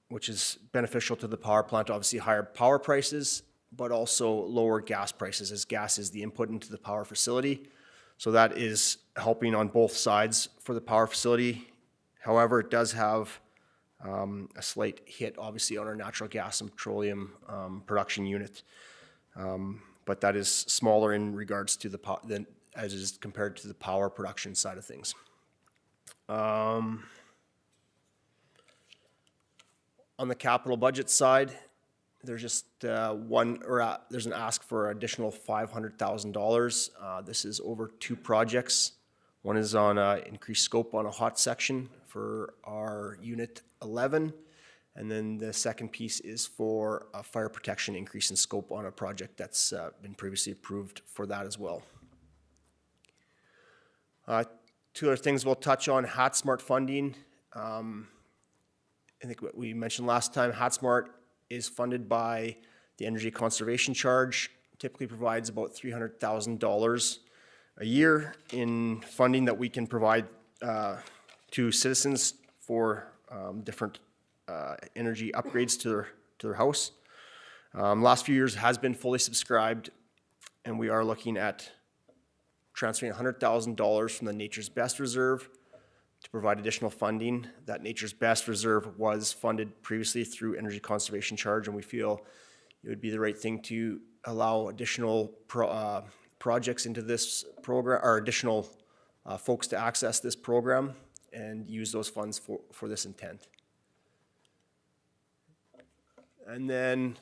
which is beneficial to the power plant, obviously higher power prices, but also lower gas prices, as gas is the input into the power facility. So that is helping on both sides for the power facility. However, it does have a slight hit, obviously, on our natural gas and petroleum production unit. But that is smaller in regards to as is compared to the power production side of things. On the capital budget side, there's just there's an ask for additional $500,000. This is over two projects. One is on increased scope on a hot section for our Unit 11, and then the second piece is for a fire protection increase in scope on a project that's been previously approved for that as well. Two other things we'll touch on, HatSmart funding. I think what we mentioned last time, HatSmart is funded by the Energy Conservation Charge, typically provides about $300,000 a year in funding that we can provide to citizens for different energy upgrades to their house. Last few years has been fully subscribed, and we are looking at transferring $100,000 from the Nature's Best Reserve to provide additional funding. That Nature's Best Reserve was funded previously through energy conservation charge, and we feel it would be the right thing to allow additional projects into this program, or additional folks to access this program and use those funds for this intent. And then,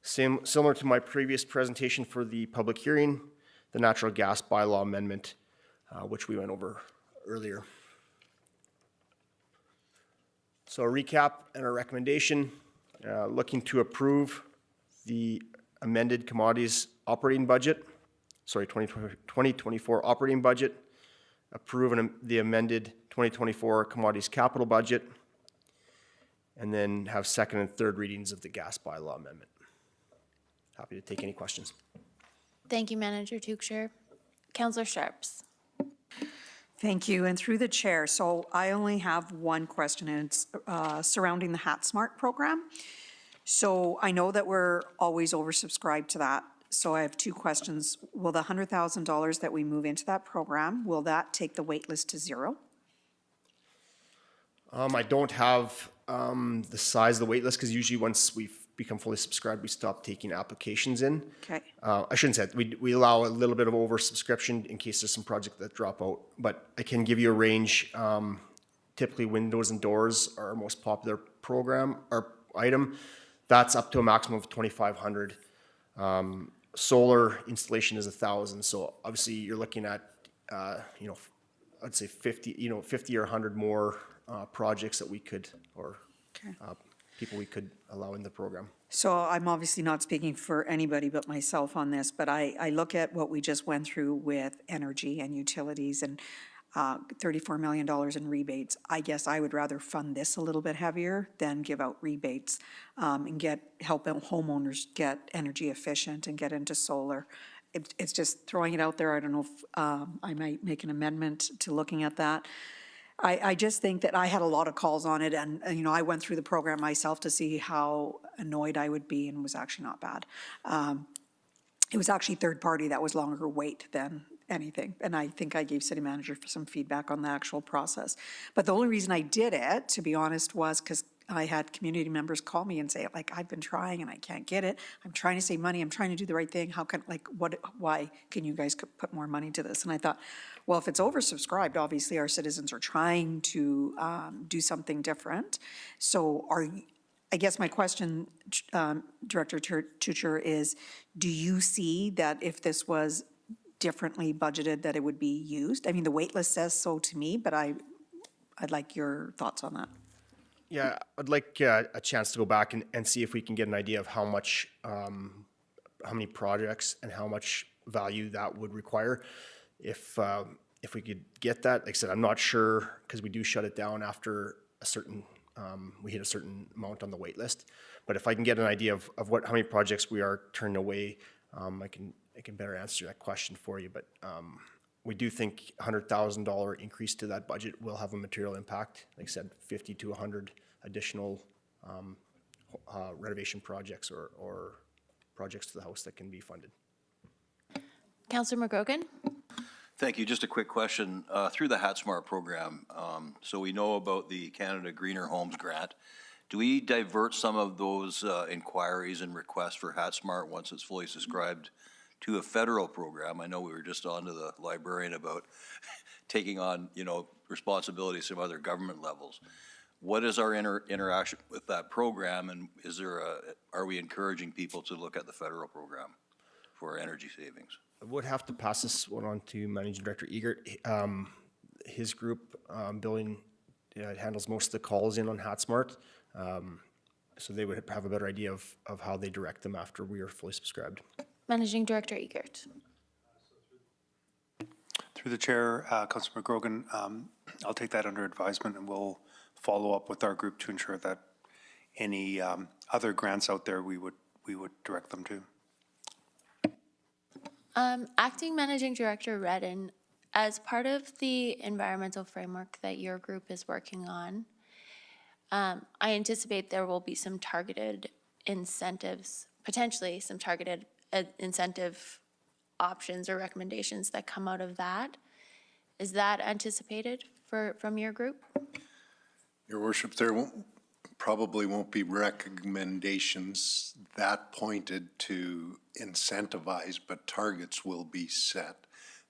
similar to my previous presentation for the public hearing, the natural gas bylaw amendment, which we went over earlier. So a recap and a recommendation, looking to approve the amended commodities operating budget, 2024 operating budget, approve the amended 2024 commodities capital budget, and then have second and third readings of the gas bylaw amendment. Happy to take any questions. Thank you, Manager Tuchscherer. Councillor Sharps. Thank you, and through the chair, so I only have one question, and it's surrounding the HatSmart program. So I know that we're always oversubscribed to that, so I have two questions. Will the $100,000 that we move into that program, will that take the wait list to zero? I don't have the size of the wait list, because usually once we've become fully subscribed, we stop taking applications in. Okay. I shouldn't say it. We allow a little bit of oversubscription in case there's some projects that drop out, but I can give you a range. Typically, windows and doors are our most popular program or item. That's up to a maximum of 2,500. Solar installation is 1,000. So obviously, you're looking at, I'd say 50 or 100 more projects that we could, or people we could allow in the program. So I'm obviously not speaking for anybody but myself on this, but I look at what we just went through with energy and utilities and $34 million in rebates. I guess I would rather fund this a little bit heavier than give out rebates and help homeowners get energy efficient and get into solar. It's just throwing it out there. I don't know if I might make an amendment to looking at that. I just think that I had a lot of calls on it, and I went through the program myself to see how annoyed I would be, and it was actually not bad. It was actually third party that was longer wait than anything, and I think I gave city manager some feedback on the actual process. But the only reason I did it, to be honest, was because I had community members call me and say, like, I've been trying and I can't get it. I'm trying to save money. I'm trying to do the right thing. Why can you guys put more money to this? And I thought, well, if it's oversubscribed, obviously our citizens are trying to do something different. So I guess my question, Director Tuchscherer, is, do you see that if this was differently budgeted that it would be used? I mean, the wait list says so to me, but I'd like your thoughts on that. Yeah, I'd like a chance to go back and see if we can get an idea of how much, how many projects and how much value that would require. If we could get that, like I said, I'm not sure, because we do shut it down after a certain, we hit a certain amount on the wait list. But if I can get an idea of how many projects we are turning away, I can better answer that question for you. But we do think $100,000 increase to that budget will have a material impact. Like I said, 50 to 100 additional renovation projects or projects to the house that can be funded. Councillor McGrogan. Thank you. Just a quick question. Through the HatSmart program, so we know about the Canada Greener Homes Grant. Do we divert some of those inquiries and requests for HatSmart once it's fully subscribed to a federal program? I know we were just on to the librarian about taking on, responsibilities from other government levels. What is our interaction with that program, and are we encouraging people to look at the federal program for energy savings? I would have to pass this one on to Managing Director Egert. His group, Billing, handles most of the calls in on HatSmart. So they would have a better idea of how they direct them after we are fully subscribed. Managing Director Egert. Through the chair, Councilor McGrogan, I'll take that under advisement, and we'll follow up with our group to ensure that any other grants out there we would direct them to. Acting Managing Director Redden, as part of the environmental framework that your group is working on, I anticipate there will be some targeted incentives, potentially some targeted incentive options or recommendations that come out of that. Is that anticipated from your group? Your worship, there probably won't be recommendations that pointed to incentivize, but targets will be set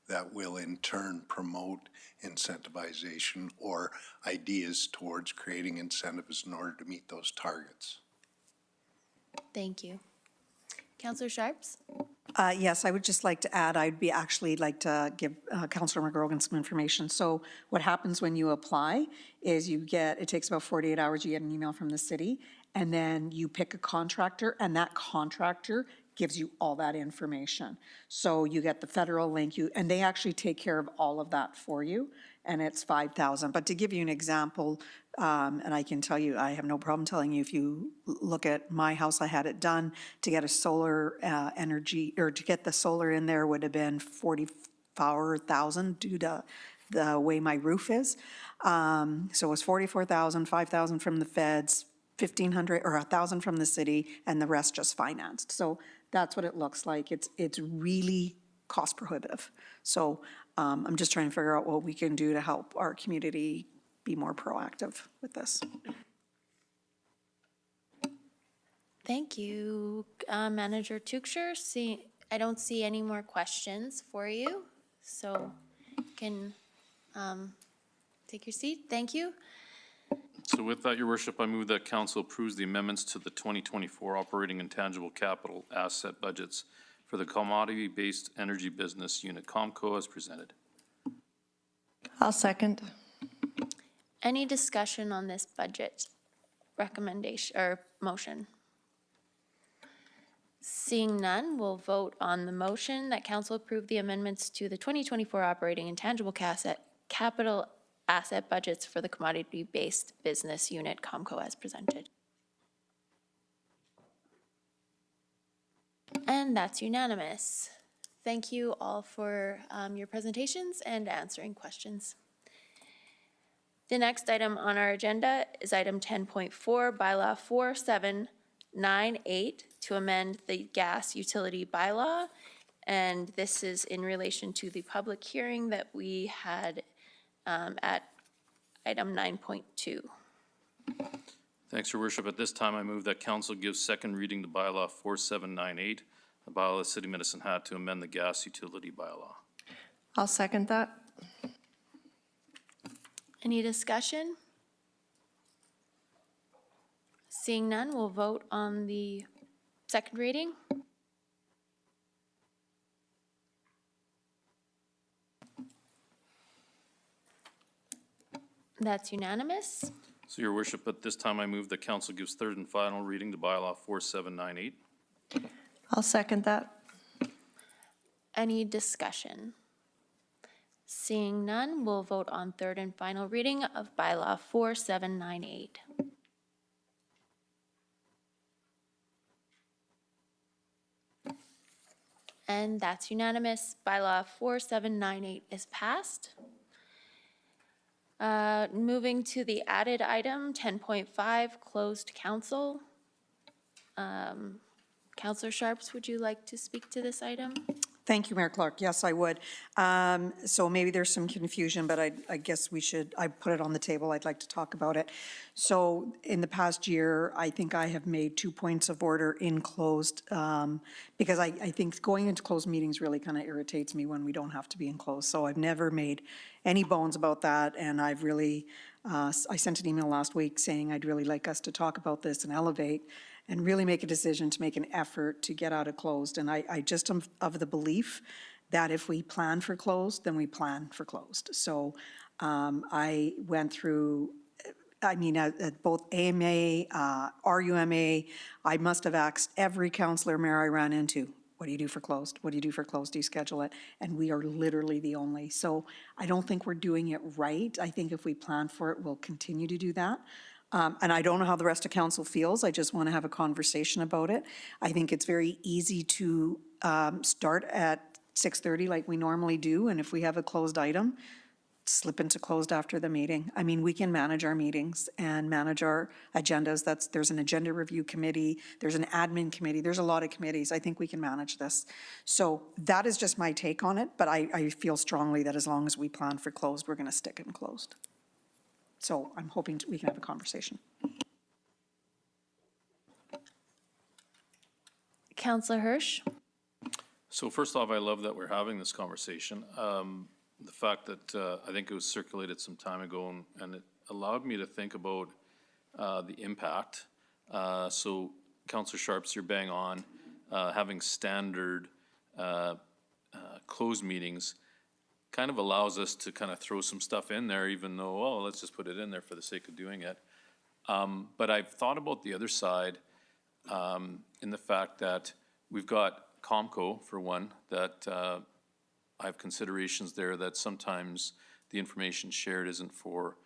that will in turn promote incentivization or ideas towards creating incentives in order to meet those targets. Thank you. Councillor Sharps? Yes, I would just like to add, I'd be actually like to give Councillor McGrogan some information. So what happens when you apply is you get, it takes about 48 hours, you get an email from the city, and then you pick a contractor, and that contractor gives you all that information. So you get the federal link, and they actually take care of all of that for you, and it's $5,000. But to give you an example, and I can tell you, I have no problem telling you, if you look at my house, I had it done to get a solar energy, or to get the solar in there would have been $44,000 due to the way my roof is. So it was $44,000, $5,000 from the feds, $1,500 or $1,000 from the city, and the rest just financed. So that's what it looks like. It's really cost prohibitive. So I'm just trying to figure out what we can do to help our community be more proactive with this. Thank you, Manager Tewksher. I don't see any more questions for you, so you can take your seat. Thank you. So with that, your worship, I move that council approves the amendments to the 2024 operating and tangible capital asset budgets for the commodity-based energy business unit, COMCO, as presented. I'll second. Any discussion on this budget recommendation or motion? Seeing none, we'll vote on the motion that council approve the amendments to the 2024 operating and tangible capital asset budgets for the commodity-based business unit, COMCO, as presented. And that's unanimous. Thank you all for your presentations and answering questions. The next item on our agenda is item 10.4, bylaw 4798, to amend the gas utility bylaw. And this is in relation to the public hearing that we had at item 9.2. Thanks, your worship. At this time, I move that council gives second reading to bylaw 4798, the bylaw of the City of Medicine Hat to amend the gas utility bylaw. I'll second that. Any discussion? Seeing none, we'll vote on the second reading. That's unanimous. So, your worship, at this time, I move that council gives third and final reading to bylaw 4798. I'll second that. Any discussion? Seeing none, we'll vote on third and final reading of bylaw 4798. And that's unanimous. Bylaw 4798 is passed. Moving to the added item, 10.5, closed council. Councillor Sharps, would you like to speak to this item? Thank you, Mayor Clark. Yes, I would. So maybe there's some confusion, but I guess I put it on the table. I'd like to talk about it. So in the past year, I think I have made 2 points of order in closed, because I think going into closed meetings really kind of irritates me when we don't have to be in closed. So I've never made any bones about that, and I've really, I sent an email last week saying I'd really like us to talk about this and elevate and really make a decision to make an effort to get out of closed. And I just am of the belief that if we plan for closed, then we plan for closed. So I went through, at both AMA, RUMA, I must have asked every councillor mayor I ran into, what do you do for closed? What do you do for closed? Do you schedule it? And we are literally the only. So I don't think we're doing it right. I think if we plan for it, we'll continue to do that. And I don't know how the rest of council feels. I just want to have a conversation about it. I think it's very easy to start at 6:30 like we normally do. And if we have a closed item, slip into closed after the meeting. I mean, we can manage our meetings and manage our agendas. There's an agenda review committee. There's an admin committee. There's a lot of committees. I think we can manage this. So that is just my take on it. But I feel strongly that as long as we plan for closed, we're going to stick in closed. So I'm hoping we can have a conversation. Councillor Hirsch? So first off, I love that we're having this conversation. The fact that I think it was circulated some time ago, and it allowed me to think about the impact. So Councillor Sharps, you're bang on. Having standard closed meetings kind of allows us to kind of throw some stuff in there, even though, oh, let's just put it in there for the sake of doing it. But I've thought about the other side in the fact that we've got Comco, for one, that I have considerations there that sometimes the information shared isn't for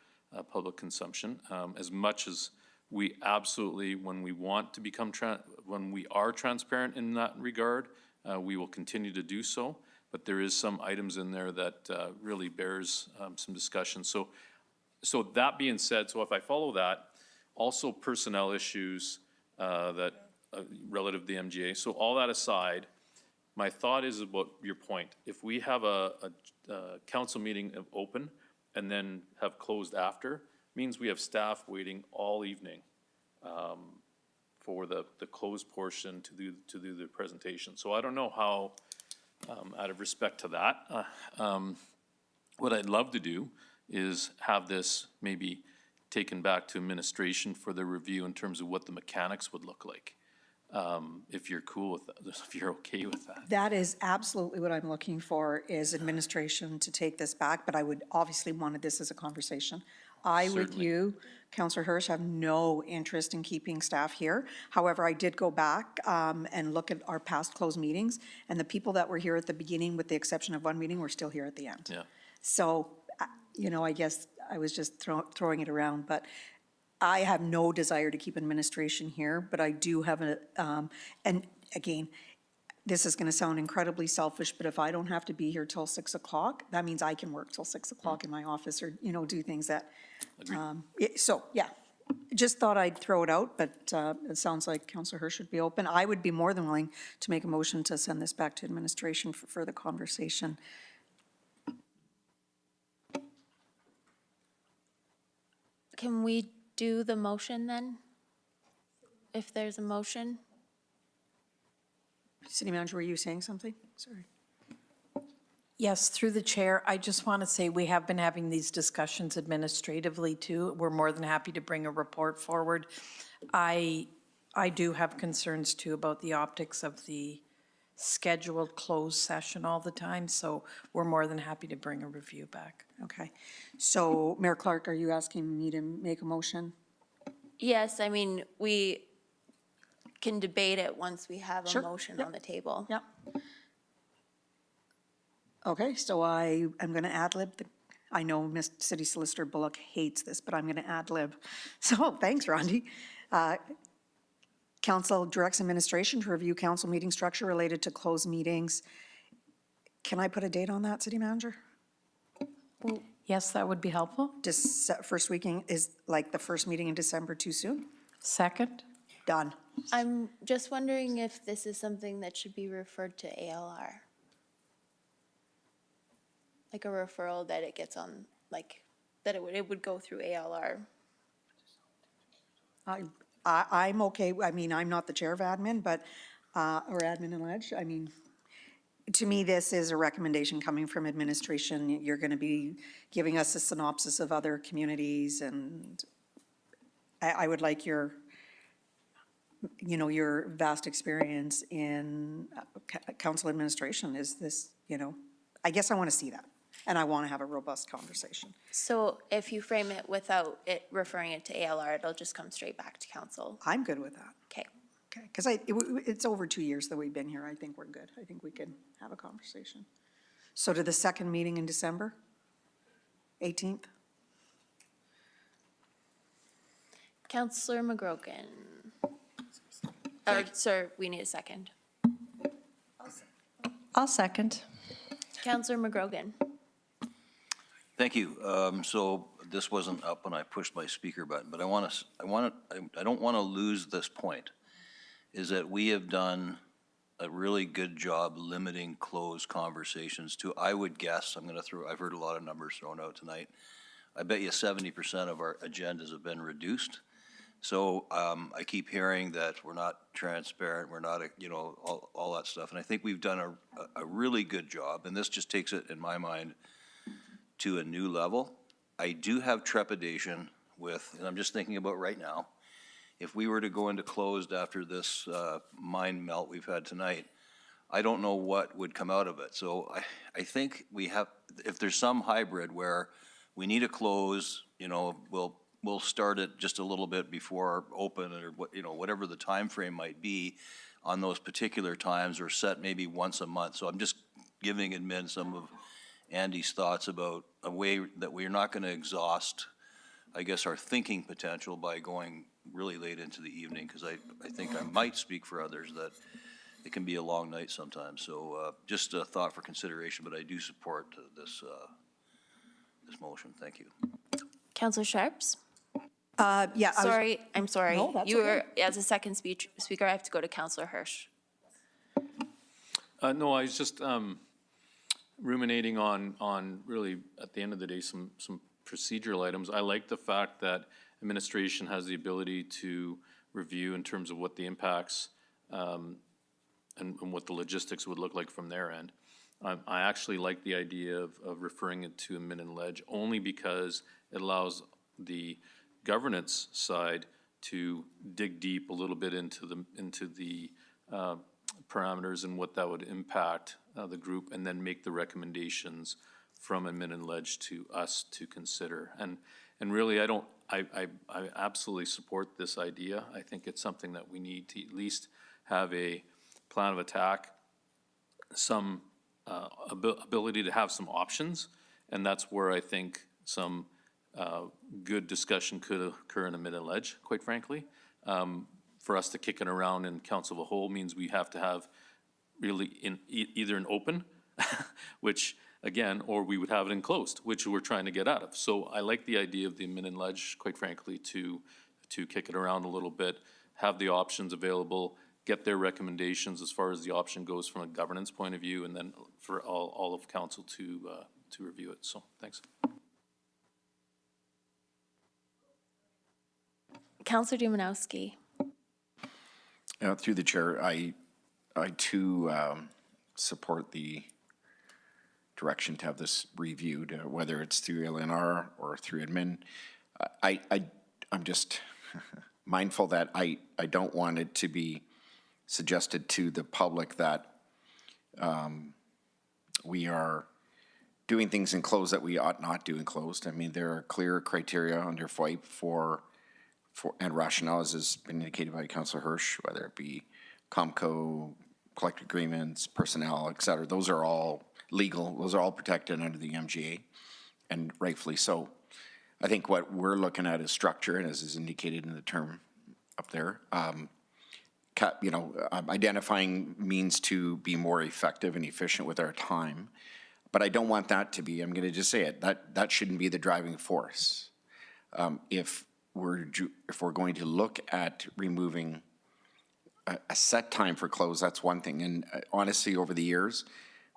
public consumption. As much as we absolutely, when we want to become, when we are transparent in that regard, we will continue to do so. But there is some items in there that really bears some discussion. So that being said, so if I follow that, also personnel issues that relative to the MGA. So all that aside, my thought is about your point. If we have a council meeting open and then have closed after, means we have staff waiting all evening for the closed portion to do the presentation. So I don't know how, out of respect to that, what I'd love to do is have this maybe taken back to administration for the review in terms of what the mechanics would look like. If you're cool with that, if you're okay with that. That is absolutely what I'm looking for, is administration to take this back, but I would obviously wanted this as a conversation. I, with you, Councillor Hirsch, have no interest in keeping staff here. However, I did go back and look at our past closed meetings, and the people that were here at the beginning, with the exception of one meeting, were still here at the end. Yeah. So, you know, I guess I was just throwing it around, but I have no desire to keep administration here, but I do have a, and again, this is gonna sound incredibly selfish, but if I don't have to be here till 6 o'clock, that means I can work till 6 o'clock in my office, or, you know, do things that, so, yeah. Just thought I'd throw it out, but it sounds like Councillor Hirsch should be open. I would be more than willing to make a motion to send this back to administration for further conversation. Can we do the motion then? If there's a motion? City Manager, were you saying something? Sorry. Yes, through the chair, I just want to say we have been having these discussions administratively too. We're more than happy to bring a report forward. I do have concerns too about the optics of the scheduled closed session all the time, so we're more than happy to bring a review back. Okay. So, Mayor Clark, are you asking me to make a motion? Yes, I mean, we can debate it once we have a Sure. motion Yep. on the table. Yep. Okay, so I'm going to ad lib. I know Miss City Solicitor Bullock hates this, but I'm going to ad lib. So thanks, Rondi. Council directs administration to review council meeting structure related to closed meetings. Can I put a date on that, City Manager? Yes, that would be helpful. First weekend is like the first meeting in December too soon? Second. Done. I'm just wondering if this is something that should be referred to ALR. Like a referral that it gets on, like, that it would go through ALR. I'm okay. I mean, I'm not the chair of admin, but, or admin and ledge. I mean, to me, this is a recommendation coming from administration. You're going to be giving us a synopsis of other communities, and I would like your, you know, your vast experience in council administration. Is this, you know, I guess I want to see that, and I want to have a robust conversation. So if you frame it without it referring it to ALR, it'll just come straight back to council. I'm good with that. Okay. Okay, because it's over 2 years that we've been here. I think we're good. I think we can have a conversation. So to the second meeting in December, 18th? Councillor McGrogan. Sir, we need a second. I'll second. Councillor McGrogan. Thank you. So this wasn't up when I pushed my speaker button, but I don't want to lose this point, is that we have done a really good job limiting closed conversations to, I would guess, I've heard a lot of numbers thrown out tonight, I bet you 70% of our agendas have been reduced. So I keep hearing that we're not transparent, we're not, all that stuff. And I think we've done a really good job, and this just takes it, in my mind, to a new level. I do have trepidation with, and I'm just thinking about right now, if we were to go into closed after this mind melt we've had tonight, I don't know what would come out of it. So I think we have, if there's some hybrid where we need to close, we'll start it just a little bit before open, or whatever the time frame might be on those particular times, or set maybe once a month. So I'm just giving admin some of Andy's thoughts about a way that we're not going to exhaust, I guess, our thinking potential by going really late into the evening, because I think I might speak for others that it can be a long night sometimes. So just a thought for consideration, but I do support this motion. Thank you. Councillor Sharps? Yeah. I'm sorry. No, that's You okay. were, as a second speaker, I have to go to Councillor Hirsch. No, I was just ruminating on really, at the end of the day, some procedural items. I like the fact that administration has the ability to review in terms of what the impacts and what the logistics would look like from their end. I actually like the idea of referring it to admin and ledge, only because it allows the governance side to dig deep a little bit into the parameters and what that would impact the group, and then make the recommendations from admin and ledge to us to consider. And really, I absolutely support this idea. I think it's something that we need to at least have a plan of attack, some ability to have some options, and that's where I think some good discussion could occur in a admin and ledge, quite frankly. For us to kick it around in council of a whole means we have to have really either an open, which again, or we would have it in closed, which we're trying to get out of. So I like the idea of the admin and ledge, quite frankly, to kick it around a little bit, have the options available, get their recommendations as far as the option goes from a governance point of view, and then for all of council to review it. So thanks. Councillor Dumanowski. Through the chair, I too support the direction to have this reviewed, whether it's through LNR or through admin. I'm just mindful that I don't want it to be suggested to the public that we are doing things in closed that we ought not do in closed. I mean, there are clear criteria under FOIP for and rationale, as has been indicated by Councillor Hirsch, whether it be COMCO, collective agreements, personnel, et cetera. Those are all legal. Those are all protected under the MGA, and rightfully so. I think what we're looking at is structure, and as is indicated in the term up there, identifying means to be more effective and efficient with our time. But I don't want that to be, I'm going to just say it, that shouldn't be the driving force. If we're going to look at removing a set time for close, that's one thing. And honestly, over the years,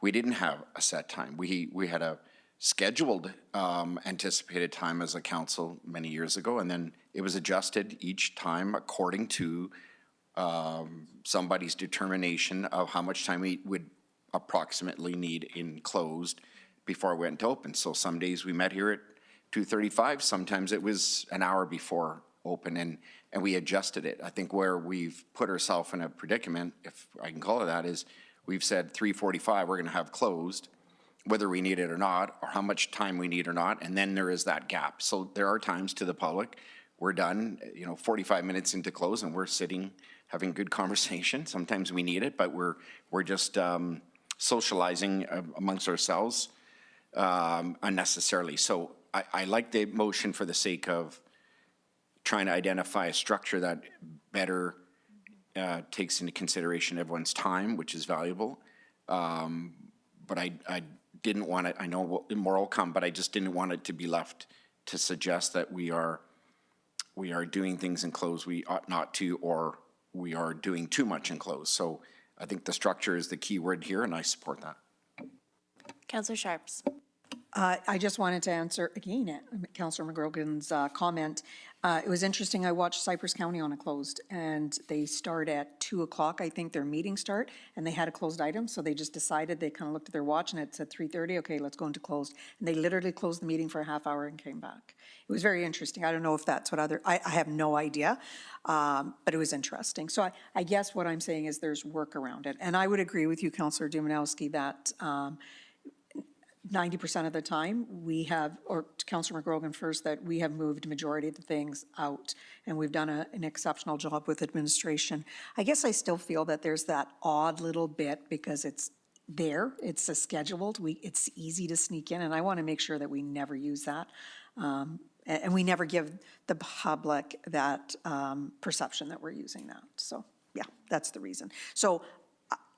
we didn't have a set time. We had a scheduled anticipated time as a council many years ago, and then it was adjusted each time according to somebody's determination of how much time we would approximately need in closed before we went to open. So some days we met here at 2:35, sometimes it was an hour before open, and we adjusted it. I think where we've put ourselves in a predicament, if I can call it that, is we've said 3:45 we're going to have closed, whether we need it or not, or how much time we need or not, and then there is that gap. So there are times to the public, we're done, 45 minutes into close, and we're sitting having good conversation. Sometimes we need it, but we're just socializing amongst ourselves unnecessarily. So I like the motion for the sake of trying to identify a structure that better takes into consideration everyone's time, which is valuable. But I didn't want it, I know more will come, but I just didn't want it to be left to suggest that we are doing things in close we ought not to, or we are doing too much in close. So I think the structure is the key word here, and I support that. Councillor Sharps. I just wanted to answer again Councillor McGrogan's comment. It was interesting, I watched Cypress County on a closed, and they start at 2 o'clock, I think their meetings start, and they had a closed item, so they just decided, they kind of looked at their watch and it said 3:30, okay, let's go into closed. And they literally closed the meeting for a half hour and came back. It was very interesting. I don't know if that's what I have no idea, but it was interesting. So I guess what I'm saying is there's work around it. And I would agree with you, Councillor Dumanowski, that 90% of the time, we have, or to Councillor McGrogan first, that we have moved majority of the things out, and we've done an exceptional job with administration. I guess I still feel that there's that odd little bit, because it's there, it's a scheduled, it's easy to sneak in, and I want to make sure that we never use that. And we never give the public that perception that we're using that. So, yeah, that's the reason. So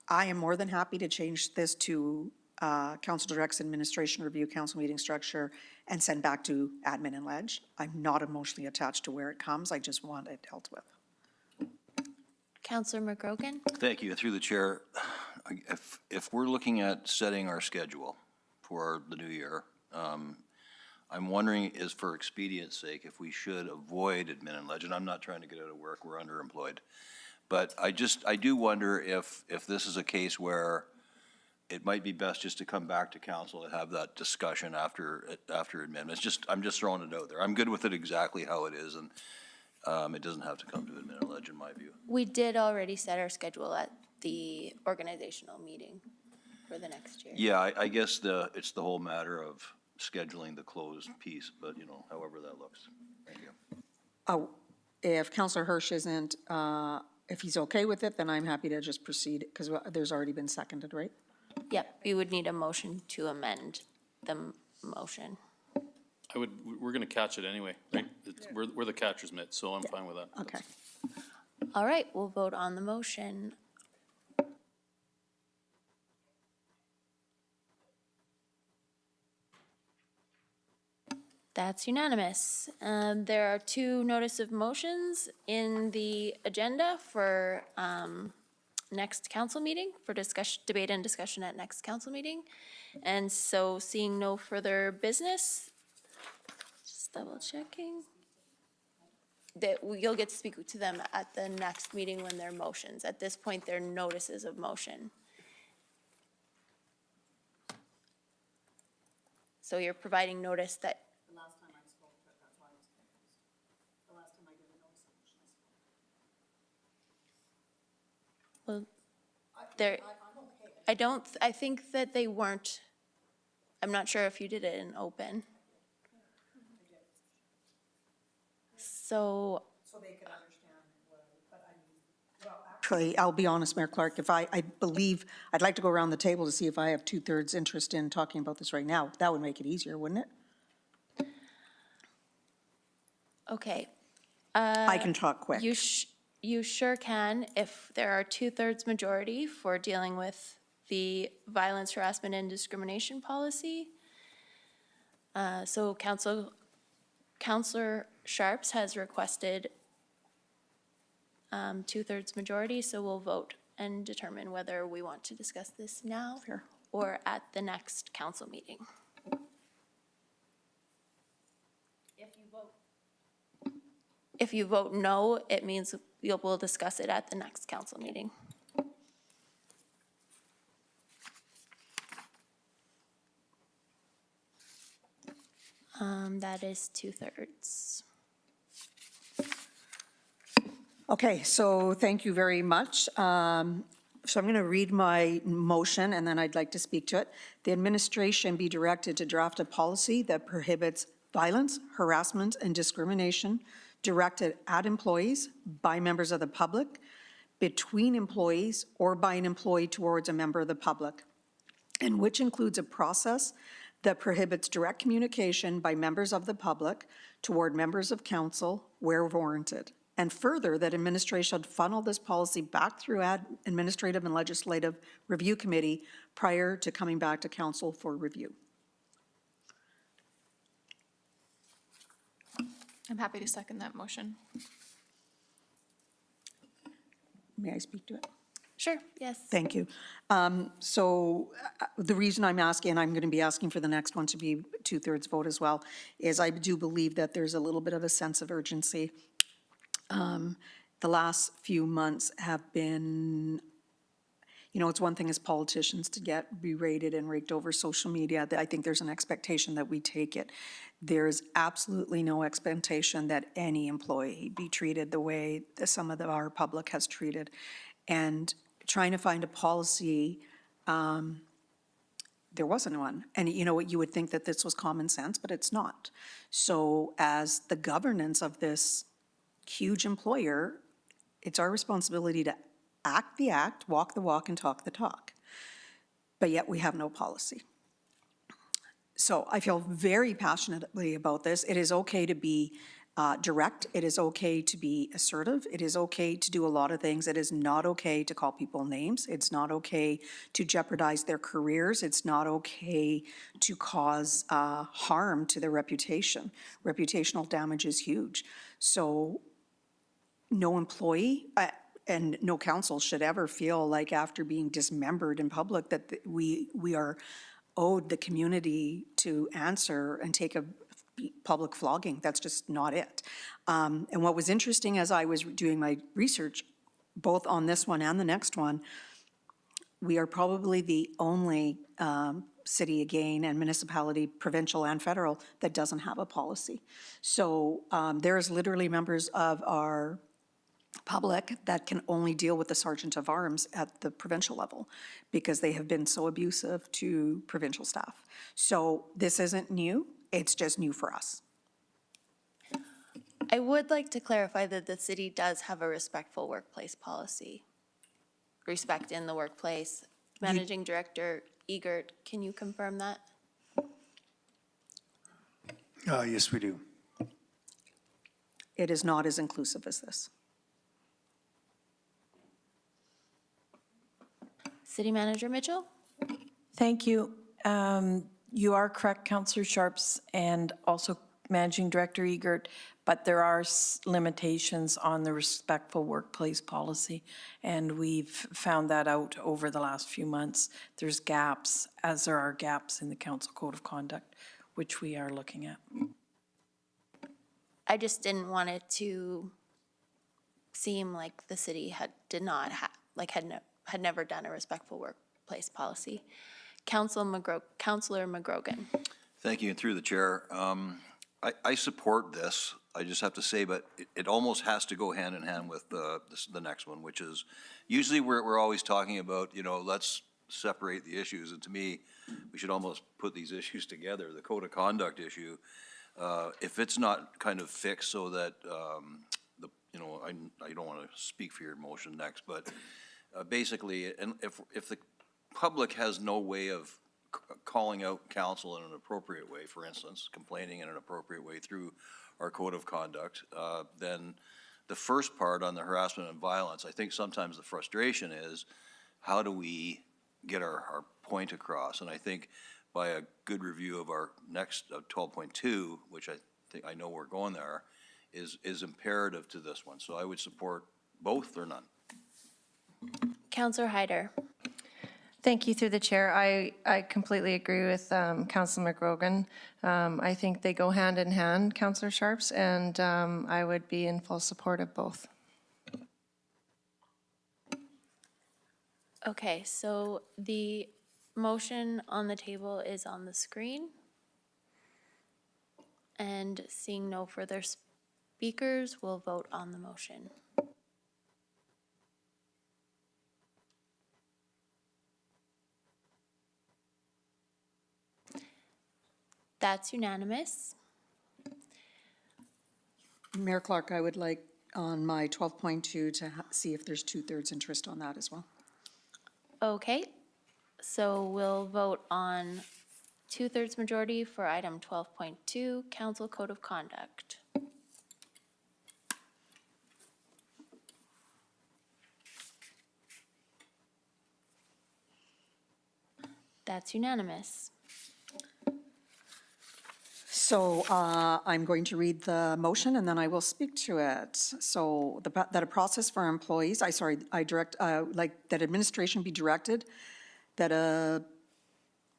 I am more than happy to change this to council directs administration review council meeting structure and send back to admin and ledge. I'm not emotionally attached to where it comes. I just want it dealt with. Councillor McGrogan? Thank you. Through the chair, if we're looking at setting our schedule for the new year, I'm wondering, is for expedience sake, if we should avoid admin and ledge. And I'm not trying to get out of work, we're underemployed. But I do wonder if this is a case where it might be best just to come back to council and have that discussion after admin. I'm just throwing it out there. I'm good with it exactly how it is, and it doesn't have to come to admin and ledge in my view. We did already set our schedule at the organizational meeting for the next year. Yeah, I guess it's the whole matter of scheduling the closed piece, but however that looks. Thank you. If Councillor Hirsch isn't, if he's okay with it, then I'm happy to just proceed, because there's already been seconded, right? Yep, you would need a motion to amend the motion. We're going to catch it anyway, right? We're the catcher's mitt, so I'm fine with that. Okay. All right, we'll vote on the motion. That's unanimous. There are two notice of motions in the agenda for next council meeting, for debate and discussion at next council meeting. And so seeing no further business, just double checking, that you'll get to speak to them at the next meeting when they're motions. At this point, they're notices of motion. So you're providing notice that well, I think that they weren't, I'm not sure if you did it in open. So they could understand actually, I'll be honest, Mayor Clark, if I believe, I'd like to go around the table to see if I have 2/3 interest in talking about this right now. That would make it easier, wouldn't it? okay. I can talk quick. You sure can, if there are 2/3 majority for dealing with the violence, harassment, and discrimination policy. So Councillor Sharps has requested 2/3 majority, so we'll vote and determine whether we want to discuss this now or at the next council meeting. If you vote no, it means we'll discuss it at the next council meeting. That is 2/3. Okay, so thank you very much. So I'm going to read my motion, and then I'd like to speak to it. The administration be directed to draft a policy that prohibits violence, harassment, and discrimination directed at employees, by members of the public, between employees, or by an employee towards a member of the public, and which includes a process that prohibits direct communication by members of the public toward members of council where warranted. And further, that administration should funnel this policy back through administrative and legislative review committee prior to coming back to council for review. I'm happy to second that motion. May I speak to it? Sure, yes. Thank you. So the reason I'm asking, and I'm going to be asking for the next one to be 2/3 vote as well, is I do believe that there's a little bit of a sense of urgency. The last few months have been, you know, it's one thing as politicians to get berated and raked over social media. I think there's an expectation that we take it. There's absolutely no expectation that any employee be treated the way that some of our public has treated. And trying to find a policy, there wasn't one. And you know what, you would think that this was common sense, but it's not. So as the governance of this huge employer, it's our responsibility to act the act, walk the walk, and talk the talk. But yet we have no policy. So I feel very passionately about this. It is okay to be direct. It is okay to be assertive. It is okay to do a lot of things. It is not okay to call people names. It's not okay to jeopardize their careers. It's not okay to cause harm to their reputation. Reputational damage is huge. So no employee and no council should ever feel like after being dismembered in public that we are owed the community to answer and take a public flogging. That's just not it. And what was interesting as I was doing my research, both on this one and the next one, we are probably the only city again and municipality, provincial and federal, that doesn't have a policy. So there is literally members of our public that can only deal with the sergeant of arms at the provincial level because they have been so abusive to provincial staff. So this isn't new, it's just new for us. I would like to clarify that the city does have a respectful workplace policy. Respect in the workplace. Managing Director Egert, can you confirm that? Yes, we do. It is not as inclusive as this. City Manager Mitchell? Thank you. You are correct, Councillor Sharps, and also Managing Director Egert, but there are limitations on the respectful workplace policy, and we've found that out over the last few months. There's gaps, as there are gaps in the Council Code of Conduct, which we are looking at. I just didn't want it to seem like the city had never done a respectful workplace policy. Councillor McGrogan. Thank you, and through the chair. I support this. I just have to say, but it almost has to go hand in hand with the next one, which is, usually we're always talking about, you know, let's separate the issues. And to me, we should almost put these issues together. The code of conduct issue, if it's not kind of fixed so that, you know, I don't want to speak for your motion next, but basically, and if the public has no way of calling out council in an appropriate way, for instance, complaining in an appropriate way through our code of conduct, then the first part on the harassment and violence, I think sometimes the frustration is, how do we get our point across? And I think by a good review of our next 12.2, which I know we're going there, is imperative to this one. So I would support both or none. Councillor Hyder. Thank you, through the chair. I completely agree with Councillor McGrogan. I think they go hand in hand, Councillor Sharps, and I would be in full support of both. Okay, so the motion on the table is on the screen. And seeing no further speakers, we'll vote on the motion. That's unanimous. Mayor Clark, I would like on my 12.2 to see if there's 2/3 interest on that as well. Okay, so we'll vote on 2/3 majority for item 12.2, Council Code of Conduct. That's unanimous. So I'm going to read the motion and then I will speak to it. So that a process for employees, that administration be directed that a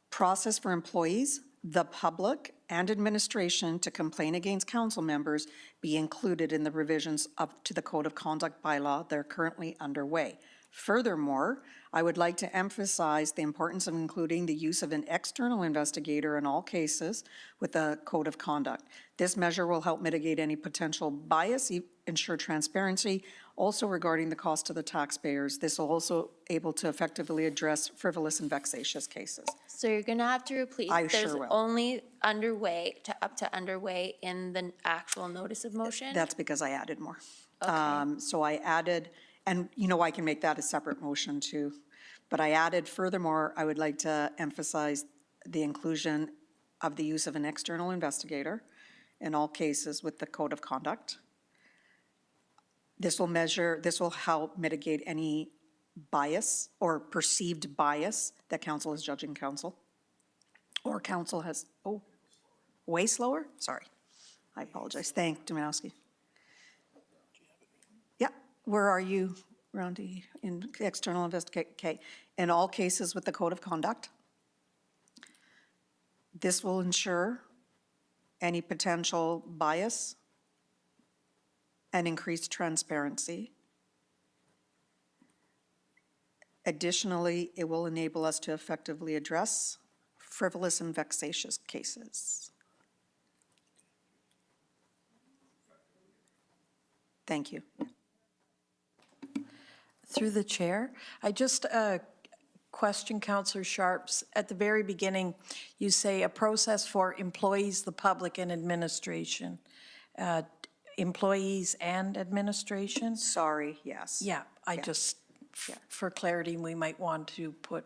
process for employees, the public, and administration to complain against council members be included in the revisions up to the Code of Conduct bylaw that are currently underway. Furthermore, I would like to emphasize the importance of including the use of an external investigator in all cases with the Code of Conduct. This measure will help mitigate any potential bias, ensure transparency, also regarding the cost to the taxpayers. This will also able to effectively address frivolous and vexatious cases. So you're going to have to repeat. I There's sure will. only underway up to underway in the actual notice of motion? That's because I added more. Okay. So I added, and I can make that a separate motion too. But I added, furthermore, I would like to emphasize the inclusion of the use of an external investigator in all cases with the Code of Conduct. This will help mitigate any bias or perceived bias that council is judging council. Or council has, way slower? Sorry. I apologize. Thank Domanowski. Yeah, where are you, Roundy, in external investigate? Okay, in all cases with the Code of Conduct. This will ensure any potential bias and increased transparency. Additionally, it will enable us to effectively address frivolous and vexatious cases. Thank you. Through the chair, I just question Councillor Sharps. At the very beginning, you say a process for employees, the public, and administration. Employees and administration? Sorry, yes. Yeah, I just, for clarity, we might want to put.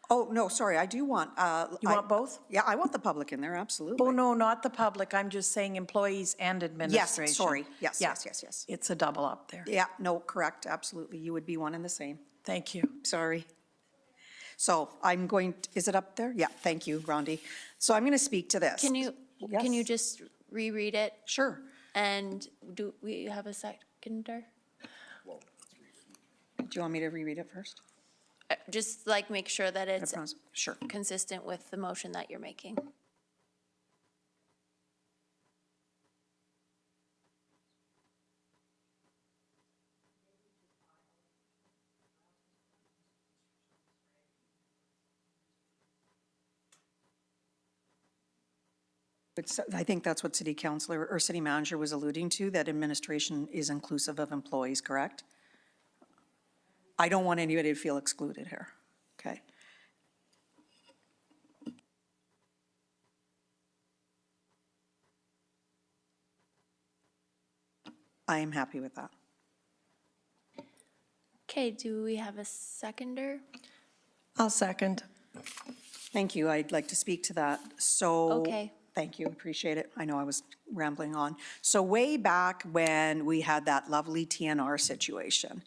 Oh, no, sorry, I do want. You want both? Yeah, I want the public in there, absolutely. Oh, no, not the public. I'm just saying employees and administration. Yes, sorry, yes, Yeah. yes. It's a double up there. Yeah, no, correct, absolutely. You would be one and the same. Thank you. Sorry. So I'm going, is it up there? Yeah, thank you, Rondi. So I'm going to speak to this. Can you just reread it? Sure. And do we have a seconder? Do you want me to reread it first? Just like make sure that it's Sure. consistent with the motion that you're making. I think that's what city councilor or city manager was alluding to, that administration is inclusive of employees, correct? I don't want anybody to feel excluded here, okay? I am happy with that. Okay, do we have a seconder? I'll second. Thank you. I'd like to speak to that. So. Okay. Thank you, appreciate it. I know I was rambling on. So way back when we had that lovely TNR situation,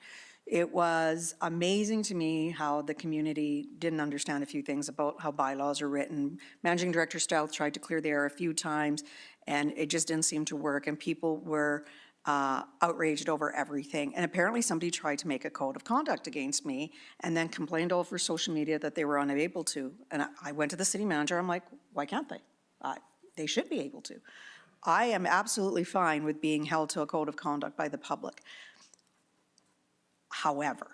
it was amazing to me how the community didn't understand a few things about how bylaws are written. Managing Director Stout tried to clear the air a few times, and it just didn't seem to work, and people were outraged over everything. And apparently somebody tried to make a code of conduct against me and then complained over social media that they were unable to. And I went to the city manager, I'm like, why can't they? They should be able to. I am absolutely fine with being held to a code of conduct by the public. However,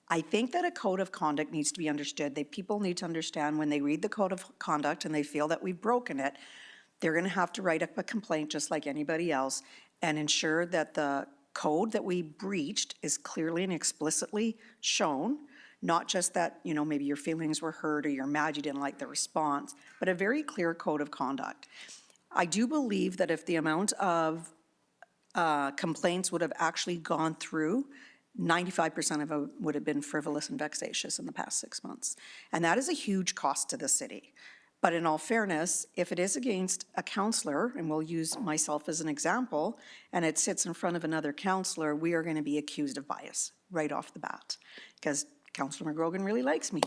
I think that a code of conduct needs to be understood. People need to understand when they read the code of conduct and they feel that we've broken it, they're going to have to write up a complaint just like anybody else and ensure that the code that we breached is clearly and explicitly shown. Not just that, maybe your feelings were hurt or you're mad you didn't like the response, but a very clear code of conduct. I do believe that if the amount of complaints would have actually gone through, 95% of it would have been frivolous and vexatious in the past 6 months. And that is a huge cost to the city. But in all fairness, if it is against a councillor, and we'll use myself as an example, and it sits in front of another councillor, we are going to be accused of bias right off the bat. Because Councillor McGrogan really likes me.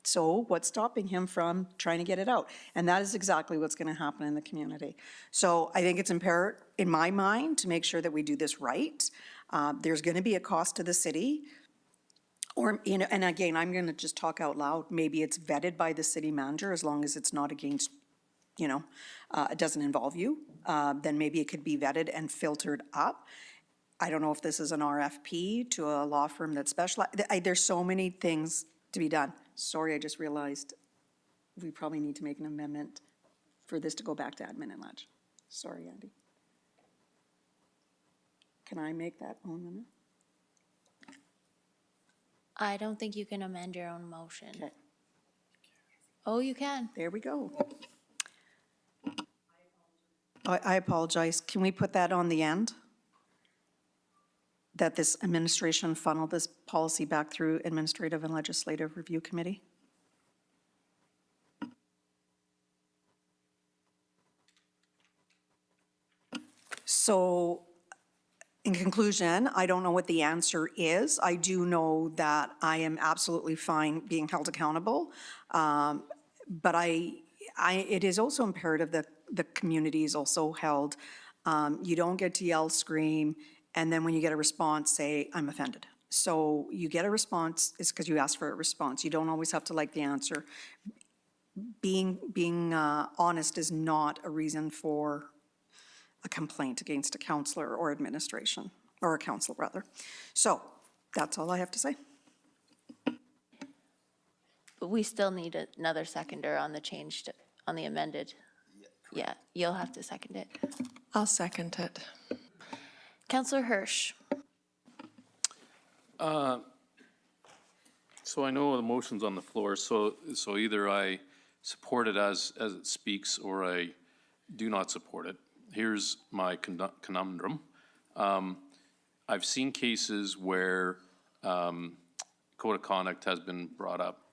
So what's stopping him from trying to get it out? And that is exactly what's going to happen in the community. So I think it's imperative, in my mind, to make sure that we do this right. There's going to be a cost to the city. Or, you know, and again, I'm going to just talk out loud. Maybe it's vetted by the city manager as long as it's not against, you know, it doesn't involve you. Then maybe it could be vetted and filtered up. I don't know if this is an RFP to a law firm that specializes. There's so many things to be done. Sorry, I just realized we probably need to make an amendment for this to go back to admin and ledge. Sorry, Andy. Can I make that own amendment? I don't think you can amend your own motion. Okay. Oh, you can. There we go. I apologize. Can we put that on the end? That this administration funnel this policy back through Administrative and Legislative Review Committee? So, in conclusion, I don't know what the answer is. I do know that I am absolutely fine being held accountable. But it is also imperative that the community is also held. You don't get to yell, scream, and then when you get a response, say, I'm offended. So you get a response, it's because you asked for a response. You don't always have to like the answer. Being honest is not a reason for a complaint against a counselor or administration, or a council rather. So that's all I have to say. But we still need another seconder on the changed, on the amended. Yeah, you'll have to second it. I'll second it. Councillor Hirsch. So I know the motion's on the floor, so either I support it as it speaks, or I do not support it. Here's my conundrum. I've seen cases where code of conduct has been brought up,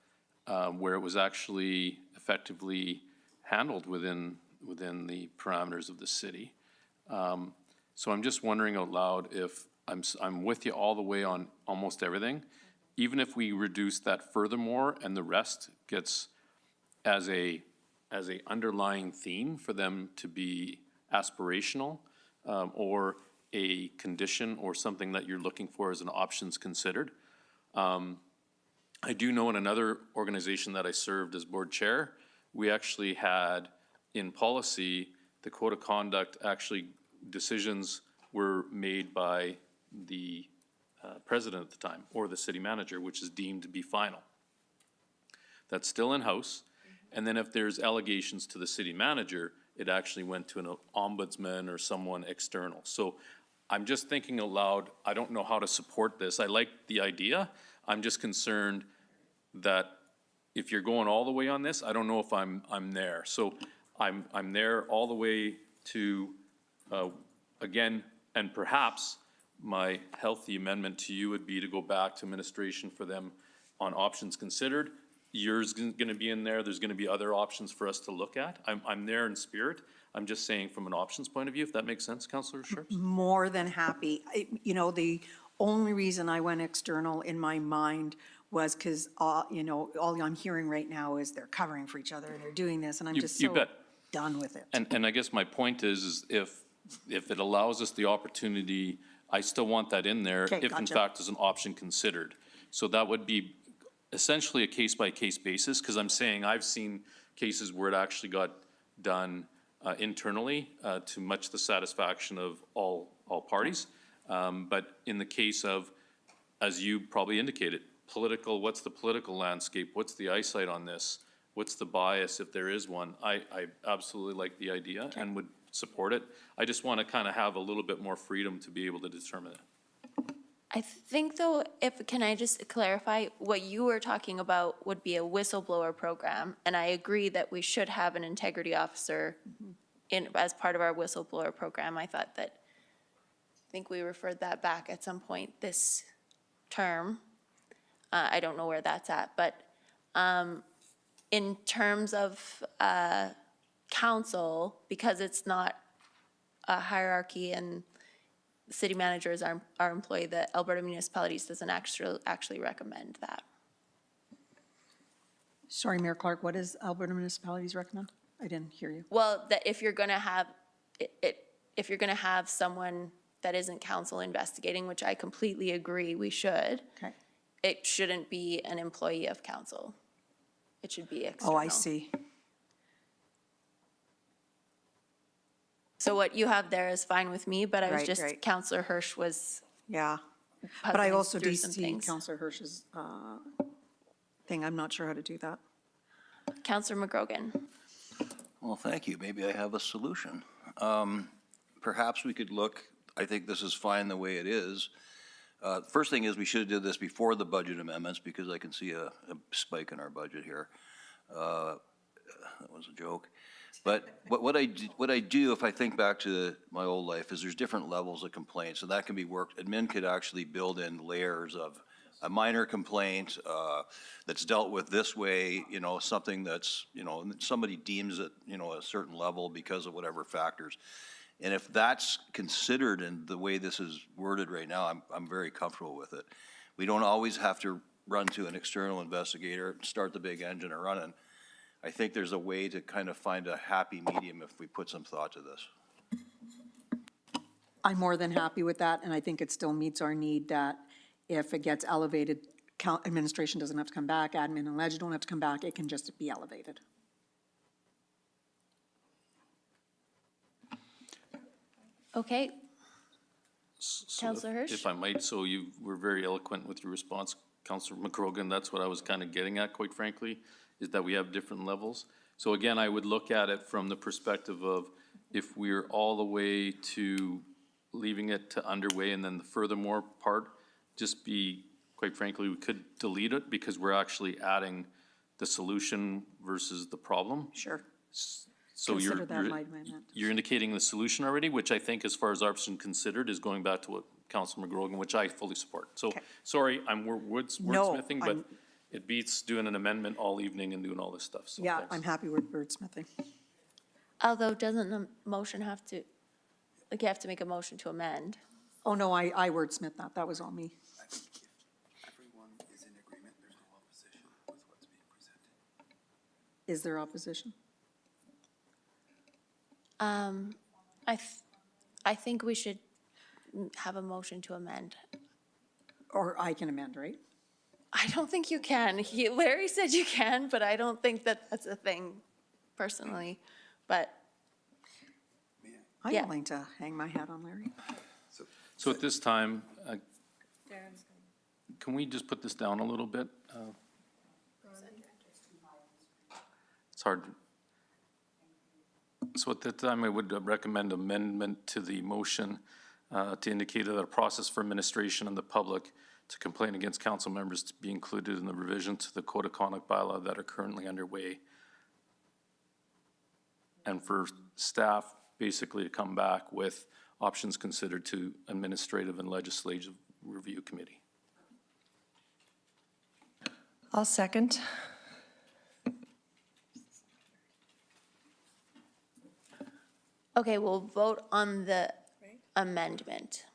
where it was actually effectively handled within the parameters of the city. So I'm just wondering out loud if I'm with you all the way on almost everything. Even if we reduce that furthermore and the rest gets as a underlying theme for them to be aspirational, or a condition or something that you're looking for as an options considered. I do know in another organization that I served as board chair, we actually had in policy, the code of conduct, actually decisions were made by the president at the time, or the city manager, which is deemed to be final. That's still in-house. And then if there's allegations to the city manager, it actually went to an ombudsman or someone external. So I'm just thinking aloud, I don't know how to support this. I like the idea. I'm just concerned that if you're going all the way on this, I don't know if I'm there. So I'm there all the way to, again, and perhaps my healthy amendment to you would be to go back to administration for them on options considered. Yours going to be in there. There's going to be other options for us to look at. I'm there in spirit. I'm just saying from an options point of view, if that makes sense, Councillor Sharps? More than happy. You know, the only reason I went external in my mind was because, you know, all I'm hearing right now is they're covering for each other and they're doing this, and I'm just so done with it. And I guess my point is if it allows us the opportunity, I still want that in there, if in fact there's an option considered. So that would be essentially a case-by-case basis, because I'm saying I've seen cases where it actually got done internally to much the satisfaction of all parties. But in the case of, as you probably indicated, political, what's the political landscape? What's the eyesight on this? What's the bias, if there is one? I absolutely like the idea and would support it. I just want to kind of have a little bit more freedom to be able to determine it. I think though, can I just clarify, what you were talking about would be a whistleblower program, and I agree that we should have an integrity officer as part of our whistleblower program. I think we referred that back at some point this term. I don't know where that's at, but in terms of council, because it's not a hierarchy and city managers are our employee, that Alberta Municipalities doesn't actually recommend that. Sorry, Mayor Clark, what does Alberta municipalities recommend? I didn't hear you. Well, that if you're going to have, if you're going to have someone that isn't council investigating, which I completely agree we should, Okay. it shouldn't be an employee of council. It should be external. Oh, I see. So what you have there is fine with me, but I was Right, just, right. Councillor Hirsch was Yeah. But I puzzling also through do some see things. Councillor Hirsch's thing. I'm not sure how to do that. Councillor McGrogan. Well, thank you. Maybe I have a solution. Perhaps we could look, I think this is fine the way it is. First thing is, we should have did this before the budget amendments, because I can see a spike in our budget here. That was a joke. But what I do, if I think back to my old life, is there's different levels of complaints, and that can be worked. Admin could actually build in layers of a minor complaint that's dealt with this way, you know, something that's, you know, somebody deems it, you know, a certain level because of whatever factors. And if that's considered in the way this is worded right now, I'm very comfortable with it. We don't always have to run to an external investigator, start the big engine a running. I think there's a way to kind of find a happy medium if we put some thought to this. I'm more than happy with that, and I think it still meets our need that if it gets elevated, administration doesn't have to come back, admin and ledger don't have to come back, it can just be elevated. Okay. So Councillor Hirsch? If I might, so you were very eloquent with your response, Councillor McGrogan. That's what I was kind of getting at, quite frankly, is that we have different levels. So again, I would look at it from the perspective of if we're all the way to leaving it to underway, and then the furthermore part, just be, quite frankly, we could delete it because we're actually adding the solution versus the problem. Sure. So Consider that my amendment. you're indicating the solution already, which I think, as far as option considered, is going back to what Councilor McGrogan, which I fully support. So, sorry, I'm wordsmithing, but it beats doing an amendment all evening and doing all this stuff, so Yeah, thanks. I'm happy with wordsmithing. Although, doesn't the motion have to, like, you have to make a motion to amend? Oh, no, I wordsmith that. That was all me. Everyone is in agreement, there's no opposition with what's being presented. Is there opposition? I think we should have a motion to amend. Or I can amend, right? I don't think you can. Larry said you can, but I don't think that that's a thing personally, but. I'm Yeah. willing to hang my hat on Larry. So at this time, can we just put this down a little bit? It's hard. So at that time, I would recommend amendment to the motion to indicate that a process for administration and the public to complain against council members to be included in the revision to the code of conduct bylaw that are currently underway. And for staff basically to come back with options considered to administrative and legislative review committee. I'll second. Okay, we'll vote on the amendment.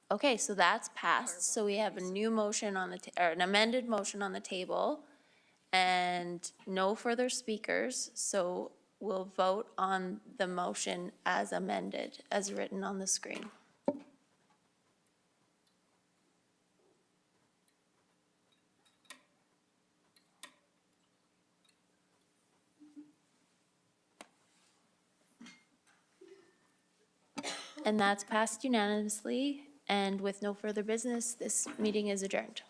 Okay, so that's passed. So we have a new motion on the, or an amended motion on the table, and no further speakers. So we'll vote on the motion as amended, as written on the screen. And that's passed unanimously, and with no further business, this meeting is adjourned.